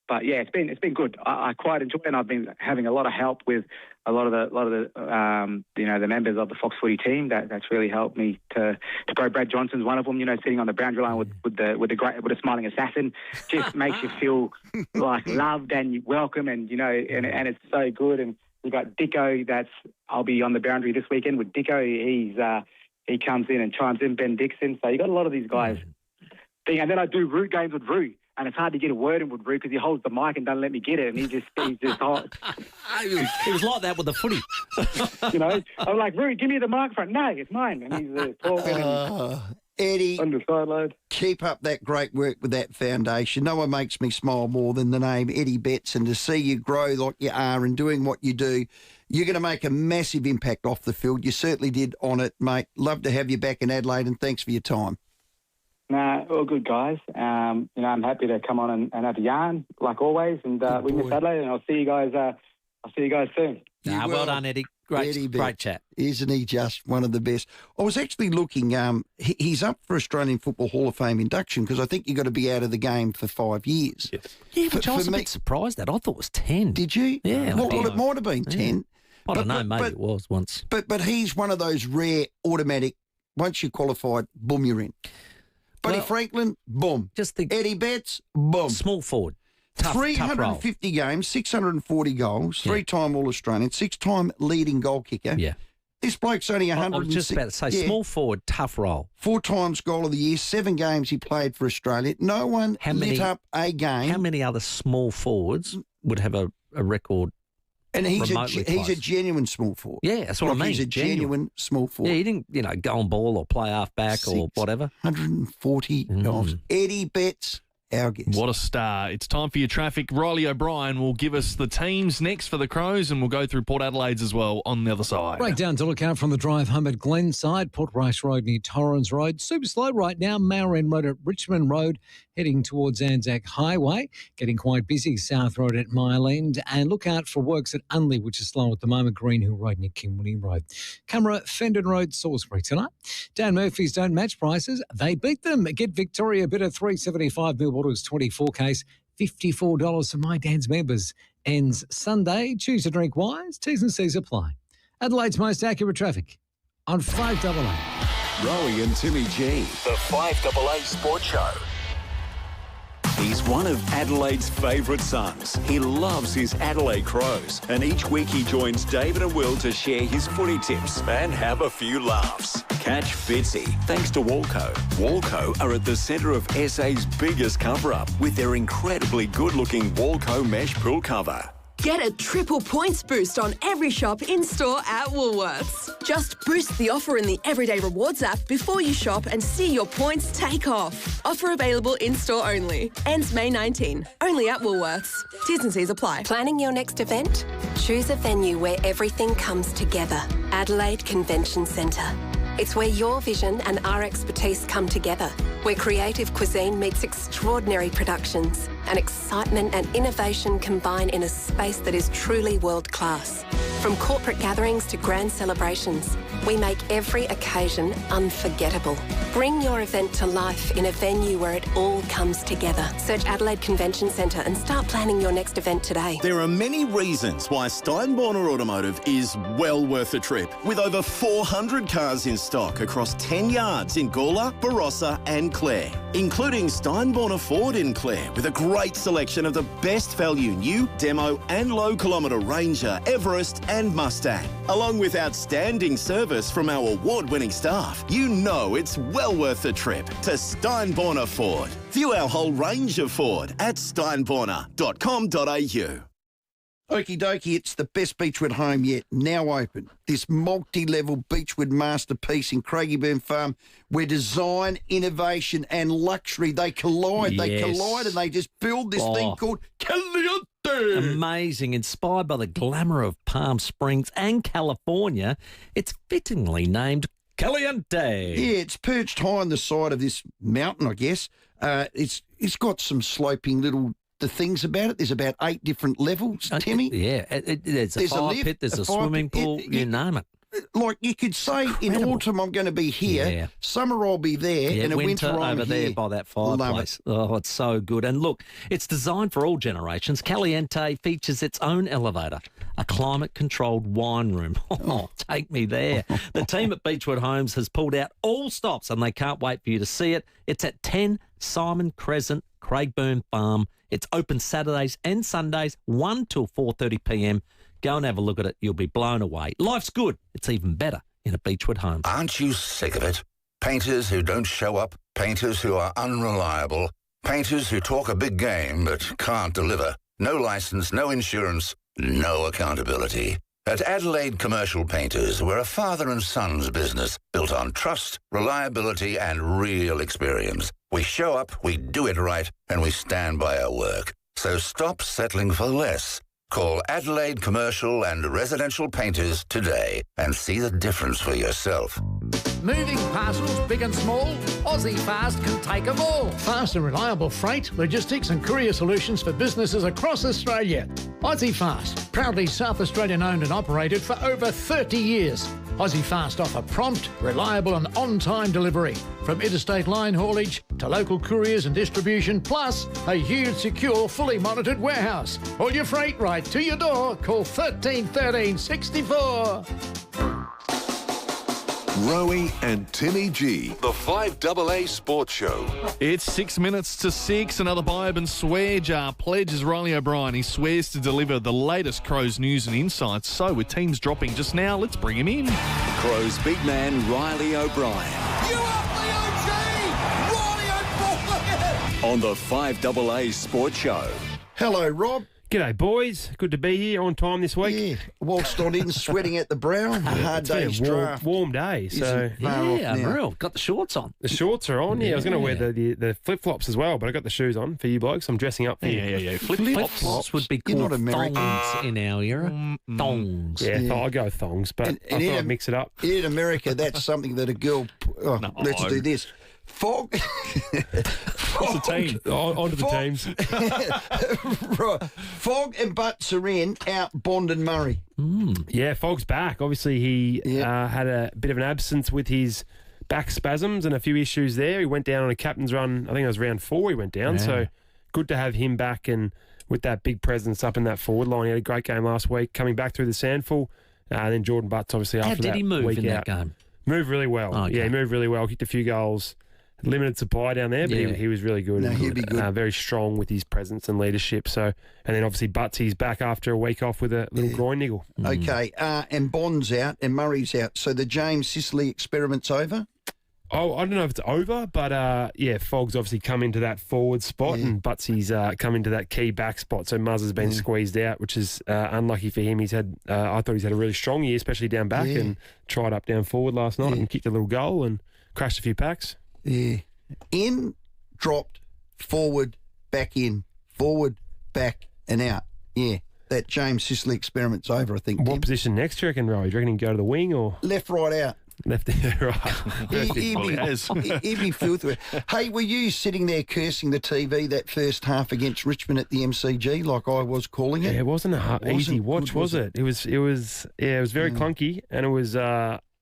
But yeah, it's been good. I quite enjoy it, and I've been having a lot of help with a lot of the you know, the members of the Fox Footy team. That's really helped me to grow. Brad Johnson's one of them. You know, sitting on the boundary line with a smiling assassin just makes you feel like loved and welcome, and, you know, and it's so good. And we got Dicko. I'll be on the boundary this weekend with Dicko. He comes in and chimes in, Ben Dixon. So you got a lot of these guys. And then I do root games with Roo, and it's hard to get a word in with Roo because he holds the mic and doesn't let me get it, and he's just hot. It was like that with the footy. You know, I'm like, Roo, give me the microphone. No, it's mine. And he's talking. Eddie, on the sideline. Keep up that great work with that foundation. No one makes me smile more than the name Eddie Betts, and to see you grow like you are and doing what you do, you're going to make a massive impact off the field. You certainly did on it, mate. Love to have you back in Adelaide, and thanks for your time. Nah, all good, guys. You know, I'm happy to come on and have a yarn, like always, and we miss Adelaide, and I'll see you guys soon. Well done, Eddie. Great chat. Isn't he just one of the best? I was actually looking, he's up for Australian Football Hall of Fame induction, because I think you've got to be out of the game for 5 years. Yes. Yeah, which I was a bit surprised at. I thought it was 10. Did you? Yeah. Well, it might have been 10. I don't know, maybe it was once. But he's one of those rare automatic, once you're qualified, boom, you're in. Buddy Franklin, boom. Just think. Eddie Betts, boom. Small forward. 350 games, 640 goals, 3-time All-Australian, 6-time leading goal kicker. Yeah. This bloke's only 100. I was just about to say, small forward, tough role. 4 times goal of the year, 7 games he played for Australia. No one lit up a game. How many other small forwards would have a record? And he's a genuine small forward. Yeah, that's what I mean. He's a genuine small forward. Yeah, he didn't, go on ball or play half back or whatever. 140 goals. Eddie Betts, our guest. What a star. It's time for your traffic. Riley O'Brien will give us the teams next for the Crows, and we'll go through Port Adelaide's as well on the other side. Breakdown to look out from the drive home at Glenside, Port Rice Road near Torrens Road. Super slow right now, Maureen Road at Richmond Road, heading towards Anzac Highway. Getting quite busy, South Road at Mile End. And look out for works at Unley, which is slow at the moment, Green Hill Road near Kimberley Road. Camera, Fendon Road, Salisbury tonight. Dan Murphy's don't match prices. They beat them. Get Victoria bid at $3.75, Millwaters 24 case, $54 for My Dan's members. Ends Sunday. Choose to drink wise. T's and C's apply. Adelaide's most accurate traffic on 5AA. Rowey and Timmy G. The 5AA Sport Show. He's one of Adelaide's favourite sons. He loves his Adelaide Crows, and each week he joins David and Will to share his footy tips and have a few laughs. Catch Fitzy, thanks to Walco. Walco are at the centre of SA's biggest cover-up with their incredibly good-looking Walco mesh pool cover. Get a triple points boost on every shop in-store at Woolworths. Just boost the offer in the Everyday Rewards app before you shop and see your points take off. Offer available in-store only. Ends May 19. Only at Woolworths. T's and C's apply. Planning your next event? Choose a venue where everything comes together. Adelaide Convention Centre. It's where your vision and our expertise come together, where creative cuisine meets extraordinary productions and excitement and innovation combine in a space that is truly world-class. From corporate gatherings to grand celebrations, we make every occasion unforgettable. Bring your event to life in a venue where it all comes together. Search Adelaide Convention Centre and start planning your next event today. There are many reasons why Steinborner Automotive is well worth a trip. With over 400 cars in stock across 10 yards in Gawler, Barossa and Clare, including Steinborner Ford in Clare with a great selection of the best value new, demo and low kilometre Ranger, Everest and Mustang. Along with outstanding service from our award-winning staff, you know it's well worth the trip to Steinborner Ford. View our whole range of Ford at steinborner.com.au. Okie dokie, it's the best Beechwood home yet, now open. This multi-level Beechwood masterpiece in Craigieburn Farm, where design, innovation and luxury, they collide. Yes. They collide and they just build this thing called Caliente. Amazing. Inspired by the glamour of Palm Springs and California, it's fittingly named Caliente. Yeah, it's perched high on the side of this mountain, I guess. It's got some sloping little things about it. There's about 8 different levels, Timmy. There's a fire pit, there's a swimming pool, you name it. Like you could say, in autumn I'm going to be here, summer I'll be there, and in winter I'm over here. there by that fireplace. Oh, it's so good. And look, it's designed for all generations. Caliente features its own elevator, a climate-controlled wine room. Oh, take me there. The team at Beechwood Homes has pulled out all stops, and they can't wait for you to see it. It's at 10 Simon Crescent, Craigburn Farm. It's open Saturdays and Sundays, 1 till 4:30 p.m. Go and have a look at it. You'll be blown away. Life's good. It's even better in a Beechwood home. Aren't you sick of it? Painters who don't show up, painters who are unreliable, painters who talk a big game but can't deliver. No license, no insurance, no accountability. At Adelaide Commercial Painters, we're a father and son's business built on trust, reliability and real experience. We show up, we do it right, and we stand by our work. So stop settling for less. Call Adelaide Commercial and Residential Painters today and see the difference for yourself. Moving parcels, big and small, Aussie Fast can take them all. Fast and reliable freight, logistics and courier solutions for businesses across Australia. Aussie Fast, proudly South Australian owned and operated for over 30 years. Aussie Fast offer prompt, reliable and on-time delivery. From interstate line haulage to local couriers and distribution, plus a huge, secure, fully monitored warehouse. All your freight right to your door. Call 13 13 64. Rowey and Timmy G. The 5AA Sports Show. It's 6 minutes to 6. Another Bioban swear jar pledges Riley O'Brien. He swears to deliver the latest Crows news and insights. So with teams dropping just now, let's bring him in. Crows big man Riley O'Brien. You up the OG! Riley O'Brien! On the 5AA Sports Show. Hello, Rob. G'day, boys. Good to be here on time this week. Yeah, whilst not in sweating at the brow. Hard It's been day's a draft. warm day. So unreal. Got the shorts on. The shorts are on. Yeah, I was going to wear the flip flops as well, but I got the shoes on for you blokes. I'm dressing up for you. Yeah. Flip flops would be You're called not American. thongs in our era. Thongs. Yeah, I'll go thongs, but I thought I'd mix it up. In America, that's something that a girl. Let's do this. Fog. What's the team? On to the teams. Right. Fog and Butts are in, out Bond and Murray. Yeah, Fogg's back. Obviously, he had a bit of an absence with his back spasms and a few issues there. He went down on a captain's run. I think it was round 4 he went down. So good to have him back and with that big presence up in that forward line. He had a great game last week, coming back through the sandful. And then Jordan Butts, obviously, after that How did he move week in out. that game? Moved really well. Okay. Yeah, he moved really well. Kicked a few goals. Limited supply down there, but he was really good. No, and he'd be good. Very strong with his presence and leadership. So, and then obviously Butsy's back after a week off with a little groin niggle. Okay, and Bond's out and Murray's out. So the James Sicily experiment's over? Oh, I don't know if it's over, but Fogg's obviously come into that forward spot and Butsy's come into that key back spot. So Muzz has been squeezed out, which is unlucky for him. He's had, I thought he's had a really strong year, especially down back, and tried up down forward last night and kicked a little goal and crashed a few packs. Yeah. In, dropped, forward, back in, forward, back, and out. Yeah. That James Sicily experiment's over, I think. What position next, do you reckon, Rowey? Do you reckon he can go to the wing or? Left, right, out. Left, right. He'd be filthy. Hey, were you sitting there cursing the TV that first half against Richmond at the MCG, like I was calling it? Yeah, it wasn't an easy watch, was it? It was very clunky, and it was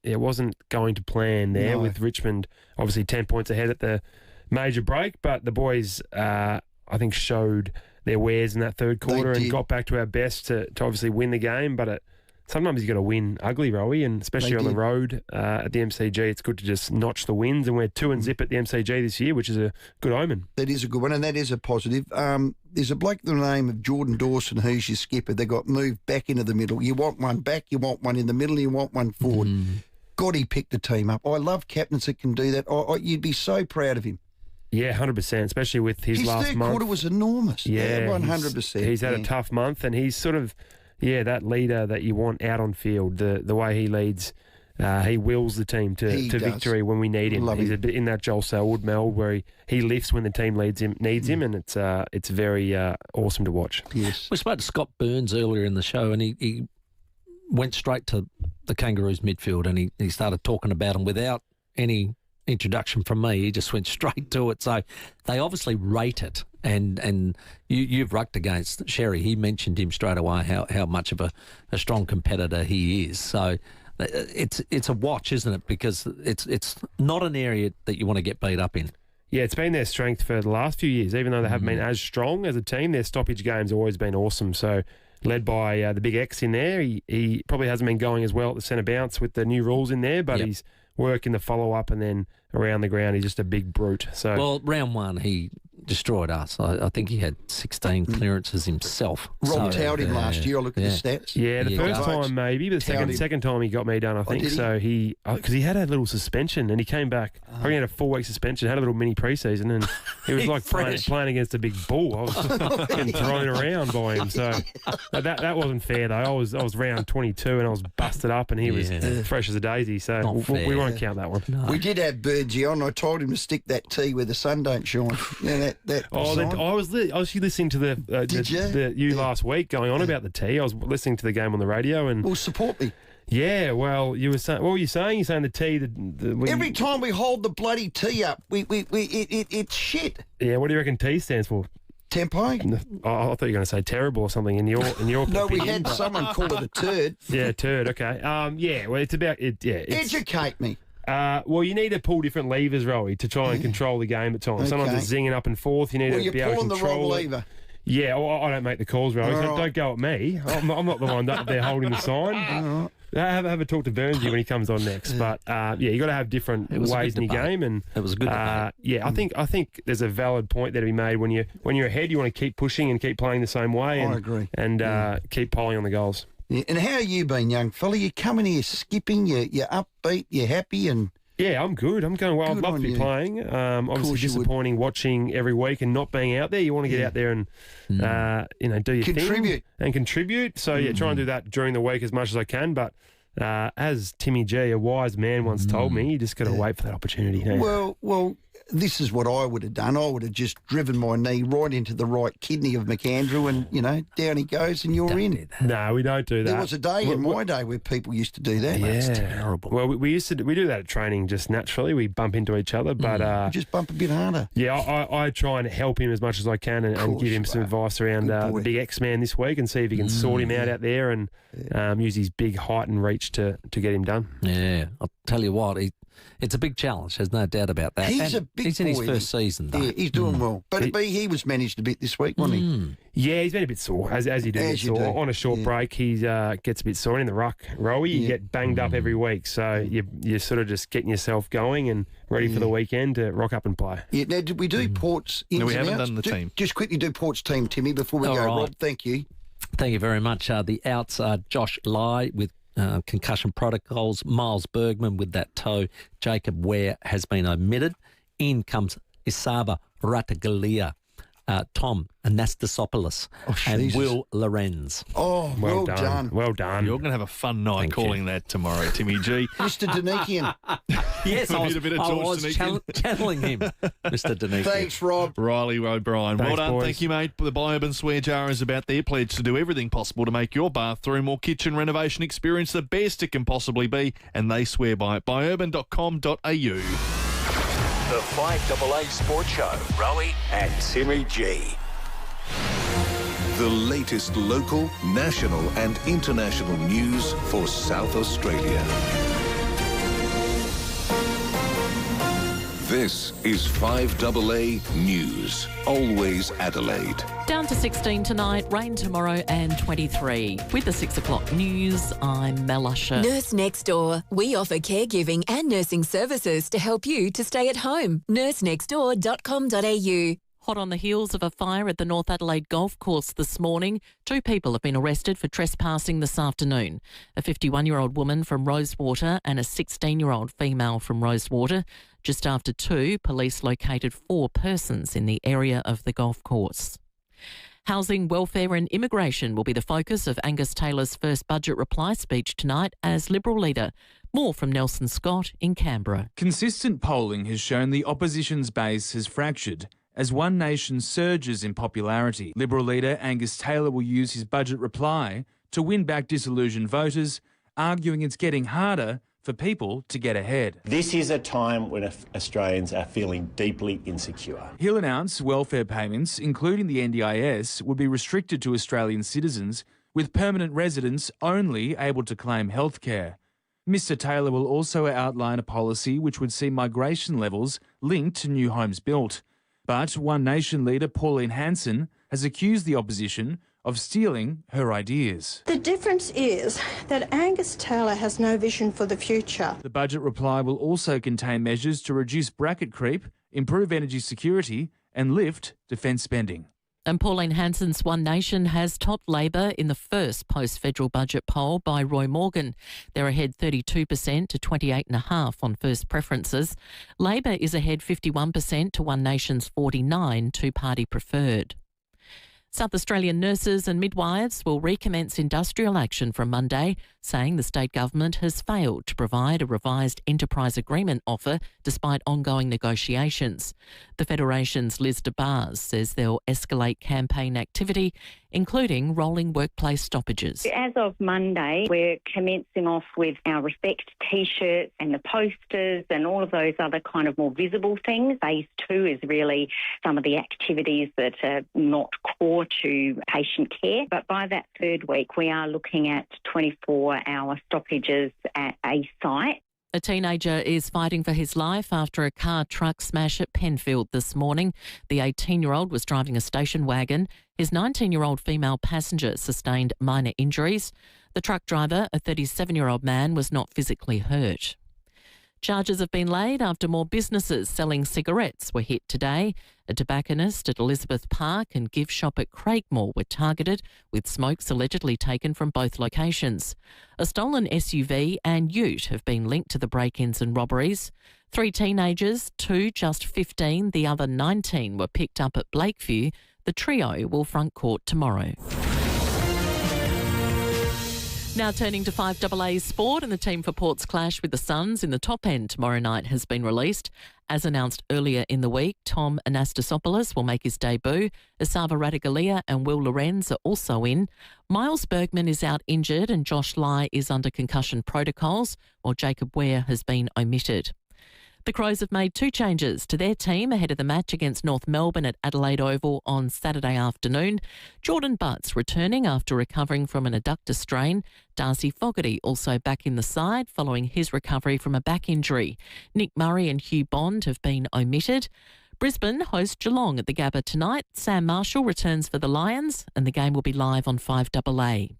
it wasn't going to plan there with Richmond. Obviously, 10 points ahead at the major break, but the boys, I think, showed their wares in that third quarter and got back to our best to obviously win the game. But sometimes you got to win ugly, Rowey, and especially on the road at the MCG, it's good to just notch the wins. And we're 2-0 at the MCG this year, which is a good omen. That is a good one, and that is a positive. There's a bloke by the name of Jordan Dawson, who's your skipper. They got moved back into the middle. You want one back, you want one in the middle, you want one forward. God, he picked the team up. I love captains that can do that. You'd be so proud of him. Yeah, 100%, especially with his last third month. quarter was enormous. Yeah, 100%. He's had a tough month, and he's sort of, that leader that you want out on field. The way he leads, he wills the team to victory when we need him. He's a bit in that Joel Selwood mould where he lifts when the team needs him, and it's very awesome to watch. Yes. We spoke to Scott Burns earlier in the show, and he went straight to the Kangaroos midfield, and he started talking about them without any introduction from me. He just went straight to it. So they obviously rate it, and you've rucked against Sherry. He mentioned him straight away, how much of a strong competitor he is. So it's a watch, isn't it? Because it's not an area that you want to get beat up in. Yeah, it's been their strength for the last few years. Even though they haven't been as strong as a team, their stoppage game's always been awesome. So led by the big X in there. He probably hasn't been going as well at the centre bounce with the new rules in there, but he's working the follow-up, and then around the ground, he's just a big brute. So, well, round 1, he destroyed us. I think he had 16 clearances himself. Rob towed him last year. I looked at the stats. Yeah, the first time maybe, but the second time he got me done, I think. So because he had a little suspension, and he came back. I think he had a 4-week suspension, had a little mini pre-season, and he was like playing against a big bull. I was getting thrown around by him. So that wasn't fair, though. I was round 22, and I was busted up, and he was fresh as a daisy. So we won't count that one. No. We did have Birdsy on. I told him to stick that tee where the sun don't shine. I was listening to the last week going on about the tee. I was listening to the game on the radio and. Well, support me. Yeah, well, you were saying. What were you saying? You're saying the tee. Every time we hold the bloody tee up, it's shit. Yeah, what do you reckon T stands for? Tempo. I thought you were going to say terrible or something in your. No, we had someone call it a turd. Yeah, turd. Okay. Yeah. Well, it's about it. Yeah. Educate me. Well, you need to pull different levers, Rowey, to try and control the game at times. Sometimes it's zinging up and forth. You need to be able to control you're pulling the wrong lever. Yeah, well, I don't make the calls, Rowey. So don't go at me. I'm not the one up there holding the sign. Have a talk to Burnsy when he comes on next. But you got to have different ways in your game, and it was a good debate. I think there's a valid point there to be made. When you're ahead, you want to keep pushing and keep playing the same way. And, I agree. And keep piling on the goals. Yeah. And how you been, young fella? You coming here skipping? You're upbeat. You're happy and. Yeah, I'm good. I'm going well. Good I'd love on to be you. playing. Obviously course you would. disappointing watching every week and not being out there. You want to get out there and do your Contribute. thing and contribute. So try and do that during the week as much as I can. But as Timmy G, a wise man, once told me, you just got to wait for that opportunity. Don't you? Well, this is what I would have done. I would have just driven my knee right into the right kidney of McAndrew and, down he goes and you're in. No, we don't do that. There was a day in my day where people used to do that. Yeah. That's terrible. Well, we do that at training just naturally. We bump into each other, but just bump a bit harder. Yeah, I try and help him as much as I can and give him some advice around the big X-Man this week and see if he can sort him out there and use his big height and reach to get him done. Yeah, I'll tell you what, it's a big challenge. There's no doubt about that. He's and a big He's in his boy, first season, though. Yeah, he's doing well. But he was managed a bit this week, wasn't he? Yeah, he's been a bit sore, as you do. As you do. On a short break, he gets a bit sore. In the ruck, Rowey, you get banged up every week. So you're sort of just getting yourself going and ready for the weekend to rock up and play. Yeah, now, did we do Port's ins No, we and haven't outs? done the team. Just quickly do Port's team, Timmy, before we All go. right. Rob, thank you. Thank you very much. The outs are Josh Lai with concussion protocols, Miles Bergman with that toe, Jacob Ware has been omitted. In comes Isaba Ratagalia, Tom Anastasopoulos, and Will Lorenz. Oh, well done. Well done. You're going to have a fun night calling that tomorrow, Timmy G. Mr. Danikian. Yes, I was, a bit of I George was Danikian. channeling him, Mr. Danikian. Thanks, Rob. Riley O'Brien. Thanks, Well done. boys. Thank you, mate. The Buy-Urban Swear Jar is about their pledge to do everything possible to make your bathroom or kitchen renovation experience the best it can possibly be, and they swear by it. Buyurban.com.au. The 5AA Sports Show. Rowey and Timmy G. The latest local, national and international news for South Australia. This is 5AA News. Always Adelaide. Down to 16 tonight, rain tomorrow and 23. With the 6 o'clock news, I'm Mel Usher. Nurse Next Door. We offer caregiving and nursing services to help you to stay at home. nursenextdoor.com.au. Hot on the heels of a fire at the North Adelaide golf course this morning. 2 people have been arrested for trespassing this afternoon. A 51-year-old woman from Rosewater and a 16-year-old female from Rosewater. Just after 2, police located 4 persons in the area of the golf course. Housing, welfare and immigration will be the focus of Angus Taylor's first budget reply speech tonight as Liberal leader. More from Nelson Scott in Canberra. Consistent polling has shown the opposition's base has fractured as One Nation surges in popularity. Liberal leader Angus Taylor will use his budget reply to win back disillusioned voters, arguing it's getting harder for people to get ahead. This is a time when Australians are feeling deeply insecure. He'll announce welfare payments, including the NDIS, would be restricted to Australian citizens, with permanent residents only able to claim healthcare. Mr Taylor will also outline a policy which would see migration levels linked to new homes built. But One Nation leader Pauline Hanson has accused the opposition of stealing her ideas. The difference is that Angus Taylor has no vision for the future. The budget reply will also contain measures to reduce bracket creep, improve energy security and lift defence spending. And Pauline Hanson's One Nation has topped Labor in the first post-federal budget poll by Roy Morgan. They're ahead 32% to 28.5% on first preferences. Labor is ahead 51% to One Nation's 49% two-party preferred. South Australian nurses and midwives will recommence industrial action from Monday, saying the state government has failed to provide a revised enterprise agreement offer despite ongoing negotiations. The Federation's Liz DeBars says they'll escalate campaign activity, including rolling workplace stoppages. As of Monday, we're commencing off with our Respect T-shirts and the posters and all of those other kind of more visible things. Phase 2 is really some of the activities that are not core to patient care. But by that third week, we are looking at 24-hour stoppages at a site. A teenager is fighting for his life after a car truck smash at Penfield this morning. The 18-year-old was driving a station wagon. His 19-year-old female passenger sustained minor injuries. The truck driver, a 37-year-old man, was not physically hurt. Charges have been laid after more businesses selling cigarettes were hit today. A tobacconist at Elizabeth Park and gift shop at Craigmore were targeted, with smokes allegedly taken from both locations. A stolen SUV and ute have been linked to the break-ins and robberies. 3 teenagers, 2 just 15, the other 19 were picked up at Blakeview. The trio will front court tomorrow. Now turning to 5AA sport, and the team for Port's clash with the Suns in the top end tomorrow night has been released. As announced earlier in the week, Tom Anastasopoulos will make his debut. Esava Ratugolea and Will Lorenz are also in. Miles Bergman is out injured and Josh Lai is under concussion protocols, while Jacob Ware has been omitted. The Crows have made 2 changes to their team ahead of the match against North Melbourne at Adelaide Oval on Saturday afternoon. Jordan Butts returning after recovering from an adductor strain. Darcy Fogarty also back in the side following his recovery from a back injury. Nick Murray and Hugh Bond have been omitted. Brisbane host Geelong at the Gabba tonight. Sam Marshall returns for the Lions and the game will be live on 5AA.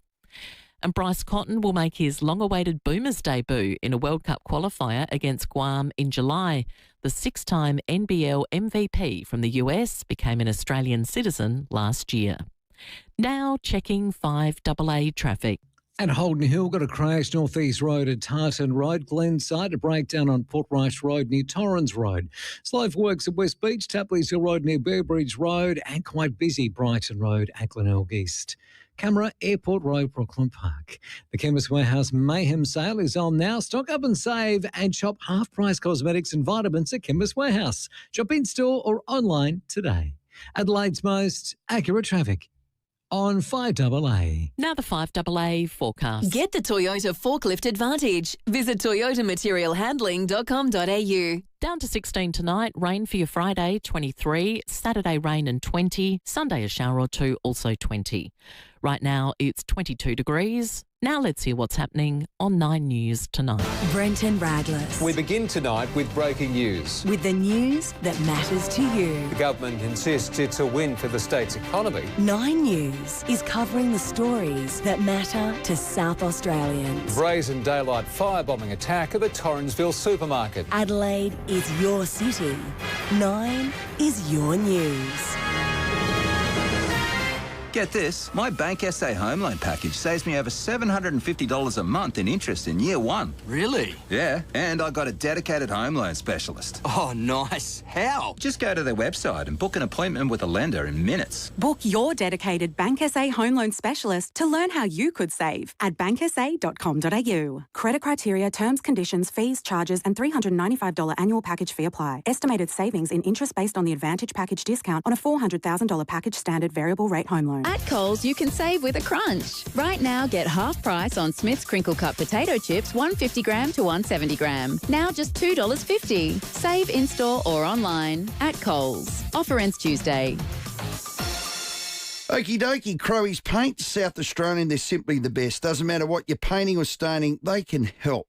And Bryce Cotton will make his long-awaited Boomers debut in a World Cup qualifier against Guam in July. The 6-time NBL MVP from the US became an Australian citizen last year. Now checking 5AA traffic. At Holden Hill, got a crash Northeast Road at Tartan Road. Glenside, a breakdown on Portrush Road near Torrens Road. Slow for works at West Beach, Tapley's Hill Road near Burbridge Road, and quite busy Brighton Road, Acklenelg East. Camera, Airport Road, Brooklyn Park. The Chemist Warehouse Mayhem sale is on now. Stock up and save and shop half-price cosmetics and vitamins at Chemist Warehouse. Shop in-store or online today. Adelaide's most accurate traffic on 5AA. Now the 5AA forecast. Get the Toyota Forklift Advantage. Visit toyotamaterialhandling.com.au. Down to 16 tonight, rain for your Friday, 23, Saturday rain and 20, Sunday a shower or 2, also 20. Right now it's 22 degrees. Now let's hear what's happening on 9 News tonight. Brenton Radless. We begin tonight with breaking news. With the news that matters to you. The government insists it's a win for the state's economy. 9 News is covering the stories that matter to South Australians. Brazen daylight firebombing attack at the Torrensville supermarket. Adelaide is your city. 9 is your news. Get this, my Bank SA home loan package saves me over $750 a month in interest in year 1. Really? Yeah, and I got a dedicated home loan specialist. Oh, nice. How? Just go to their website and book an appointment with a lender in minutes. Book your dedicated Bank SA home loan specialist to learn how you could save at banksa.com.au. Credit criteria, terms, conditions, fees, charges and $395 annual package fee apply. Estimated savings in interest based on the Advantage package discount on a $400,000 package standard variable rate home loan. At Coles, you can save with a crunch. Right now, get half price on Smith's Crinkle Cut potato chips, 150 gram to 170 gram. Now just $2.50. Save in-store or online at Coles. Offer ends Tuesday. Okie dokie, Crowey's Paints, South Australian, they're simply the best. Doesn't matter what you're painting or staining, they can help.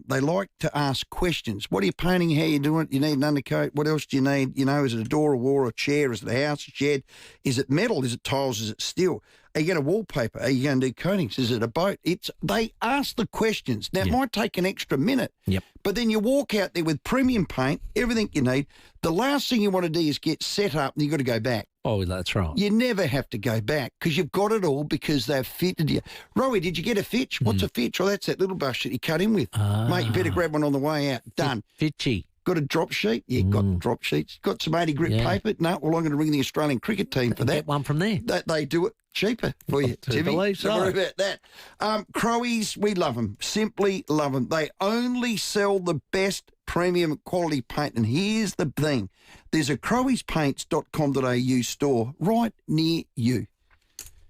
They like to ask questions. What are you painting? How are you doing it? You need an undercoat? What else do you need? You know, is it a door, a wall, a chair? Is it a house, a shed? Is it metal? Is it tiles? Is it steel? Are you going to wallpaper? Are you going to do coatings? Is it a boat? They ask the questions. Now, it might take an extra minute, but then you walk out there with premium paint, everything you need. The last thing you want to do is get set up and you've got to go back. Oh, that's right. You never have to go back because you've got it all because they've fitted you. Rowey, did you get a fitch? What's a fitch? Oh, that's that little brush that you cut in with. Mate, you better grab one on the way out. Done. Fitchy. Got a drop sheet? Yeah, got drop sheets. Got some 80 grit paper? No, well, I'm going to ring the Australian cricket team for that. Get one from there. They do it cheaper for you, Timmy. Believe so. Don't worry about that. Crowies, we love them. Simply love them. They only sell the best premium quality paint. And here's the thing. There's a crowiespaints.com.au store right near you.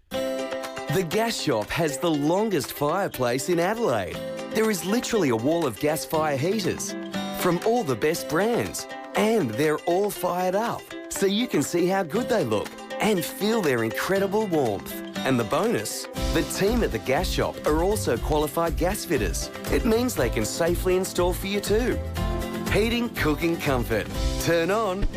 The Gas Shop has the longest fireplace in Adelaide. There is literally a wall of gas fire heaters from all the best brands. And they're all fired up, so you can see how good they look and feel their incredible warmth. And the bonus, the team at the Gas Shop are also qualified gas fitters. It means they can safely install for you too. Heating, cooking, comfort. Turn on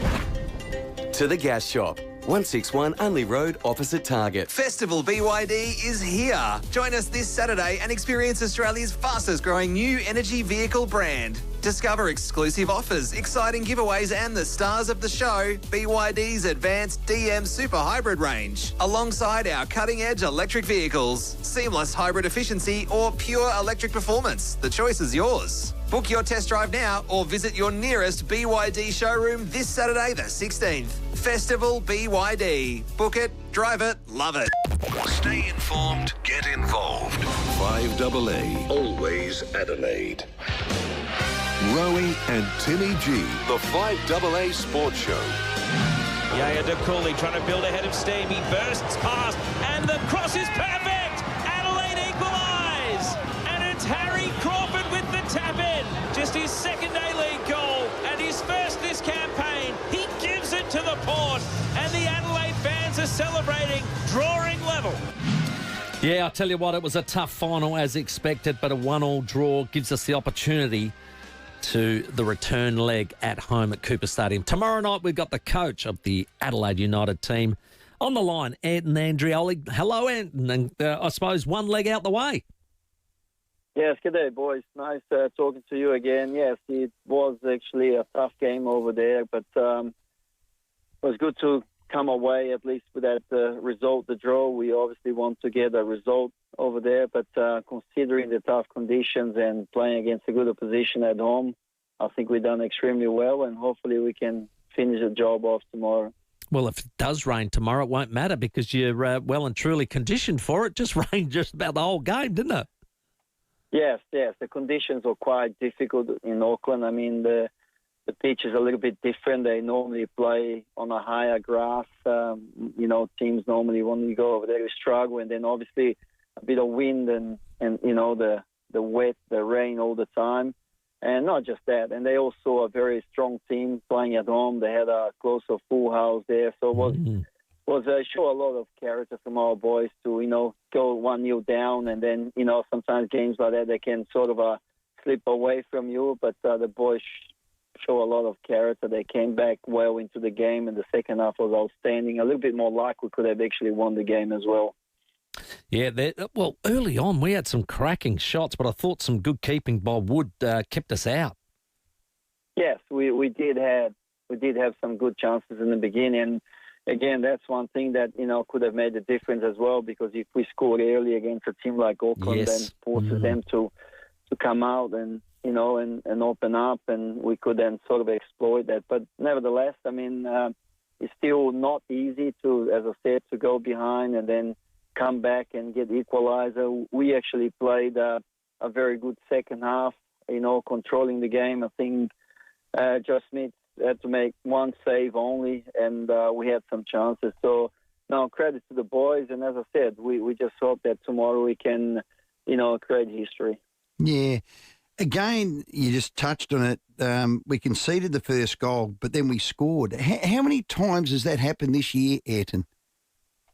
to the Gas Shop, 161 Unley Road, opposite Target. Festival BYD is here. Join us this Saturday and experience Australia's fastest growing new energy vehicle brand. Discover exclusive offers, exciting giveaways and the stars of the show, BYD's advanced DM Super Hybrid range, alongside our cutting-edge electric vehicles, seamless hybrid efficiency or pure electric performance. The choice is yours. Book your test drive now or visit your nearest BYD showroom this Saturday the 16th. Festival BYD. Book it, drive it, love it. Stay informed, get involved. 5AA, always Adelaide. Rowey and Timmy G, the 5AA Sports Show. Yaya De Cooley trying to build ahead of steam. He bursts past and the cross is perfect. Adelaide equalise. And it's Harry Crawford with the tap in. Just his second A-League goal and his first this campaign. He gives it to the Port and the Adelaide fans are celebrating, drawing level. Yeah, I tell you what, it was a tough final as expected, but a 1-1 draw gives us the opportunity to the return leg at home at Cooper Stadium. Tomorrow night, we've got the coach of the Adelaide United team on the line, Anton Andreoli. Hello, Anton, and I suppose one leg out the way. Yes, good day, boys. Nice talking to you again. Yes, it was actually a tough game over there, but it was good to come away at least with that result, the draw. We obviously want to get a result over there, but considering the tough conditions and playing against a good opposition at home, I think we've done extremely well, and hopefully we can finish the job off tomorrow. Well, if it does rain tomorrow, it won't matter because you're well and truly conditioned for it. Just rained just about the whole game, didn't it? Yes. The conditions were quite difficult in Auckland. I mean, the pitch is a little bit different. They normally play on a higher grass. Teams normally, when you go over there, struggle. And then obviously a bit of wind and the wet, the rain all the time. And not just that. And they also a very strong team playing at home. They had a close to full house there. So it was show a lot of character from our boys to, go 1-0 down. And then, sometimes games like that, they can sort of slip away from you. But the boys show a lot of character. They came back well into the game, and the second half was outstanding. A little bit more luck, we could have actually won the game as well. Yeah, well, early on we had some cracking shots, but I thought some good keeping by Wood kept us out. Yes, we did have some good chances in the beginning. And again, that's one thing that could have made a difference as well, because if we scored early against a team like Auckland, then forces them to come out and open up, and we could then sort of exploit that. But nevertheless, I mean, it's still not easy to, as I said, to go behind and then come back and get equaliser. We actually played a very good second half, controlling the game. I think Josh Smith had to make one save only, and we had some chances. So, no, credit to the boys. And as I said, we just hope that tomorrow we can, create history. Yeah. Again, you just touched on it. We conceded the first goal, but then we scored. How many times has that happened this year, Ayrton?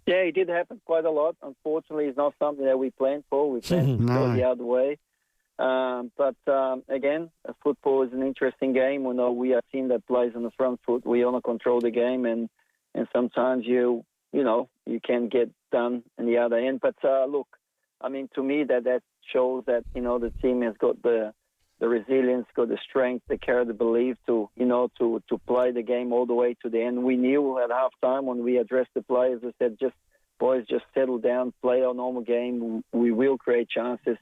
Yeah, it did happen quite a lot. Unfortunately, it's not something that we planned for. We planned to go the other way. But again, football is an interesting game. We know we are a team that plays on the front foot. We want to control the game, and sometimes you can get done in the other end. But look, I mean, to me, that shows that the team has got the resilience, got the strength, the character, the belief to play the game all the way to the end. We knew at halftime when we addressed the players, we said, boys, just settle down, play our normal game. We will create chances,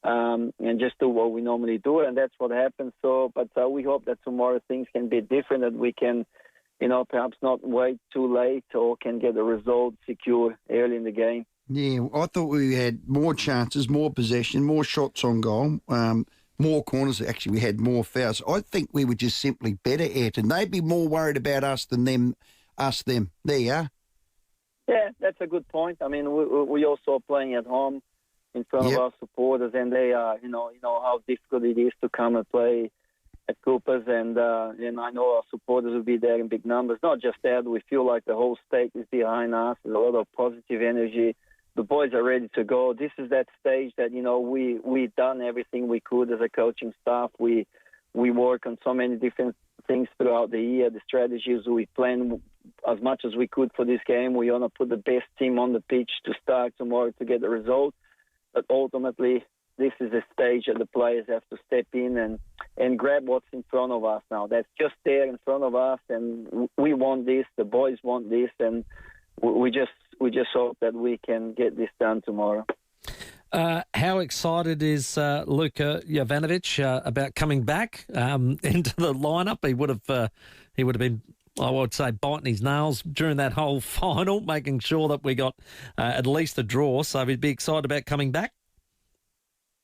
and just do what we normally do, and that's what happened. So, but we hope that tomorrow things can be different, that we can, perhaps not wait too late, or can get a result secure early in the game. Yeah, I thought we had more chances, more possession, more shots on goal, more corners. Actually, we had more fouls. I think we were just simply better, Ayrton. They'd be more worried about us than them. There you are. Yeah, that's a good point. I mean, we also are playing at home in front of our supporters, and they are, you know how difficult it is to come and play at Cooper's, and I know our supporters will be there in big numbers. Not just that, we feel like the whole state is behind us. There's a lot of positive energy. The boys are ready to go. This is that stage that, we've done everything we could as a coaching staff. We work on so many different things throughout the year, the strategies we planned as much as we could for this game. We want to put the best team on the pitch to start tomorrow to get the result. But ultimately, this is a stage that the players have to step in and grab what's in front of us now. That's just there in front of us, and we want this. The boys want this, and we just hope that we can get this done tomorrow. How excited is Luka Jovanovic about coming back into the lineup? He would have been, I would say, biting his nails during that whole final, making sure that we got at least a draw. So he'd be excited about coming back.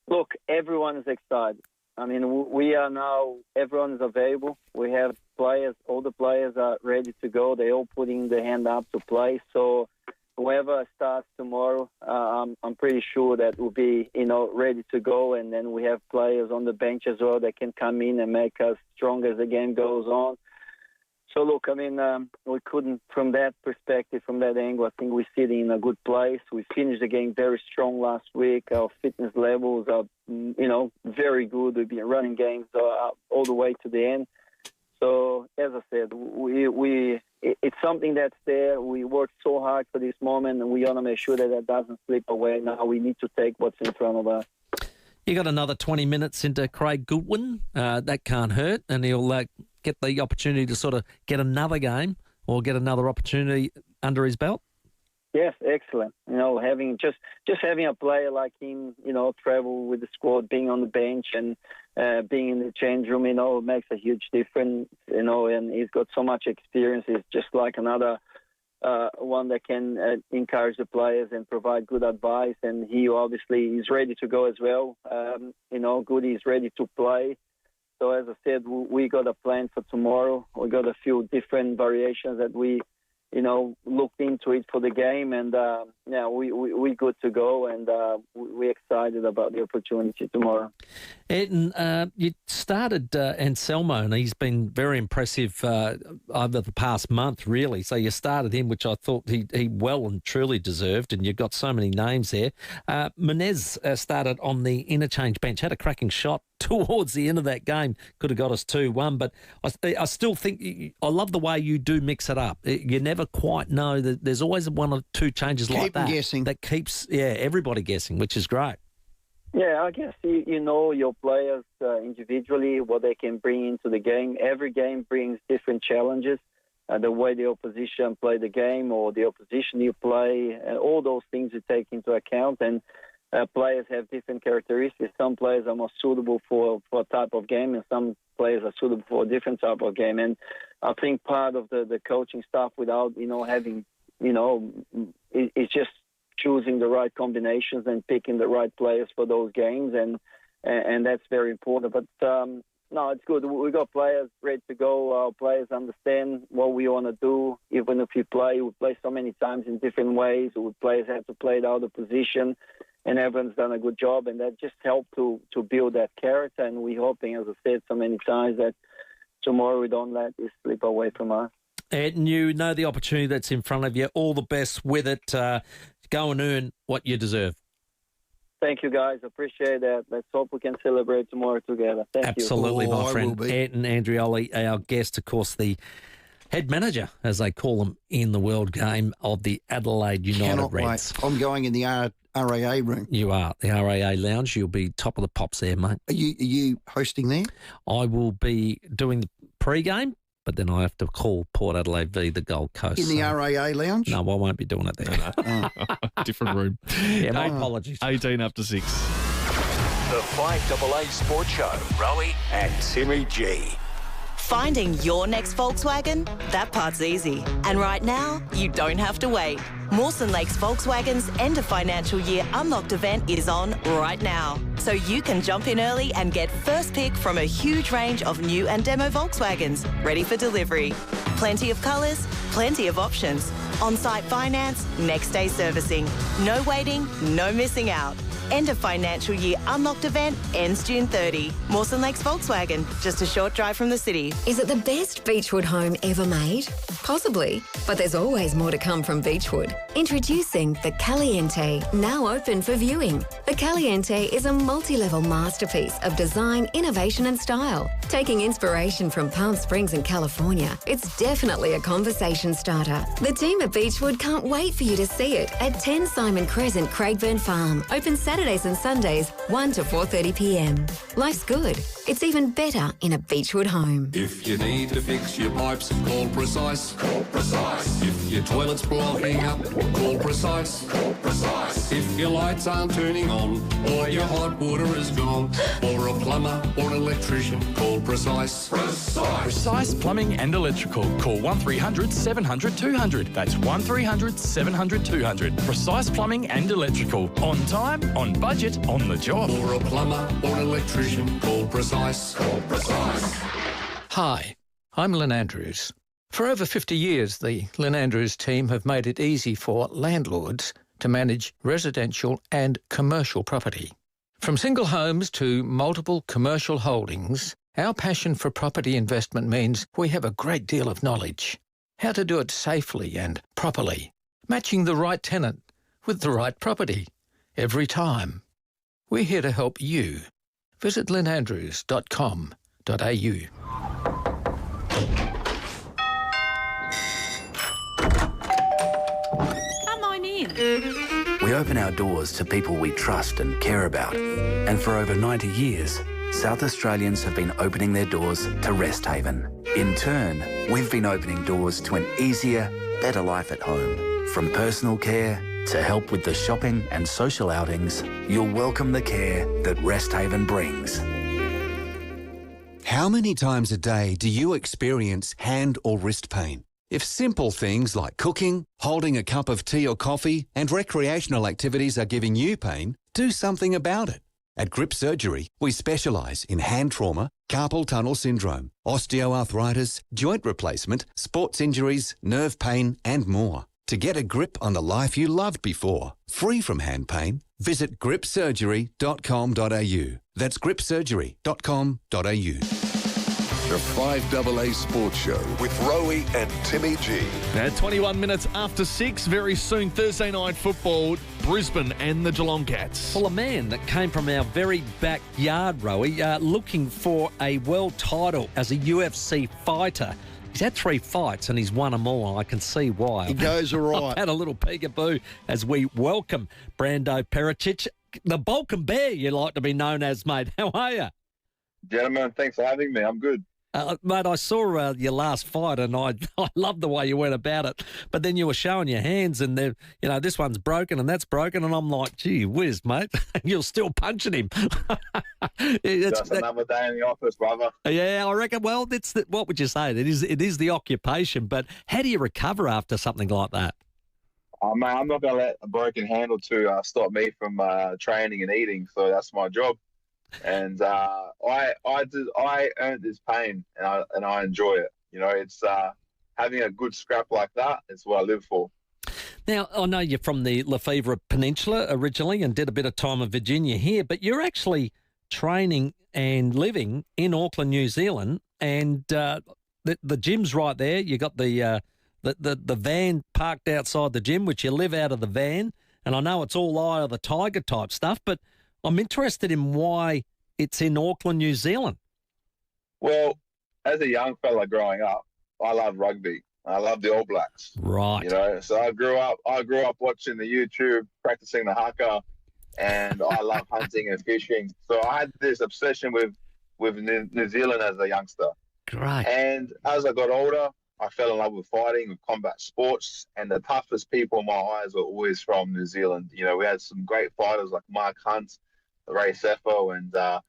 Look, everyone is excited. I mean, we are now, everyone is available. We have players, all the players are ready to go. They're all putting their hand up to play. So whoever starts tomorrow, I'm pretty sure that will be, ready to go. And then we have players on the bench as well that can come in and make us stronger as the game goes on. So, look, I mean, we couldn't, from that perspective, from that angle, I think we're sitting in a good place. We finished the game very strong last week. Our fitness levels are, very good. We've been running games all the way to the end. So, as I said, it's something that's there. We worked so hard for this moment, and we want to make sure that doesn't slip away. Now we need to take what's in front of us. You got another 20 minutes into Craig Goodwin. That can't hurt, and he'll get the opportunity to sort of get another game or get another opportunity under his belt. Yes, excellent. Having just having a player like him, travel with the squad, being on the bench and being in the change room, it makes a huge difference. And he's got so much experience. He's just like another one that can encourage the players and provide good advice. And he obviously is ready to go as well. Goody is ready to play. So as I said, we got a plan for tomorrow. We got a few different variations that we, looked into it for the game, and we good to go, and we're excited about the opportunity tomorrow. Anton, you started Anselmo, and he's been very impressive over the past month, really. So you started him, which I thought he well and truly deserved, and you've got so many names there. Menez started on the interchange bench, had a cracking shot towards the end of that game, could have got us 2-1, but I still think I love the way you do mix it up. You never quite know. That there's always one or two changes like that guessing. That keeps everybody guessing, which is great. Yeah, I guess you know your players individually, what they can bring into the game. Every game brings different challenges. The way the opposition play the game or the opposition you play, all those things you take into account. And players have different characteristics. Some players are more suitable for a type of game, and some players are suitable for a different type of game. And I think part of the coaching staff, without having, it's just choosing the right combinations and picking the right players for those games, and that's very important. But no, it's good. We got players ready to go. Our players understand what we want to do. Even if we play so many times in different ways. Players have to play the other position. And everyone's done a good job, and that just helped to build that character. And we're hoping, as I said so many times, that tomorrow we don't let this slip away from us. And you know the opportunity that's in front of you. All the best with it. Go and earn what you deserve. Thank you, guys. Appreciate that. Let's hope we can celebrate tomorrow together. Thank you. Absolutely, my friend. Anton Andreoli, our guest, of course, the head manager, as they call them in the world game, of the Adelaide United Reds. Wait. I'm going in the RAA room. You are. The RAA lounge. You'll be top of the pops there, mate. Are you hosting there? I will be doing the pre-game, but then I have to call Port Adelaide v the Gold Coast. In the RAA lounge? No, I won't be doing it there. No. Different room. Yeah, my apologies. 18 after 6. The 5AA Sports Show, Rowey and Timmy G. Finding your next Volkswagen? That part's easy. And right now, you don't have to wait. Mawson Lakes Volkswagen's end of financial year unlocked event is on right now. So you can jump in early and get first pick from a huge range of new and demo Volkswagens ready for delivery. Plenty of colours, plenty of options. On-site finance, next day servicing. No waiting, no missing out. End of financial year unlocked event ends June 30. Mawson Lakes Volkswagen, just a short drive from the city. Is it the best Beechwood home ever made? Possibly, but there's always more to come from Beechwood. Introducing the Caliente, now open for viewing. The Caliente is a multi-level masterpiece of design, innovation and style. Taking inspiration from Palm Springs and California, it's definitely a conversation starter. The team at Beechwood can't wait for you to see it at 10 Simon Crescent, Craigburn Farm. Open Saturdays and Sundays, 1 to 4:30 p.m. Life's good. It's even better in a Beechwood home. If you need to fix your pipes, call Precise. Call Precise. If your toilet's blocking up, call Precise. Call Precise. If your lights aren't turning on, or your hot water is gone, or a plumber or an electrician, call Precise. Precise. Precise Plumbing and Electrical. Call 1300 700 200. That's 1300 700 200. Precise Plumbing and Electrical. On time, on budget, on the job. Or a plumber or an electrician, call Precise. Call Precise. Hi, I'm Lynn Andrews. For over 50 years, the Lynn Andrews team have made it easy for landlords to manage residential and commercial property. From single homes to multiple commercial holdings, our passion for property investment means we have a great deal of knowledge. How to do it safely and properly, matching the right tenant with the right property every time. We're here to help you. Visit lynandrews.com.au. Come on in. We open our doors to people we trust and care about. And for over 90 years, South Australians have been opening their doors to Rest Haven. In turn, we've been opening doors to an easier, better life at home. From personal care to help with the shopping and social outings, you'll welcome the care that Rest Haven brings. How many times a day do you experience hand or wrist pain? If simple things like cooking, holding a cup of tea or coffee, and recreational activities are giving you pain, do something about it. At Grip Surgery, we specialise in hand trauma, carpal tunnel syndrome, osteoarthritis, joint replacement, sports injuries, nerve pain, and more. To get a grip on the life you loved before, free from hand pain, visit gripsurgery.com.au. That's gripsurgery.com.au. The 5AA Sports Show with Rowey and Timmy G. Now, 21 minutes after 6, very soon Thursday night football, Brisbane and the Geelong Cats. Well, a man that came from our very backyard, Rowey, looking for a world title as a UFC fighter. He's had 3 fights and he's won them all. I can see why. He goes all right. I've had a little peekaboo as we welcome Brando Peric, the Balkan Bear you like to be known as, mate. How are you? Gentlemen, thanks for having me. I'm good. Mate, I saw your last fight and I loved the way you went about it. But then you were showing your hands and this one's broken and that's broken. And I'm like, gee whiz, mate. You're still punching him. Just another day in the office, brother. Yeah, I reckon. Well, what would you say? It is the occupation. But how do you recover after something like that? Mate, I'm not going to let a broken hand or two stop me from training and eating. So that's my job. And I earned this pain, and I enjoy it. You know, it's having a good scrap like that. It's what I live for. Now, I know you're from the FIVEAA Peninsula originally, and did a bit of time in Virginia here, but you're actually training and living in Auckland, New Zealand, and the gym's right there. You got the van parked outside the gym, which you live out of the van, and I know it's all Eye of the Tiger type stuff, but I'm interested in why it's in Auckland, New Zealand. Well, as a young fella growing up, I love rugby. I love the All Blacks. Right. You know, so I grew up watching the YouTube, practicing the haka, and I love hunting and fishing. So I had this obsession with New Zealand as a youngster. Great. And as I got older, I fell in love with fighting, with combat sports, and the toughest people in my eyes were always from New Zealand. You know, we had some great fighters like Mark Hunt, Ray Sefo, and I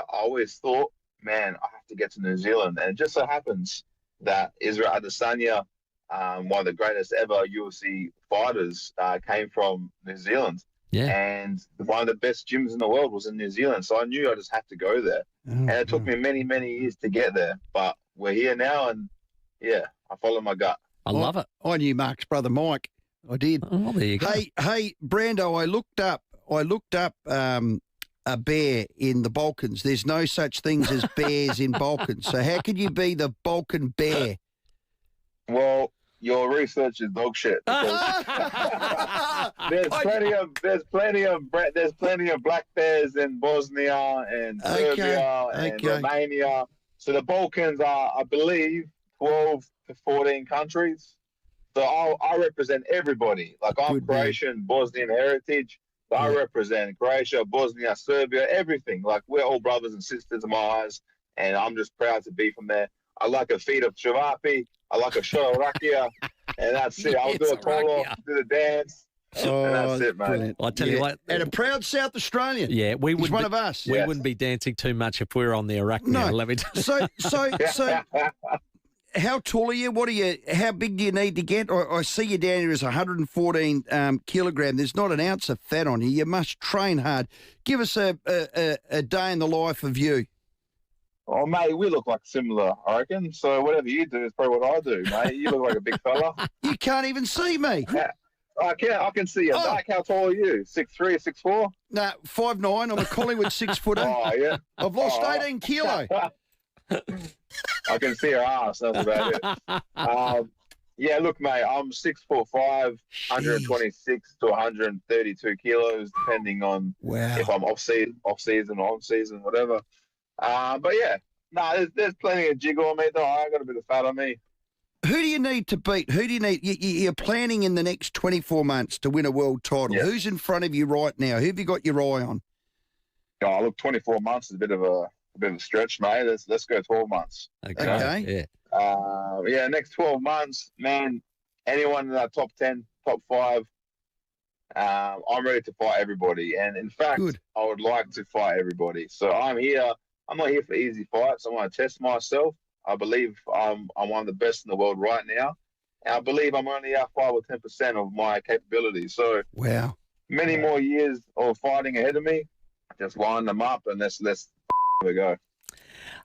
always thought, man, I have to get to New Zealand. And it just so happens that Israel Adesanya, one of the greatest ever UFC fighters, came from New Zealand. Yeah. And one of the best gyms in the world was in New Zealand. So I knew I just had to go there. And it took me many, many years to get there. But we're here now, and yeah, I follow my gut. I love it. I knew Mark's brother Mike. I did. Oh, there you go. Hey, Brando, I looked up a bear in the Balkans. There's no such things as bears in Balkans. So how could you be the Balkan bear? Well, your research is dog shit. There's plenty of black bears in Bosnia and Serbia and Romania. So the Balkans are, I believe, 12 to 14 countries. So I represent everybody. Like I'm Croatian, Bosnian heritage. So I represent Croatia, Bosnia, Serbia, everything. Like we're all brothers and sisters in my eyes, and I'm just proud to be from there. I like a feed of Chavapi. I like a shot of rakia, and that's it. I'll do a call off, do the dance. And that's it, mate. Brilliant. I tell you what, and a proud South Australian. Yeah, we He's wouldn't. one of us. We wouldn't be dancing too much if we were on the Iraq now. No. Let me tell you. So, how tall are you? What are you? How big do you need to get? I see you down here as 114 kilogram. There's not an ounce of fat on you. You must train hard. Give us a day in the life of you. Oh, mate, we look like similar, I reckon. So whatever you do is probably what I do, mate. You look like a big fella. You can't even see me. Yeah. I can see you. Like, how tall are you? 6'3", 6'4"? No, 5'9". I'm a Collingwood 6 footer. Oh, yeah. I've lost 18 kilo. I can see your ass. That's about it. Yeah, look, mate, I'm 6'5", 126 to 132 kilos, depending on if I'm off season or on season, whatever. But yeah, there's plenty of jiggle on me, though. I got a bit of fat on me. Who do you need to beat? Who do you need? You're planning in the next 24 months to win a world title. Yeah. Who's in front of you right now? Who have you got your eye on? Oh, look, 24 months is a bit of a stretch, mate. Let's go 12 months. Okay. Yeah. Next 12 months, man. Anyone in that top 10, top 5, I'm ready to fight everybody. And in fact, I would like to fight everybody. So I'm here. I'm not here for easy fights. I want to test myself. I believe I'm one of the best in the world right now. And I believe I'm only out 5 or 10% of my capabilities. So many more years of fighting ahead of me. Just line them up and let's go.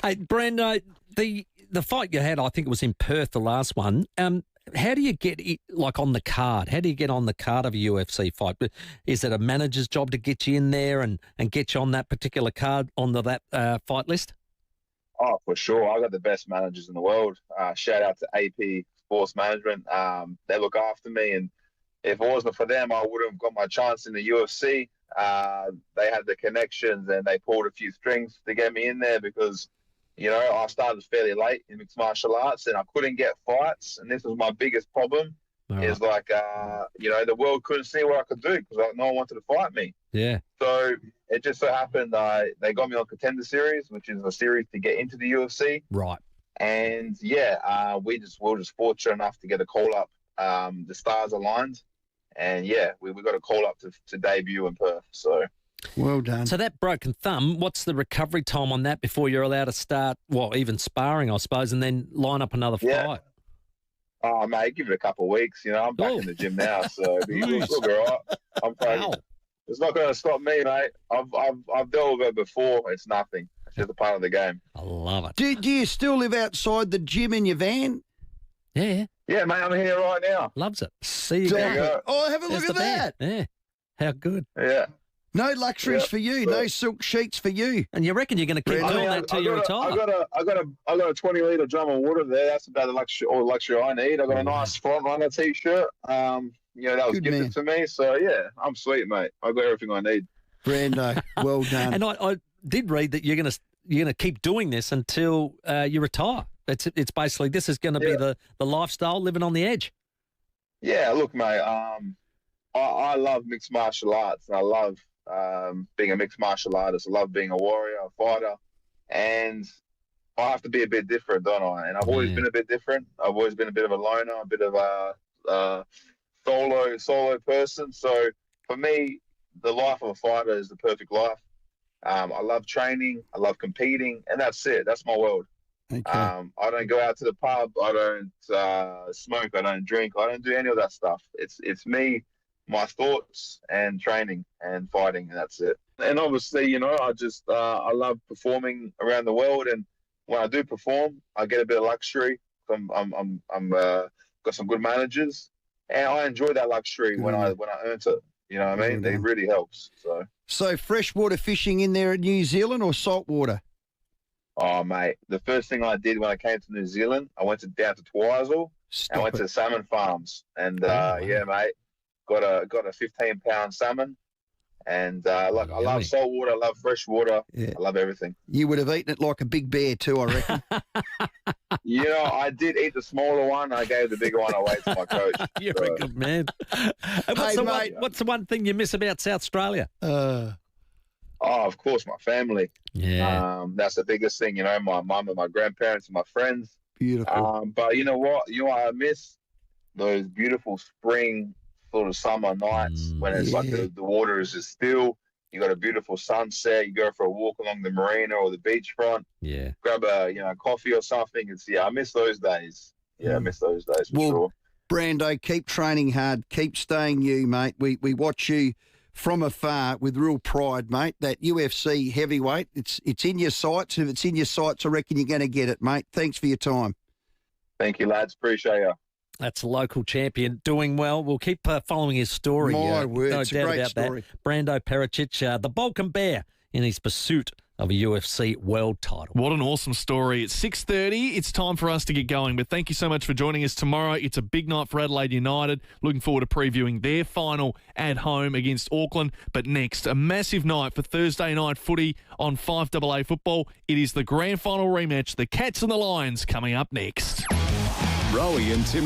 Hey, Brando, the fight you had, I think it was in Perth, the last one. How do you get it, like, on the card? How do you get on the card of a UFC fight? Is it a manager's job to get you in there and get you on that particular card, onto that fight list? Oh, for sure. I got the best managers in the world. Shout out to AP Sports Management. They look after me, and if it wasn't for them, I wouldn't have got my chance in the UFC. They had the connections, and they pulled a few strings to get me in there because, you know, I started fairly late in mixed martial arts, and I couldn't get fights, and this was my biggest problem. Is like, you know, the world couldn't see what I could do because no one wanted to fight me. Yeah. So it just so happened they got me on Contender Series, which is a series to get into the UFC. Right. And yeah, we were just fortunate enough to get a call up. The stars aligned, and yeah, we got a call up to debut in Perth. So well done. So that broken thumb, what's the recovery time on that before you're allowed to start? Well, even sparring, I suppose, and then line up another fight. Oh, mate, give it a couple of weeks. You know, I'm back in the gym now, so it'll be all right. I'm fine. It's not going to stop me, mate. I've dealt with it before. It's nothing. It's just a part of the game. I love it. Do you still live outside the gym in your van? Yeah. Yeah, mate, I'm here right now. Loves it. See you go. Oh, have a look at that. Yeah. How good. Yeah. No luxuries for you. No silk sheets for you. And you reckon you're going to keep doing that till you retire? I got a 20-litre drum of water there. That's about all the luxury I need. I got a nice front runner T-shirt. You know, that was gifted to me. So yeah, I'm sweet, mate. I got everything I need. Brando, well done. And I did read that you're gonna keep doing this until you retire. It's basically, this is going to be the lifestyle, living on the edge. Yeah, look, mate. I love mixed martial arts, and I love being a mixed martial artist. I love being a warrior, a fighter, and I have to be a bit different, don't I? And I've always been a bit different. I've always been a bit of a loner, a bit of a solo person. So for me, the life of a fighter is the perfect life. I love training, I love competing, and that's it. That's my world. Okay. I don't go out to the pub. I don't smoke. I don't drink. I don't do any of that stuff. It's me, my thoughts, and training and fighting, and that's it. And obviously, you know, I love performing around the world, and when I do perform, I get a bit of luxury. I'm got some good managers, and I enjoy that luxury when I earn it. You know what I mean? It really helps. So freshwater fishing in there in New Zealand or saltwater? Oh, mate, the first thing I did when I came to New Zealand, I went down to Twizel and went to salmon farms. And, yeah, mate, got a 15-pound salmon. And I love salt water, I love fresh water, I love everything. You would have eaten it like a big bear too, I reckon. I did eat the smaller one. I gave the bigger one away to my coach. You're a good man. What's the one thing you miss about South Australia? Of course, my family. Yeah. That's the biggest thing, my mum and my grandparents and my friends. Beautiful. But you know what? I miss those beautiful spring sort of summer nights when it's like the water is just still. You got a beautiful sunset. You go for a walk along the marina or the beachfront. Yeah. Grab a coffee or something. I miss those days. I miss those days for sure. Brando, keep training hard. Keep staying you, mate. We watch you from afar with real pride, mate. That UFC heavyweight, it's in your sights. If it's in your sights, I reckon you're going to get it, mate. Thanks for your time. Thank you, lads. Appreciate you. That's a local champion doing well. We'll keep following his story. My word, no it's doubt a great about story. that. Brando Peric, the Balkan Bear, in his pursuit of a UFC world title. What an awesome story. It's 6:30. It's time for us to get going. But thank you so much for joining us tomorrow. It's a big night for Adelaide United. Looking forward to previewing their final at home against Auckland. But next, a massive night for Thursday night footy on 5AA football. It is the grand final rematch, the Cats and the Lions, coming up next. Rowey and Timmy.